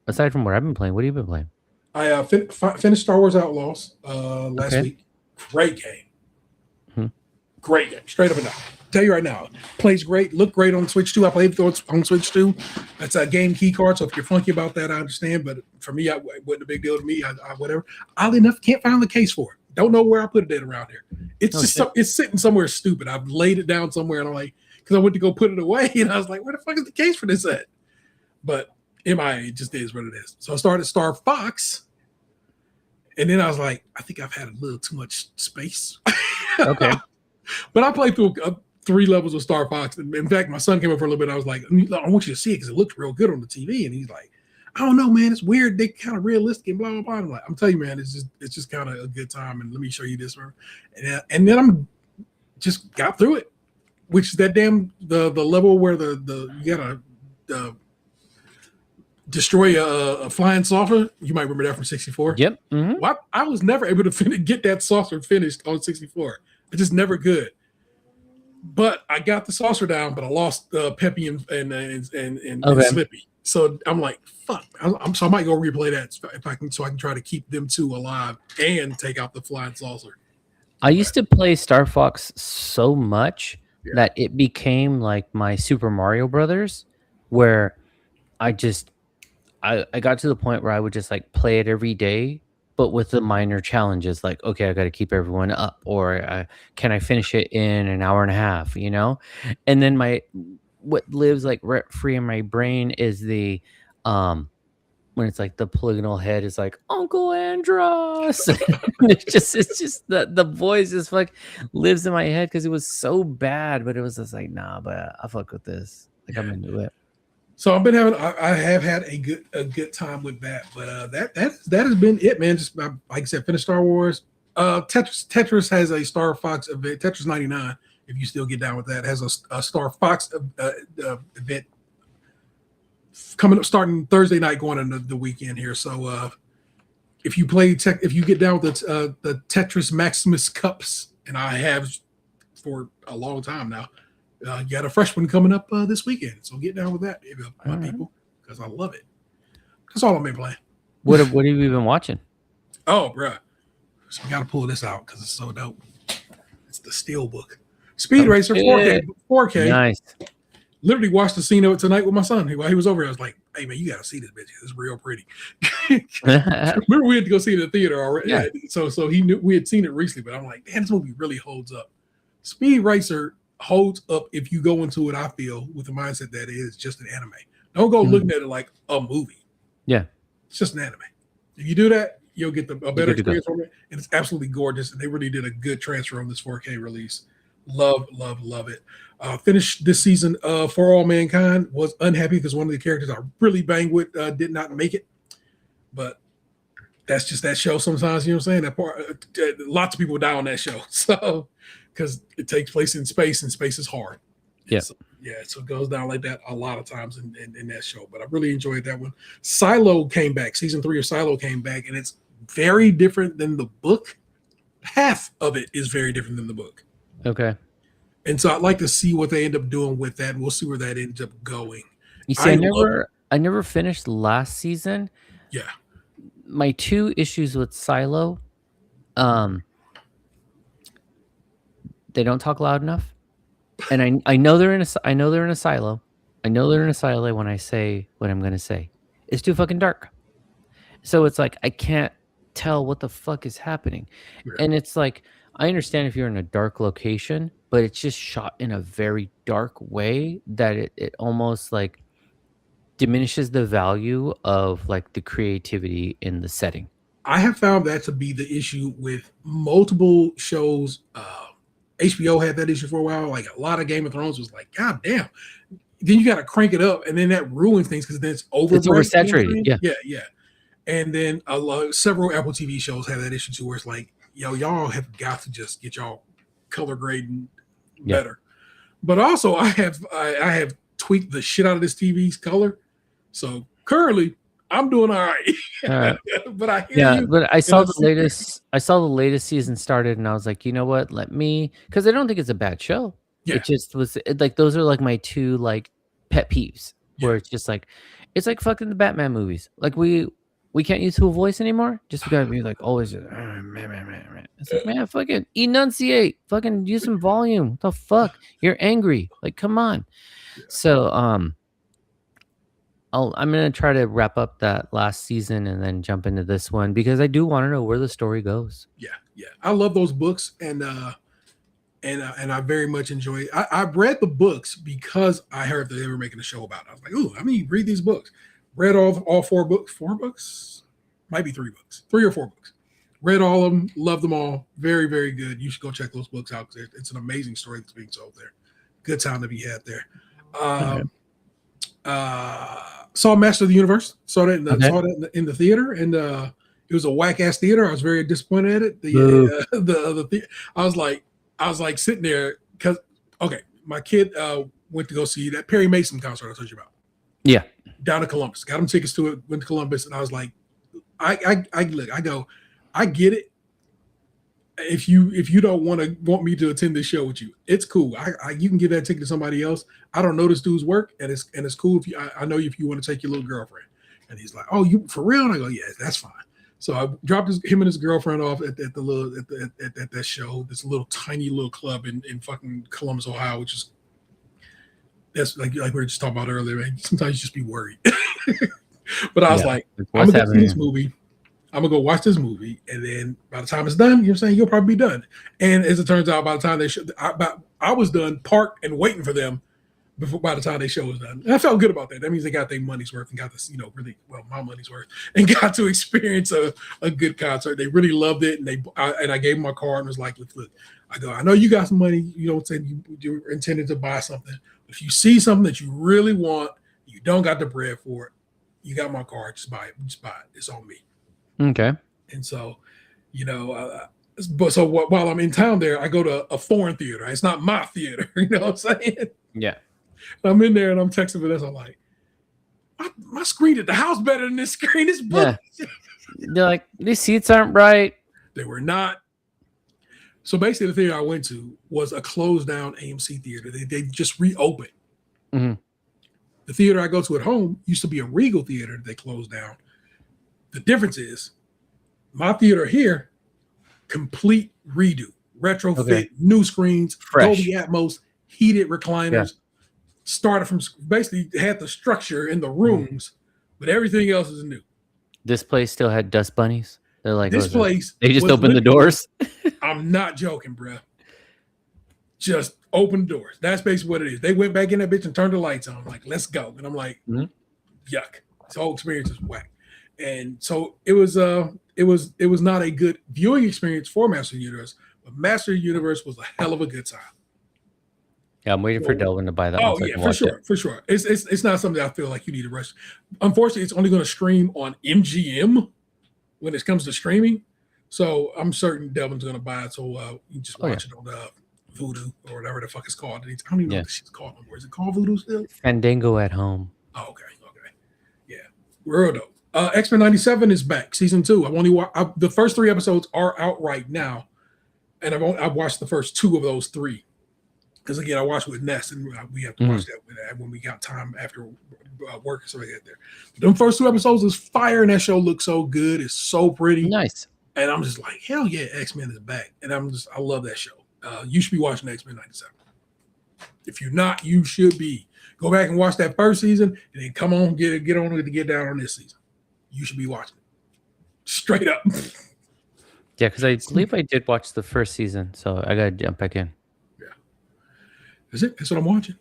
A: aside from what I've been playing, what have you been playing?
B: I finished Star Wars Outlaws last week. Great game. Great game. Straight up and down. Tell you right now, plays great, look great on Switch 2. I played it on Switch 2. That's a game key card, so if you're funky about that, I understand. But for me, it wasn't a big deal to me. I whatever. Oddly enough, can't find the case for it. Don't know where I put it around here. It's it's sitting somewhere stupid. I've laid it down somewhere, and I'm like, because I went to go put it away, and I was like, where the fuck is the case for this at? But MIA just is what it is. So I started Star Fox, and then I was like, I think I've had a little too much space.
A: Okay.
B: But I played through 3 levels of Star Fox. In fact, my son came up for a little bit. I was like, I want you to see it because it looks real good on the TV. And he's like, I don't know, man. It's weird. They kind of realistic and blah, blah, blah. I'm like, I'm telling you, man, it's just kind of a good time. And let me show you this one. And then I'm just got through it, which is that damn the level where you gotta destroy a flying saucer. You might remember that from 64.
A: Yep. Mm-hmm.
B: Well, I was never able to get that saucer finished on 64. I just never could. But I got the saucer down, but I lost Peppy and Slippy. So I'm like, fuck. So I might go replay that if I can, so I can try to keep them 2 alive and take out the flying saucer.
A: I used to play Star Fox so much that it became like my Super Mario Brothers, where I got to the point where I would just like play it every day, but with the minor challenges, like, okay, I got to keep everyone up, or can I finish it in an hour and a half, you know? And then what lives like rent free in my brain is the when it's like the polygonal head is like Uncle Andros. it's just the voice just like lives in my head because it was so bad, but it was just like, nah, but I fuck with this. Like I'm into it.
B: So I have had a good time with that, but that has been it, man. Just like I said, finished Star Wars. Tetris has a Star Fox event. Tetris 99, if you still get down with that, has a Star Fox event coming up starting Thursday night, going into the weekend here. So if you get down with the Tetris Maximus Cups, and I have for a long time now. You got a fresh one coming up this weekend, so get down with that, my people, because I love it. That's all I've been playing.
A: What have you been watching?
B: Oh, bruh. So I got to pull this out because it's so dope. It's the Steelbook. Speed Racer 4K. Nice. Literally watched the scene of it tonight with my son. While he was over here, I was like, hey, man, you got to see this bitch. It's real pretty. Remember, we had to go see it in the theater already. Yeah. So he knew we had seen it recently, but I'm like, man, this movie really holds up. Speed Racer holds up if you go into it, I feel, with the mindset that it is just an anime. Don't go looking at it like a movie. Yeah. It's just an anime. If you do that, you'll get a better experience from it. And it's absolutely gorgeous. And they really did a good transfer on this 4K release. Love, love, love it. Finished this season For All Mankind. Was unhappy because one of the characters I really banged with did not make it. But that's just that show sometimes, you know what I'm saying? That part, lots of people die on that show. So, because it takes place in space and space is hard.
A: Yeah.
B: So, yeah, so it goes down like that a lot of times in that show. But I really enjoyed that one. Silo came back. Season 3 of Silo came back, and it's very different than the book. Half of it is very different than the book.
A: Okay.
B: And so I'd like to see what they end up doing with that. And we'll see where that ends up going.
A: You see, I never finished last season.
B: Yeah.
A: My 2 issues with Silo, they don't talk loud enough. And I know they're in a silo. I know they're in a silo when I say what I'm gonna say. It's too fucking dark. So it's like I can't tell what the fuck is happening.
B: Yeah.
A: And it's like I understand if you're in a dark location, but it's just shot in a very dark way that it almost like diminishes the value of like the creativity in the setting.
B: I have found that to be the issue with multiple shows. HBO had that issue for a while. Like a lot of Game of Thrones was like, God damn. Then you got to crank it up, and then that ruins things because then it's
A: oversaturated.
B: Yeah. And then several Apple TV shows have that issue too, where it's like, y'all have got to just get y'all color grading better. But also, I have tweaked the shit out of this TV's color. So currently, I'm doing all right. But I hear you.
A: But I saw the latest. I saw the latest season started, and I was like, you know what? Let me, because I don't think it's a bad show.
B: Yeah.
A: It just was like those are like my 2 like pet peeves where it's just like it's like fucking the Batman movies. Like we can't use a voice anymore. Just gotta be like always just man. It's like, man, fucking enunciate. Fucking use some volume. What the fuck? You're angry. Like, come on. So I'm gonna try to wrap up that last season and then jump into this one because I do want to know where the story goes.
B: Yeah. I love those books, and I very much enjoy it. I've read the books because I heard that they were making a show about it. I was like, ooh, I mean, read these books. Read all 4 books. 4 books? Might be 3 books. 3 or 4 books. Read all of them. Loved them all. Very, very good. You should go check those books out because it's an amazing story that's being told there. Good time to be had there. Saw Master of the Universe. Saw that in the theater, and it was a whack ass theater. I was very disappointed at it. I was like sitting there because my kid went to go see that Perry Mason concert I told you about.
A: Yeah,
B: down to Columbus. Got him tickets to it. Went to Columbus, and I was like, I get it. If you don't want me to attend this show with you, it's cool. You can give that ticket to somebody else. I don't know this dude's work, and it's cool if I know if you want to take your little girlfriend. And he's like, oh, you for real? And I go, yeah, that's fine. So I dropped him and his girlfriend off at that show, this little tiny little club in fucking Columbus, Ohio, which is that's like we were just talking about earlier. Man. Sometimes you just be worried. But I was like, I'm gonna go see this movie. I'm gonna go watch this movie, and then by the time it's done, you know what I'm saying, you'll probably be done. And as it turns out, by the time I was done, parked and waiting for them by the time they show was done. And I felt good about that. That means they got their money's worth and got this, really my money's worth, and got to experience a good concert. They really loved it, and I gave them my card and was like, look, I know you got some money. You don't say you're intended to buy something. If you see something that you really want, you don't got the bread for it, you got my card. Just buy it. It's on me.
A: Okay.
B: And so, while I'm in town there, I go to a foreign theater. It's not my theater. You know what I'm saying?
A: Yeah.
B: I'm in there and I'm texting Vanessa. I'm like, my screen at the house better than this screen. This book.
A: Yeah. They're like, these seats aren't right.
B: They were not. So basically, the theater I went to was a closed down AMC theater. They just reopened.
A: Mm-hmm.
B: The theater I go to at home used to be a Regal theater that they closed down. The difference is my theater here, complete redo, retrofit, new screens, Dolby Atmos, heated recliners, started from basically had the structure in the rooms, but everything else is new.
A: This place still had dust bunnies. They're like,
B: this place.
A: They just opened the doors.
B: I'm not joking, bro. Just open doors. That's basically what it is. They went back in that bitch and turned the lights on. Like, let's go. And I'm like, yuck. This whole experience is whack. And so it was not a good viewing experience for Master of the Universe, but Master of the Universe was a hell of a good time.
A: Yeah, I'm waiting for
B: So-
A: Delvin to buy that
B: Oh
A: one so I
B: yeah,
A: can
B: for
A: watch
B: sure,
A: it.
B: for sure. It's not something I feel like you need to rush. Unfortunately, it's only going to stream on MGM when it comes to streaming. So I'm certain Delvin's going to buy it. So you just
A: Oh, yeah.
B: watch it on Voodoo or whatever the fuck it's called. I don't even know
A: Yeah.
B: what the shit's called anymore. Is it called Voodoo still?
A: Fandango at home.
B: Oh, okay. Yeah, real dope. X-Men 97 is back, season 2. The first 3 episodes are out right now, and I've watched the first 2 of those 3. Because again, I watched with Ness, and we have to watch that when we got time after work or something like that. There, but them first 2 episodes is fire, and that show looks so good. It's so pretty,
A: Nice.
B: and I'm just like, hell yeah, X-Men is back, and I love that show. You should be watching X-Men 97. If you're not, you should be. Go back and watch that first season, and then come on, get on with it to get down on this season. You should be watching it straight up.
A: Yeah, because I believe I did watch the first season, so I gotta jump back in.
B: That's it. That's what I'm watching.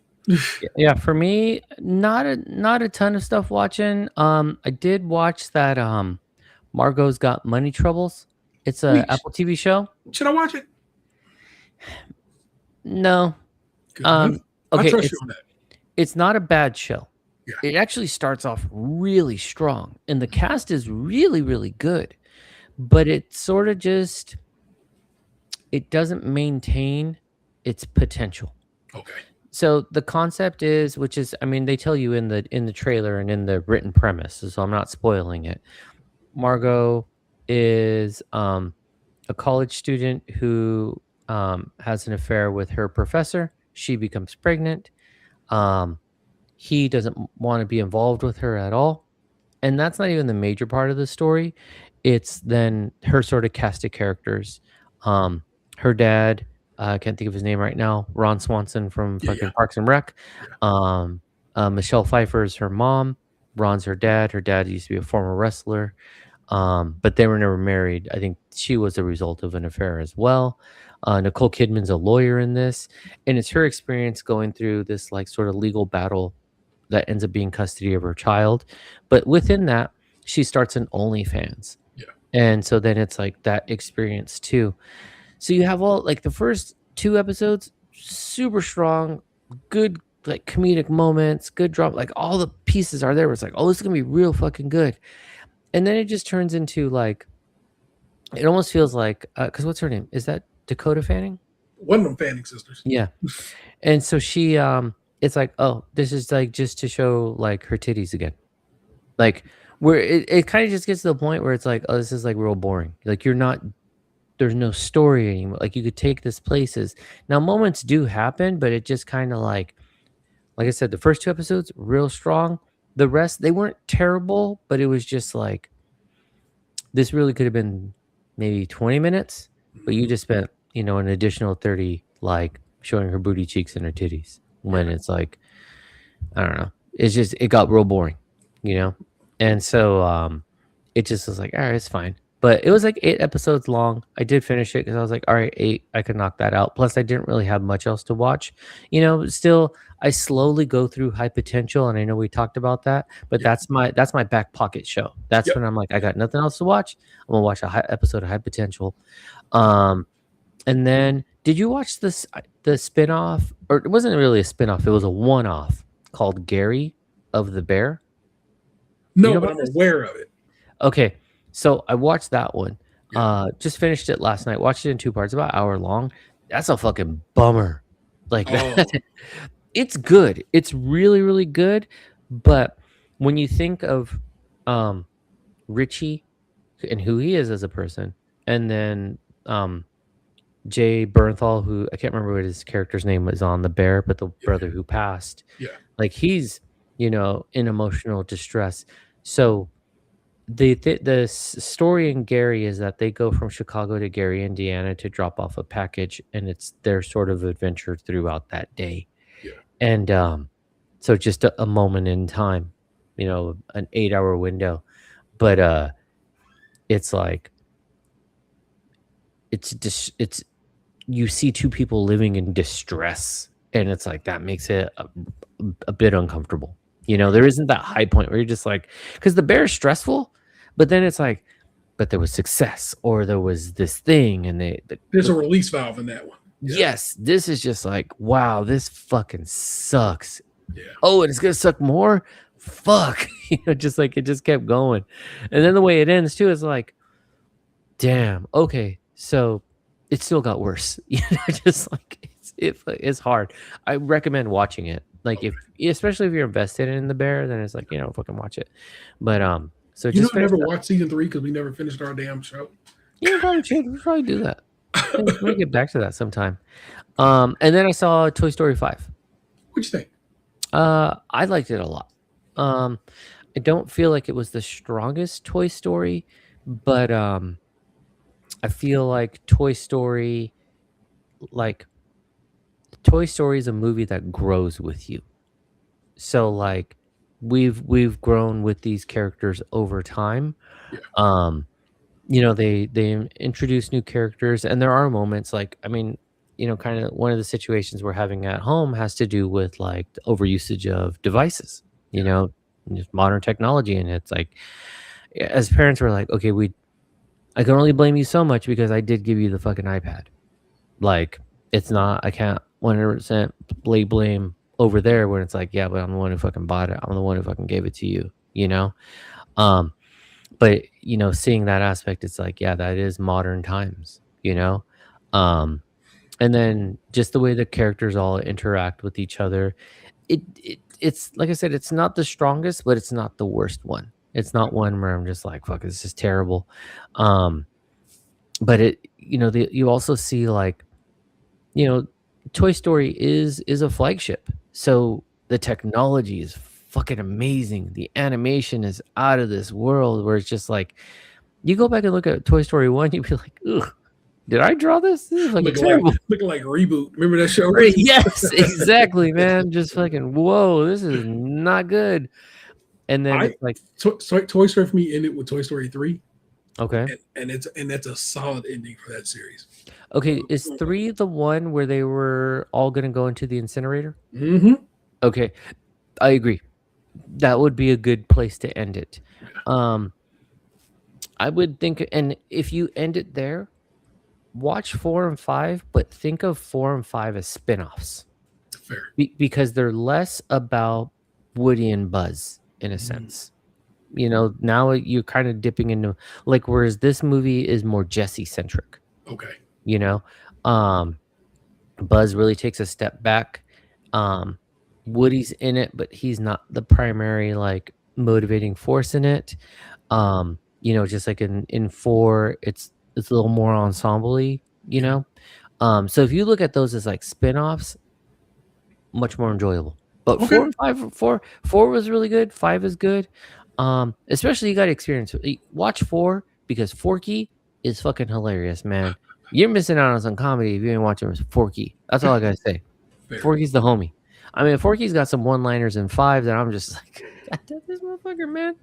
A: Yeah, for me, not a ton of stuff watching. I did watch that Margot's Got Money Troubles. It's a
B: Please.
A: Apple TV show.
B: Should I watch it?
A: No.
B: Good
A: Um
B: enough. I
A: okay,
B: trust
A: it's,
B: you on that.
A: it's not a bad show.
B: Yeah.
A: It actually starts off really strong and the cast is really, really good. But it sort of just it doesn't maintain its potential.
B: Okay.
A: So the concept is, which is, I mean, they tell you in the trailer and in the written premise, so I'm not spoiling it. Margot is a college student who has an affair with her professor. She becomes pregnant. He doesn't want to be involved with her at all, and that's not even the major part of the story. It's then her sort of cast of characters. Her dad. I can't think of his name right now. Ron Swanson from fucking Parks and Rec. Michelle Pfeiffer is her mom. Ron's her dad. Her dad used to be a former wrestler, but they were never married. I think she was a result of an affair as well. Nicole Kidman's a lawyer in this, and it's her experience going through this like sort of legal battle that ends up being custody of her child. But within that, she starts an OnlyFans.
B: Yeah.
A: And so then it's like that experience too. So you have all like the first 2 episodes, super strong, good like comedic moments, good drama, like all the pieces are there. Where it's like, oh, this is gonna be real fucking good, and then it just turns into like, it almost feels like, because what's her name? Is that Dakota Fanning?
B: One of them Fanning sisters.
A: Yeah, and so she, it's like, oh, this is like just to show like her titties again, like where it kind of just gets to the point where it's like, oh, this is like real boring. Like you're not. There's no story anymore. Like you could take this places. Now moments do happen, but it just kind of like I said, the first 2 episodes real strong. The rest they weren't terrible, but it was just like this really could have been maybe 20 minutes, but you just spent an additional 30 like showing her booty cheeks and her titties when it's like I don't know. It's just it got real boring, and so it just was like all right, it's fine. But it was like 8 episodes long. I did finish it because I was like, all right, 8, I could knock that out. Plus, I didn't really have much else to watch. Still, I slowly go through High Potential, and I know we talked about that, but that's my back pocket show. That's when I'm like, I got nothing else to watch. I'm gonna watch a episode of High Potential. And then, did you watch the spinoff? Or it wasn't really a spinoff. It was a one-off called Gary of the Bear.
B: No, but I'm aware of it.
A: Okay. So I watched that one. Just finished it last night. Watched it in 2 parts, about an hour long. That's a fucking bummer. Like that. It's good. It's really, really good. But when you think of Richie and who he is as a person, and then Jay Bernthal, who I can't remember what his character's name was on The Bear, but the brother who passed.
B: Yeah.
A: Like he's, in emotional distress. So the story in Gary is that they go from Chicago to Gary, Indiana to drop off a package, and it's their sort of adventure throughout that day.
B: Yeah.
A: And so just a moment in time, an 8-hour window. But it's like it's you see 2 people living in distress, and it's like that makes it a bit uncomfortable. There isn't that high point where you're just like, because the bear is stressful, but then it's like, but there was success or there was this thing, and
B: there's a release valve in that one.
A: Yes, this is just like, wow, this fucking sucks.
B: Yeah.
A: Oh, and it's gonna suck more. Fuck, just like it just kept going, and then the way it ends too is like, damn. Okay, so it still got worse. Just like it's hard. I recommend watching it. Like if especially if you're invested in the bear, then it's like fucking watch it. But so
B: You know,
A: just
B: I never
A: finish that.
B: watched season 3 because we never finished our damn show.
A: Yeah, probably should. We'll probably do that. We'll get back to that sometime. And then I saw Toy Story 5.
B: What you think?
A: I liked it a lot. I don't feel like it was the strongest Toy Story, but I feel like Toy Story is a movie that grows with you. So like we've grown with these characters over time.
B: Yeah.
A: They introduce new characters, and there are moments like, I mean, kind of one of the situations we're having at home has to do with like the overusage of devices, just modern technology. And it's like, as parents, we're like, okay, I can only blame you so much because I did give you the fucking iPad. Like, it's not, I can't 100% lay blame over there when it's like, yeah, but I'm the one who fucking bought it. I'm the one who fucking gave it to you, But, seeing that aspect, it's like, yeah, that is modern times, And then just the way the characters all interact with each other, it's like I said, it's not the strongest, but it's not the worst one. It's not one where I'm just like, fuck, this is terrible. But you also see like, Toy Story is a flagship. So the technology is fucking amazing. The animation is out of this world, where it's just like, you go back and look at Toy Story 1, you'd be like, ugh, did I draw this? This is fucking terrible.
B: Looking like Reboot. Remember that show?
A: Yes, exactly, man. Just fucking, whoa, this is not good. And then it's like
B: Toy Story for me ended with Toy Story 3.
A: Okay.
B: And that's a solid ending for that series.
A: Okay, is 3 the one where they were all gonna go into the incinerator?
B: Mm-hmm.
A: Okay, I agree. That would be a good place to end it. I would think, and if you end it there, watch 4 and 5, but think of 4 and 5 as spin-offs.
B: Fair.
A: Because they're less about Woody and Buzz in a sense. Now you're kind of dipping into like, whereas this movie is more Jesse centric.
B: Okay.
A: Buzz really takes a step back. Woody's in it, but he's not the primary like motivating force in it. Just like in 4, it's a little more ensemble-y, So if you look at those as like spin-offs, much more enjoyable. But
B: Okay.
A: 4 and 5, 4 was really good. 5 is good. Especially you got to experience it. Watch 4 because Forky is fucking hilarious, man. You're missing out on some comedy if you ain't watching Forky. That's all I gotta say.
B: Fair.
A: Forky's the homie. I mean, Forky's got some one-liners in 5 that I'm just like, God damn this motherfucker, man.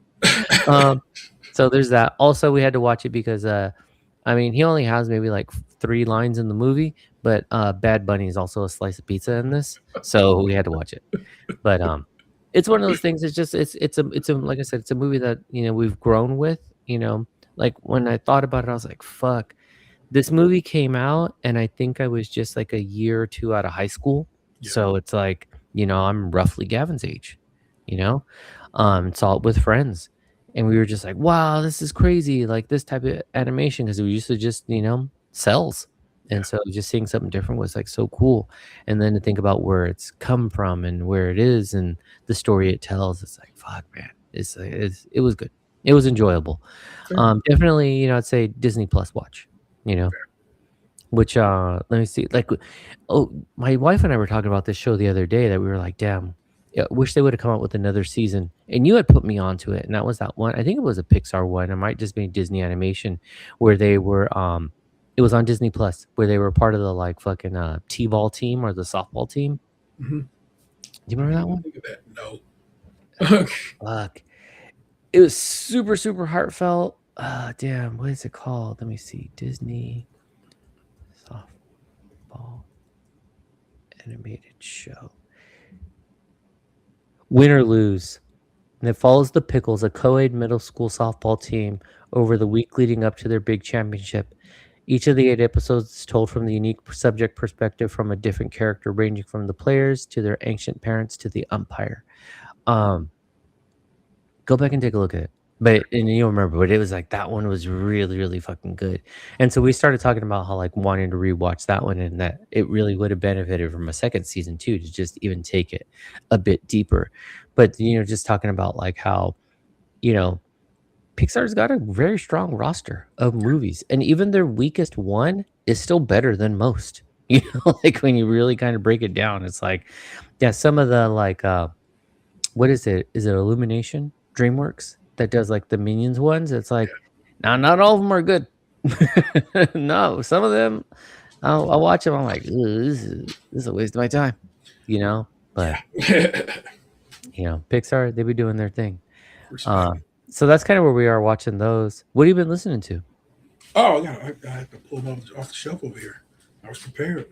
A: So there's that. Also, we had to watch it because he only has maybe like 3 lines in the movie, but Bad Bunny is also a slice of pizza in this, so we had to watch it. But it's one of those things. It's just it's a like I said, it's a movie that we've grown with. Like when I thought about it, I was like, fuck. This movie came out, and I think I was just like a year or 2 out of high school.
B: Yeah.
A: So it's like, I'm roughly Gavin's age, saw it with friends. And we were just like, wow, this is crazy. Like this type of animation, because we used to just, cells. And so just seeing something different was like so cool. And then to think about where it's come from and where it is and the story it tells, it's like, fuck, man. It was good. It was enjoyable.
B: Fair.
A: Definitely, I'd say Disney Plus watch, which let me see. Like, my wife and I were talking about this show the other day that we were like, damn, I wish they would have come out with another season. And you had put me onto it, and that was that one. I think it was a Pixar one. It might just be Disney Animation, where they were it was on Disney Plus, where they were part of the like fucking T-ball team or the softball team.
B: Mm-hmm.
A: Do you remember that one?
B: Think of that. No.
A: Fuck. It was super, super heartfelt. Damn, what is it called? Let me see. Disney softball animated show. Win or Lose. And it follows the Pickles, a co-ed middle school softball team, over the week leading up to their big championship. Each of the 8 episodes is told from the unique subject perspective from a different character, ranging from the players to their ancient parents to the umpire. Um, Go back and take a look at it. But and you'll remember, but it was like that one was really, really fucking good. And so we started talking about how like wanting to rewatch that one and that it really would have benefited from a second season too, to just even take it a bit deeper. But just talking about like how, you know, Pixar's got a very strong roster of movies, and even their weakest one is still better than most. Like when you really kind of break it down, it's like, yeah, some of the like what is it? Is it Illumination? DreamWorks that does like the Minions ones? It's like, now not all of them are good. No, some of them I'll watch them. I'm like, "Ugh, this is a waste of my time, But Pixar, they be doing their thing. So that's kind of where we are watching those. What have you been listening to?
B: Oh, I have to pull them off the shelf over here. I was prepared.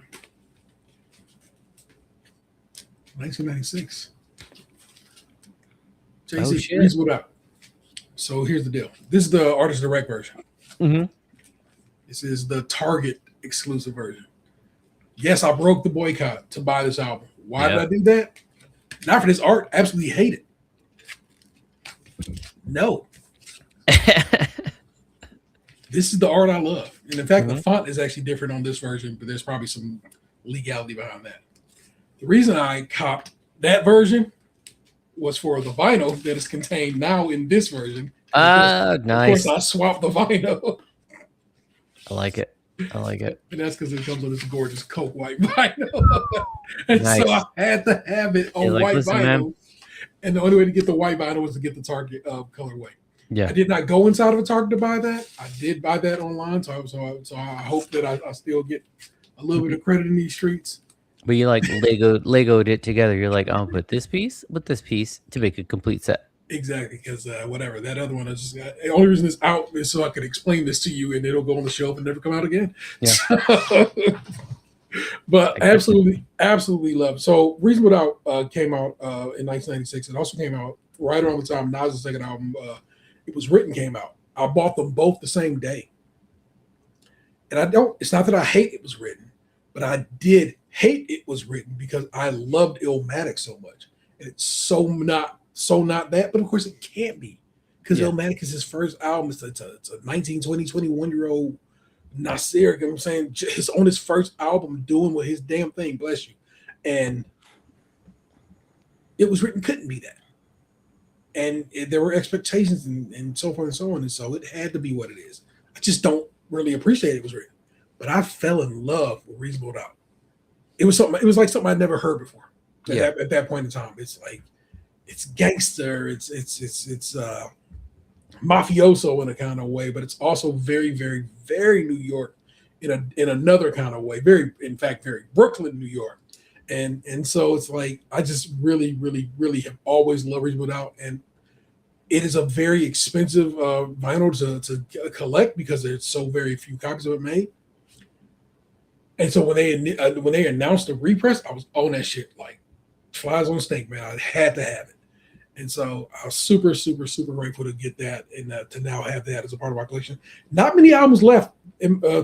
B: 1996. JC,
A: shit.
B: here's what up. So here's the deal. This is the artist direct version.
A: Mm-hmm.
B: This is the Target exclusive version. Yes, I broke the boycott to buy this album. Why did I do that? Not for this art. Absolutely hate it. No. This is the art I love. And in fact, the font is actually different on this version, but there's probably some legality behind that. The reason I copped that version was for the vinyl that is contained now in this version.
A: Nice.
B: Of course, I swapped the vinyl.
A: I like it.
B: And that's because it comes on this gorgeous Coke white vinyl. And so I had to have it on white vinyl. Man. And the only way to get the white vinyl was to get the Target colorway. Yeah. I did not go inside of a Target to buy that. I did buy that online. So I hope that I still get a little bit of credit in these streets.
A: But you like Legoed it together. You're like, I'll put this piece with this piece to make a complete set.
B: Exactly, because whatever, that other one, the only reason it's out is so I could explain this to you and it'll go on the shelf and never come out again. Yeah. But absolutely love it. So Reasonable Doubt came out in 1996. It also came out right around the time Nas' second album, It Was Written, came out. I bought them both the same day. And it's not that I hate It Was Written, but I did hate It Was Written because I loved Illmatic so much. And it's so not that, but of course it can't be because Illmatic is his first album. It's a 19, 20, 21-year-old Nasir, you know what I'm saying? Just on his first album doing with his damn thing, bless you. And It Was Written couldn't be that. And there were expectations and so forth and so on. And so it had to be what it is. I just don't really appreciate It Was Written. But I fell in love with Reasonable Doubt. It was like something I'd never heard before at that point in time. It's like, it's gangster, it's mafioso in a kind of way, but it's also very, very, very New York in another kind of way. Very Brooklyn, New York. And so it's like I just really, really, really have always loved Reasonable Doubt. And it is a very expensive vinyl to collect because there's so very few copies of it made. And so when they announced the repress, I was on that shit like flies on a snake, man. I had to have it. And so I was super, super, super grateful to get that and to now have that as a part of my collection. Not many albums left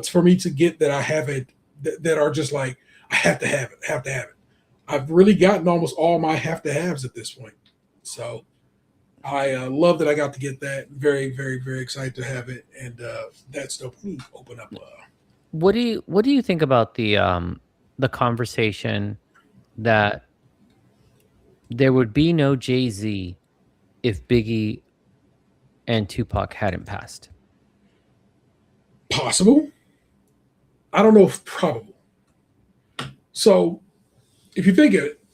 B: for me to get that I haven't, that are just like, I have to have it. I've really gotten almost all my have to haves at this point. So I love that I got to get that. Very, very, very excited to have it. And that's dope. Let me open up.
A: What do you think about the conversation that there would be no Jay-Z if Biggie and Tupac hadn't passed?
B: Possible. I don't know if probable. So if you think of it,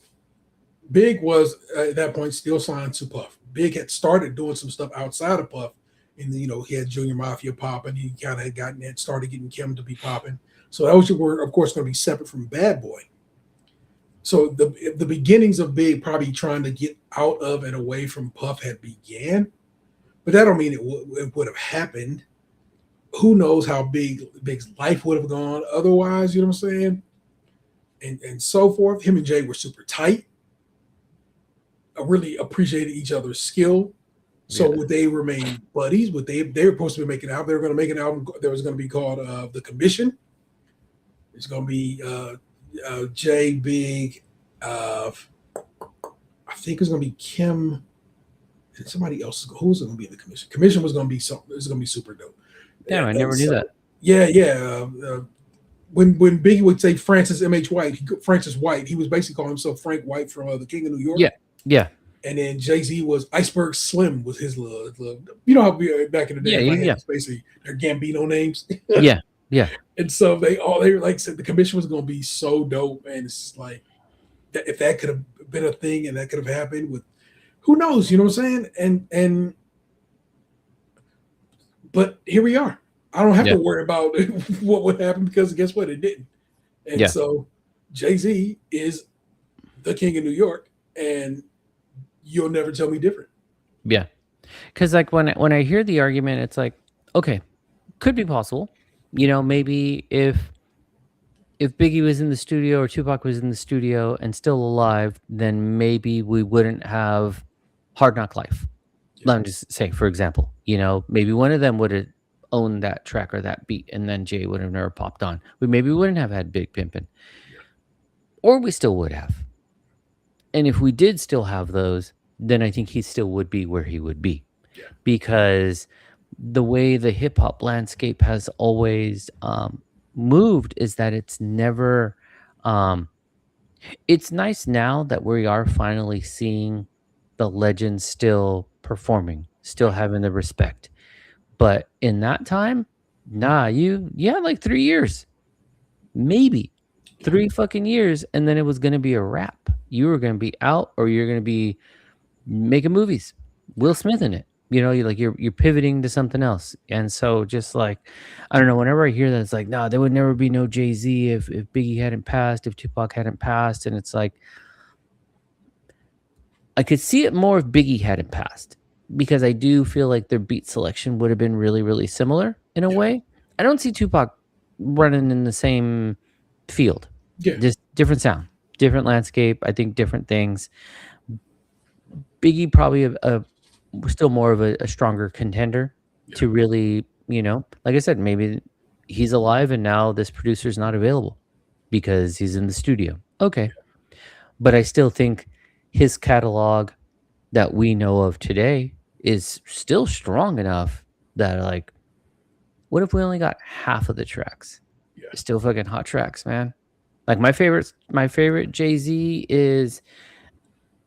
B: Big was at that point still signed to Puff. Big had started doing some stuff outside of Puff. And he had Junior Mafia popping. He kind of had started getting Kim to be popping. So that was, of course, going to be separate from Bad Boy. So the beginnings of Big probably trying to get out of and away from Puff had began, but that don't mean it would have happened. Who knows how Big's life would have gone otherwise? You know what I'm saying? And so forth. Him and Jay were super tight. I really appreciated each other's skill. So
A: Yeah.
B: would they remain buddies? Would they were supposed to be making an album? They were going to make an album that was going to be called The Commission. It's going to be Jay Big. I think it's going to be Kim and somebody else. Who's going to be in the commission? Commission was going to be something. It's going to be super dope.
A: Damn, I never knew that.
B: Yeah, yeah. When Biggie would say Francis M.H. White, Francis White, he was basically calling himself Frank White from The King of New York.
A: Yeah, yeah.
B: And then Jay-Z was Iceberg Slim was his little you know how we back in the day,
A: Yeah.
B: basically their Gambino names.
A: Yeah, yeah.
B: And so they were like said the commission was going to be so dope, and it's like if that could have been a thing and that could have happened with who knows, you know what I'm saying? And but here we are. I don't have to worry about what would happen because guess what? It didn't. And so Jay-Z is the king of New York, and you'll never tell me different.
A: Yeah. Because like when I hear the argument, it's like, okay, could be possible. You know, maybe if Biggie was in the studio or Tupac was in the studio and still alive, then maybe we wouldn't have Hard Knock Life. Let me just say, for example, you know, maybe one of them would have owned that track or that beat, and then Jay would have never popped on. We maybe wouldn't have had Big Pimpin'. Or we still would have. And if we did still have those, then I think he still would be where he would be.
B: Yeah.
A: Because the way the hip hop landscape has always moved is that it's never it's nice now that we are finally seeing the legends still performing, still having the respect. But in that time, nah, you had like 3 years. Maybe 3 fucking years, and then it was gonna be a wrap. You were gonna be out, or you're gonna be making movies. Will Smith in it. You know, you're pivoting to something else. And so just like, I don't know, whenever I hear that, it's like, no, there would never be no Jay-Z if Biggie hadn't passed, if Tupac hadn't passed. And it's like, I could see it more if Biggie hadn't passed, because I do feel like their beat selection would have been really, really similar in a way. I don't see Tupac running in the same field.
B: Yeah.
A: Just different sound, different landscape. I think different things. Biggie probably still more of a stronger contender to really, you know, like I said, maybe he's alive and now this producer's not available because he's in the studio. Okay. But I still think his catalog that we know of today is still strong enough that, like, what if we only got half of the tracks?
B: Yeah.
A: Still fucking hot tracks, man. Like my favorite Jay-Z is,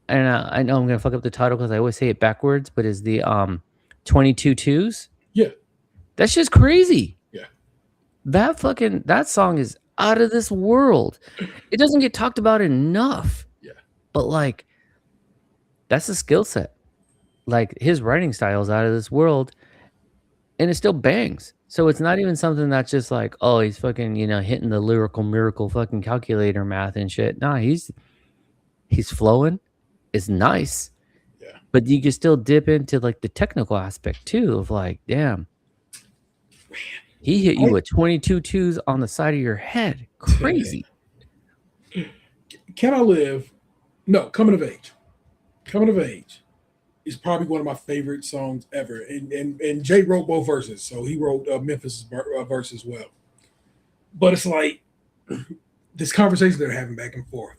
A: and I know I'm gonna fuck up the title because I always say it backwards, but is the 22 Twos.
B: Yeah.
A: That's just crazy.
B: Yeah.
A: That song is out of this world. It doesn't get talked about enough.
B: Yeah.
A: But like, that's a skill set. Like his writing style is out of this world, and it still bangs. So it's not even something that's just like, oh, he's fucking, you know, hitting the lyrical miracle fucking calculator math and shit. Nah, he's flowing. It's nice.
B: Yeah.
A: But you can still dip into like the technical aspect too of like, damn, he hit you with 22 twos on the side of your head. Crazy.
B: Can I Live? No, Coming of Age. Coming of Age is probably one of my favorite songs ever. And Jay wrote both verses, so he wrote Memphis' verse as well. But it's like this conversation they're having back and forth.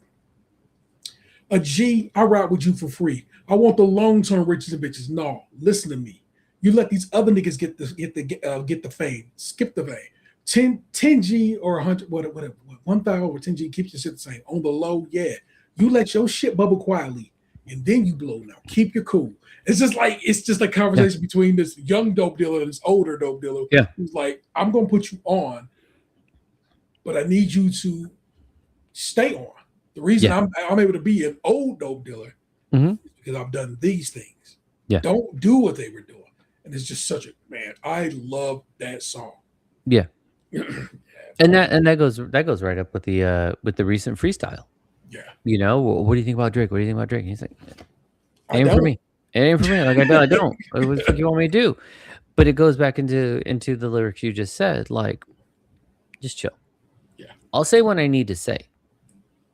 B: A G, I ride with you for free. I want the long-term riches and bitches. No, listen to me. You let these other niggas get the fame. Skip the fame. 10 G or 100, whatever, 1,000 or 10 G keeps your shit the same. On the low, yeah. You let your shit bubble quietly, and then you blow now. Keep your cool. It's just a conversation between this young dope dealer and this older dope dealer.
A: Yeah.
B: Who's like, I'm gonna put you on, but I need you to stay on. The reason I'm able to be an old dope dealer is because I've done these things.
A: Yeah.
B: Don't do what they were doing. And it's just such a, man, I love that song.
A: Yeah. And that goes right up with the recent freestyle.
B: Yeah.
A: You know, what do you think about Drake? What do you think about Drake? And he's like, it ain't for me. It ain't for me. Like I don't. What the fuck you want me to do? But it goes back into the lyrics you just said, like, just chill.
B: Yeah.
A: I'll say when I need to say.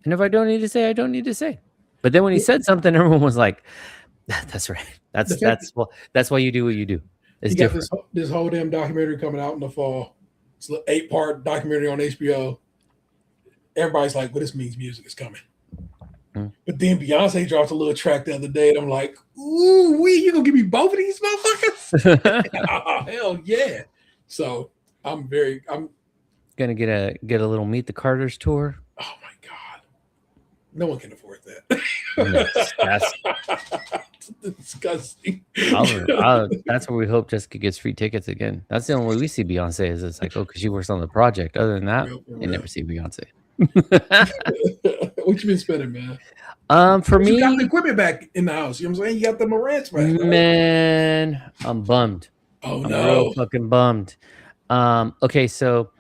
A: And if I don't need to say, I don't need to say. But then when he said something, everyone was like, that's right.
B: The fact
A: That's why you do what you do. It's
B: you got
A: different.
B: this whole damn documentary coming out in the fall. It's an 8-part documentary on HBO. Everybody's like, "Well, this means music is coming."
A: Mm.
B: But then Beyonce dropped a little track the other day, and I'm like, "Ooh, you gonna give me both of these motherfuckers?" Oh, hell yeah! So I'm
A: Gonna get a little Meet the Carters tour.
B: oh my god, no one can afford that.
A: That's
B: Disgusting.
A: that's where we hope Jessica gets free tickets again. That's the only way we see Beyonce is it's like, oh, because she works on the project. Other than that,
B: For
A: you
B: real.
A: never see Beyonce.
B: What you been spending, man?
A: For
B: You got the
A: me,
B: equipment back in the house. You know what I'm saying? You got the Marantz back. Right?
A: man, I'm bummed.
B: Oh
A: I'm
B: no.
A: real fucking bummed. Okay, so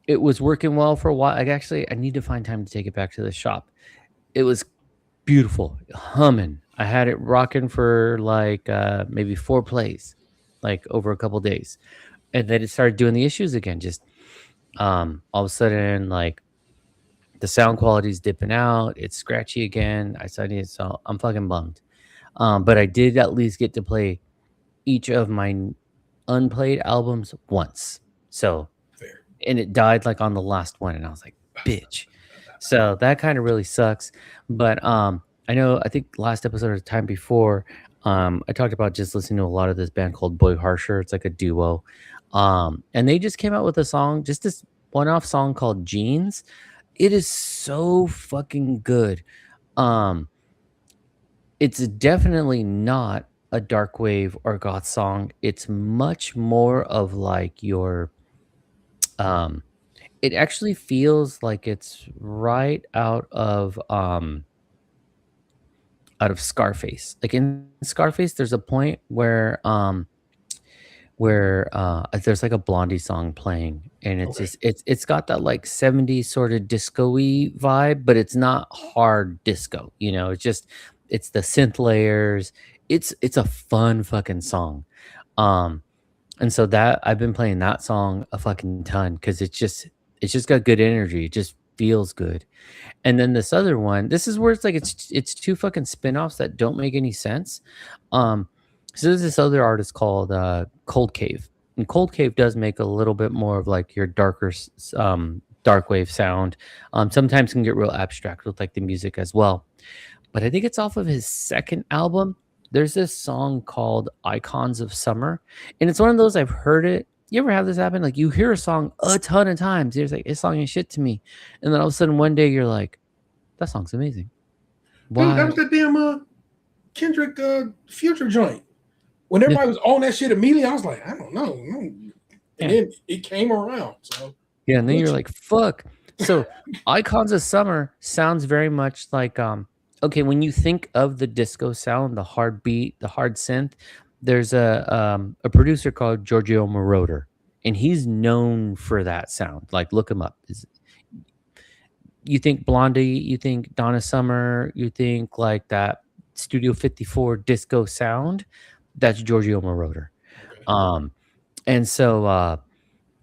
A: it was working well for a while. I need to find time to take it back to the shop. It was beautiful, humming. I had it rocking for like maybe 4 plays, like over a couple days, and then it started doing the issues again. Just all of a sudden, like the sound quality's dipping out. It's scratchy again. So I'm fucking bummed. But I did at least get to play each of my unplayed albums once. So,
B: Fair.
A: and it died like on the last one, and I was like, bitch. So that kind of really sucks. But I think last episode or the time before, I talked about just listening to a lot of this band called Boy Harsher. It's like a duo. And they just came out with a song, just this one-off song called Jeans. It is so fucking good. It's definitely not a dark wave or goth song. It's much more of like your it actually feels like it's right out of Scarface. Like in Scarface, there's a point where there's like a Blondie song playing, and it's
B: Okay.
A: just it's got that like 70s sort of disco-y vibe, but it's not hard disco, it's the synth layers. It's a fun fucking song. Um and so that I've been playing that song a fucking ton because it's just got good energy. It just feels good. And then this other one, this is where it's like it's two fucking spin-offs that don't make any sense. Um, so there's this other artist called Cold Cave. And Cold Cave does make a little bit more of like your darker dark wave sound. Sometimes can get real abstract with like the music as well. But I think it's off of his second album. There's this song called Icons of Summer. And it's one of those I've heard it. You ever have this happen? Like you hear a song a ton of times. You're like, this song ain't shit to me. And then all of a sudden one day you're like, that song's amazing.
B: Dude, that
A: Why?
B: was the damn Kendrick Future joint. When everybody was on that shit immediately, I was like, I don't know. And
A: Yeah.
B: then it came around. So
A: Yeah, and then you're like, fuck. So Icons of Summer sounds very much like okay, when you think of the disco sound, the hard beat, the hard synth, there's a producer called Giorgio Moroder, and he's known for that sound. Like look him up. You think Blondie, you think Donna Summer, you think like that Studio 54 disco sound, that's Giorgio Moroder.
B: okay.
A: And so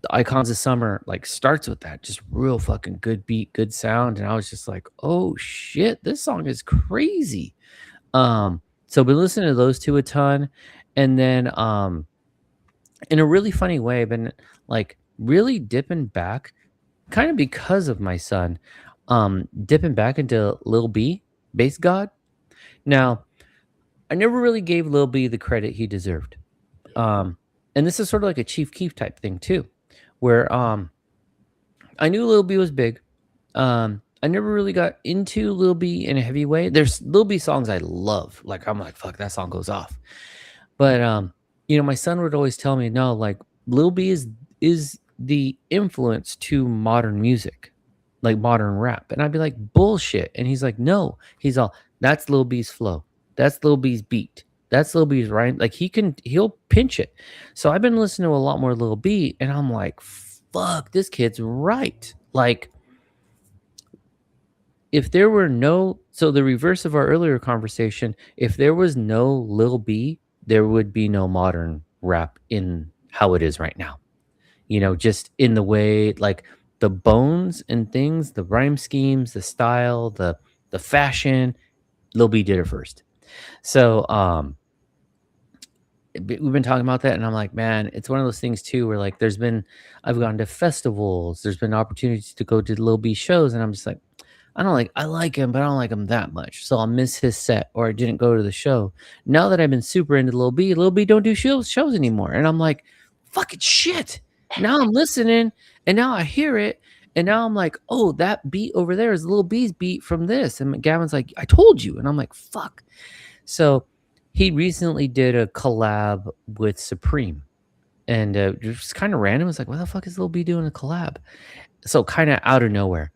A: the Icons of Summer like starts with that just real fucking good beat, good sound, and I was just like, oh shit, this song is crazy. So been listening to those two a ton, and then in a really funny way, I've been like really dipping back, kind of because of my son, dipping back into Lil B, Bass God. Now, I never really gave Lil B the credit he deserved. And this is sort of like a Chief Keef type thing too, where I knew Lil B was big. I never really got into Lil B in a heavy way. There's Lil B songs I love. Like I'm like, fuck, that song goes off. But my son would always tell me, no, like Lil B is the influence to modern music, like modern rap. And I'd be like, bullshit. And he's like, no. He's all, that's Lil B's flow. That's Lil B's beat. That's Lil B's rhyme. Like he'll pinch it. So I've been listening to a lot more Lil B, and I'm like, fuck, this kid's right. Like, if there were so the reverse of our earlier conversation, if there was no Lil B, there would be no modern rap in how it is right now. Just in the way, like the bones and things, the rhyme schemes, the style, the fashion, Lil B did it first. So, we've been talking about that, and I'm like, man, it's one of those things too, where like I've gone to festivals, there's been opportunities to go to Lil B shows, and I'm just like, I like him, but I don't like him that much. So I'll miss his set or I didn't go to the show. Now that I've been super into Lil B don't do shows anymore. And I'm like, fucking shit. Now I'm listening and now I hear it. And now I'm like, oh, that beat over there is Lil B's beat from this. And Gavin's like, I told you. And I'm like, fuck. So he recently did a collab with Supreme. And it was kind of random. It's like, why the fuck is Lil B doing a collab? So kind of out of nowhere.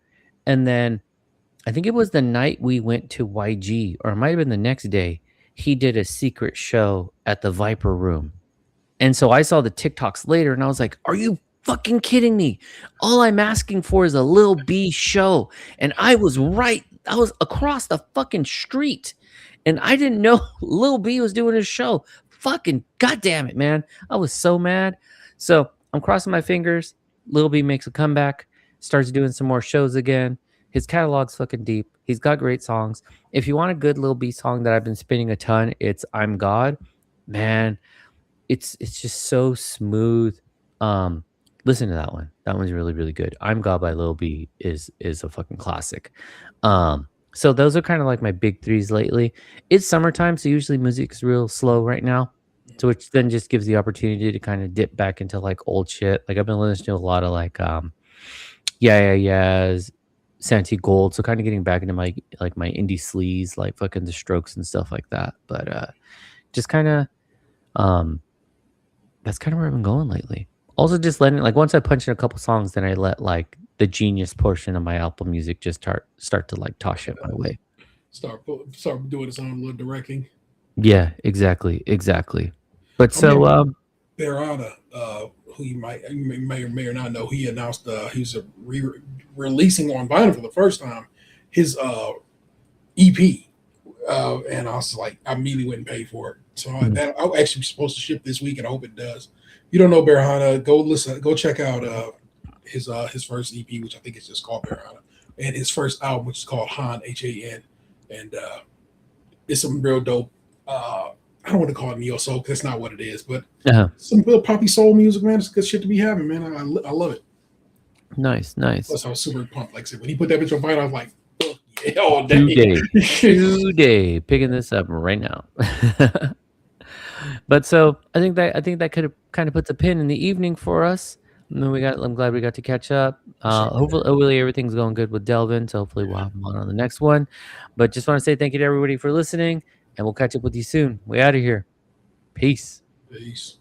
A: And then I think it was the night we went to YG, or it might have been the next day. He did a secret show at the Viper Room. And so I saw the TikToks later and I was like, are you fucking kidding me? All I'm asking for is a Lil B show. And I was right. I was across the fucking street and I didn't know Lil B was doing his show. Fucking goddamn it, man. I was so mad. So I'm crossing my fingers. Lil B makes a comeback, starts doing some more shows again. His catalog's fucking deep. He's got great songs. If you want a good Lil B song that I've been spinning a ton, it's I'm God. Man, it's just so smooth. Listen to that one. That one's really, really good. I'm God by Lil B is a fucking classic. So those are kind of like my big threes lately. It's summertime, so usually music's real slow right now. So which then just gives the opportunity to kind of dip back into like old shit. Like I've been listening to a lot of like yeahs, Santi Gold, so kind of getting back into my my indie sleaze, like fucking The Strokes and stuff like that. But just kind of that's kind of where I've been going lately. Also, just letting like once I punch in a couple songs, then I let like the genius portion of my album music just start to like toss shit my way.
B: Start doing his own little directing.
A: Yeah, exactly. But so
B: Berana, who you may or may or not know, he announced he's releasing on vinyl for the first time his EP, and I was like, I immediately went and paid for it. So I'm actually supposed to ship this week, and I hope it does. If you don't know Berana, go check out his first EP, which I think is just called Berana, and his first album, which is called Han HAN, and it's some real dope. I don't want to call it neo soul because that's not what it is, but some real poppy soul music, man. It's good shit to be having, man. I love it.
A: Nice.
B: Plus, I was super pumped. Like I said, when he put that bitch on vinyl, I was like, oh, yeah, all day.
A: Today, picking this up right now. But so I think that could have kind of puts a pin in the evening for us. And then I'm glad we got to catch up. Hopefully everything's going good with Delvin. So hopefully we'll have him on the next one. But just want to say thank you to everybody for listening, and we'll catch up with you soon. We out of here. Peace.
B: Peace.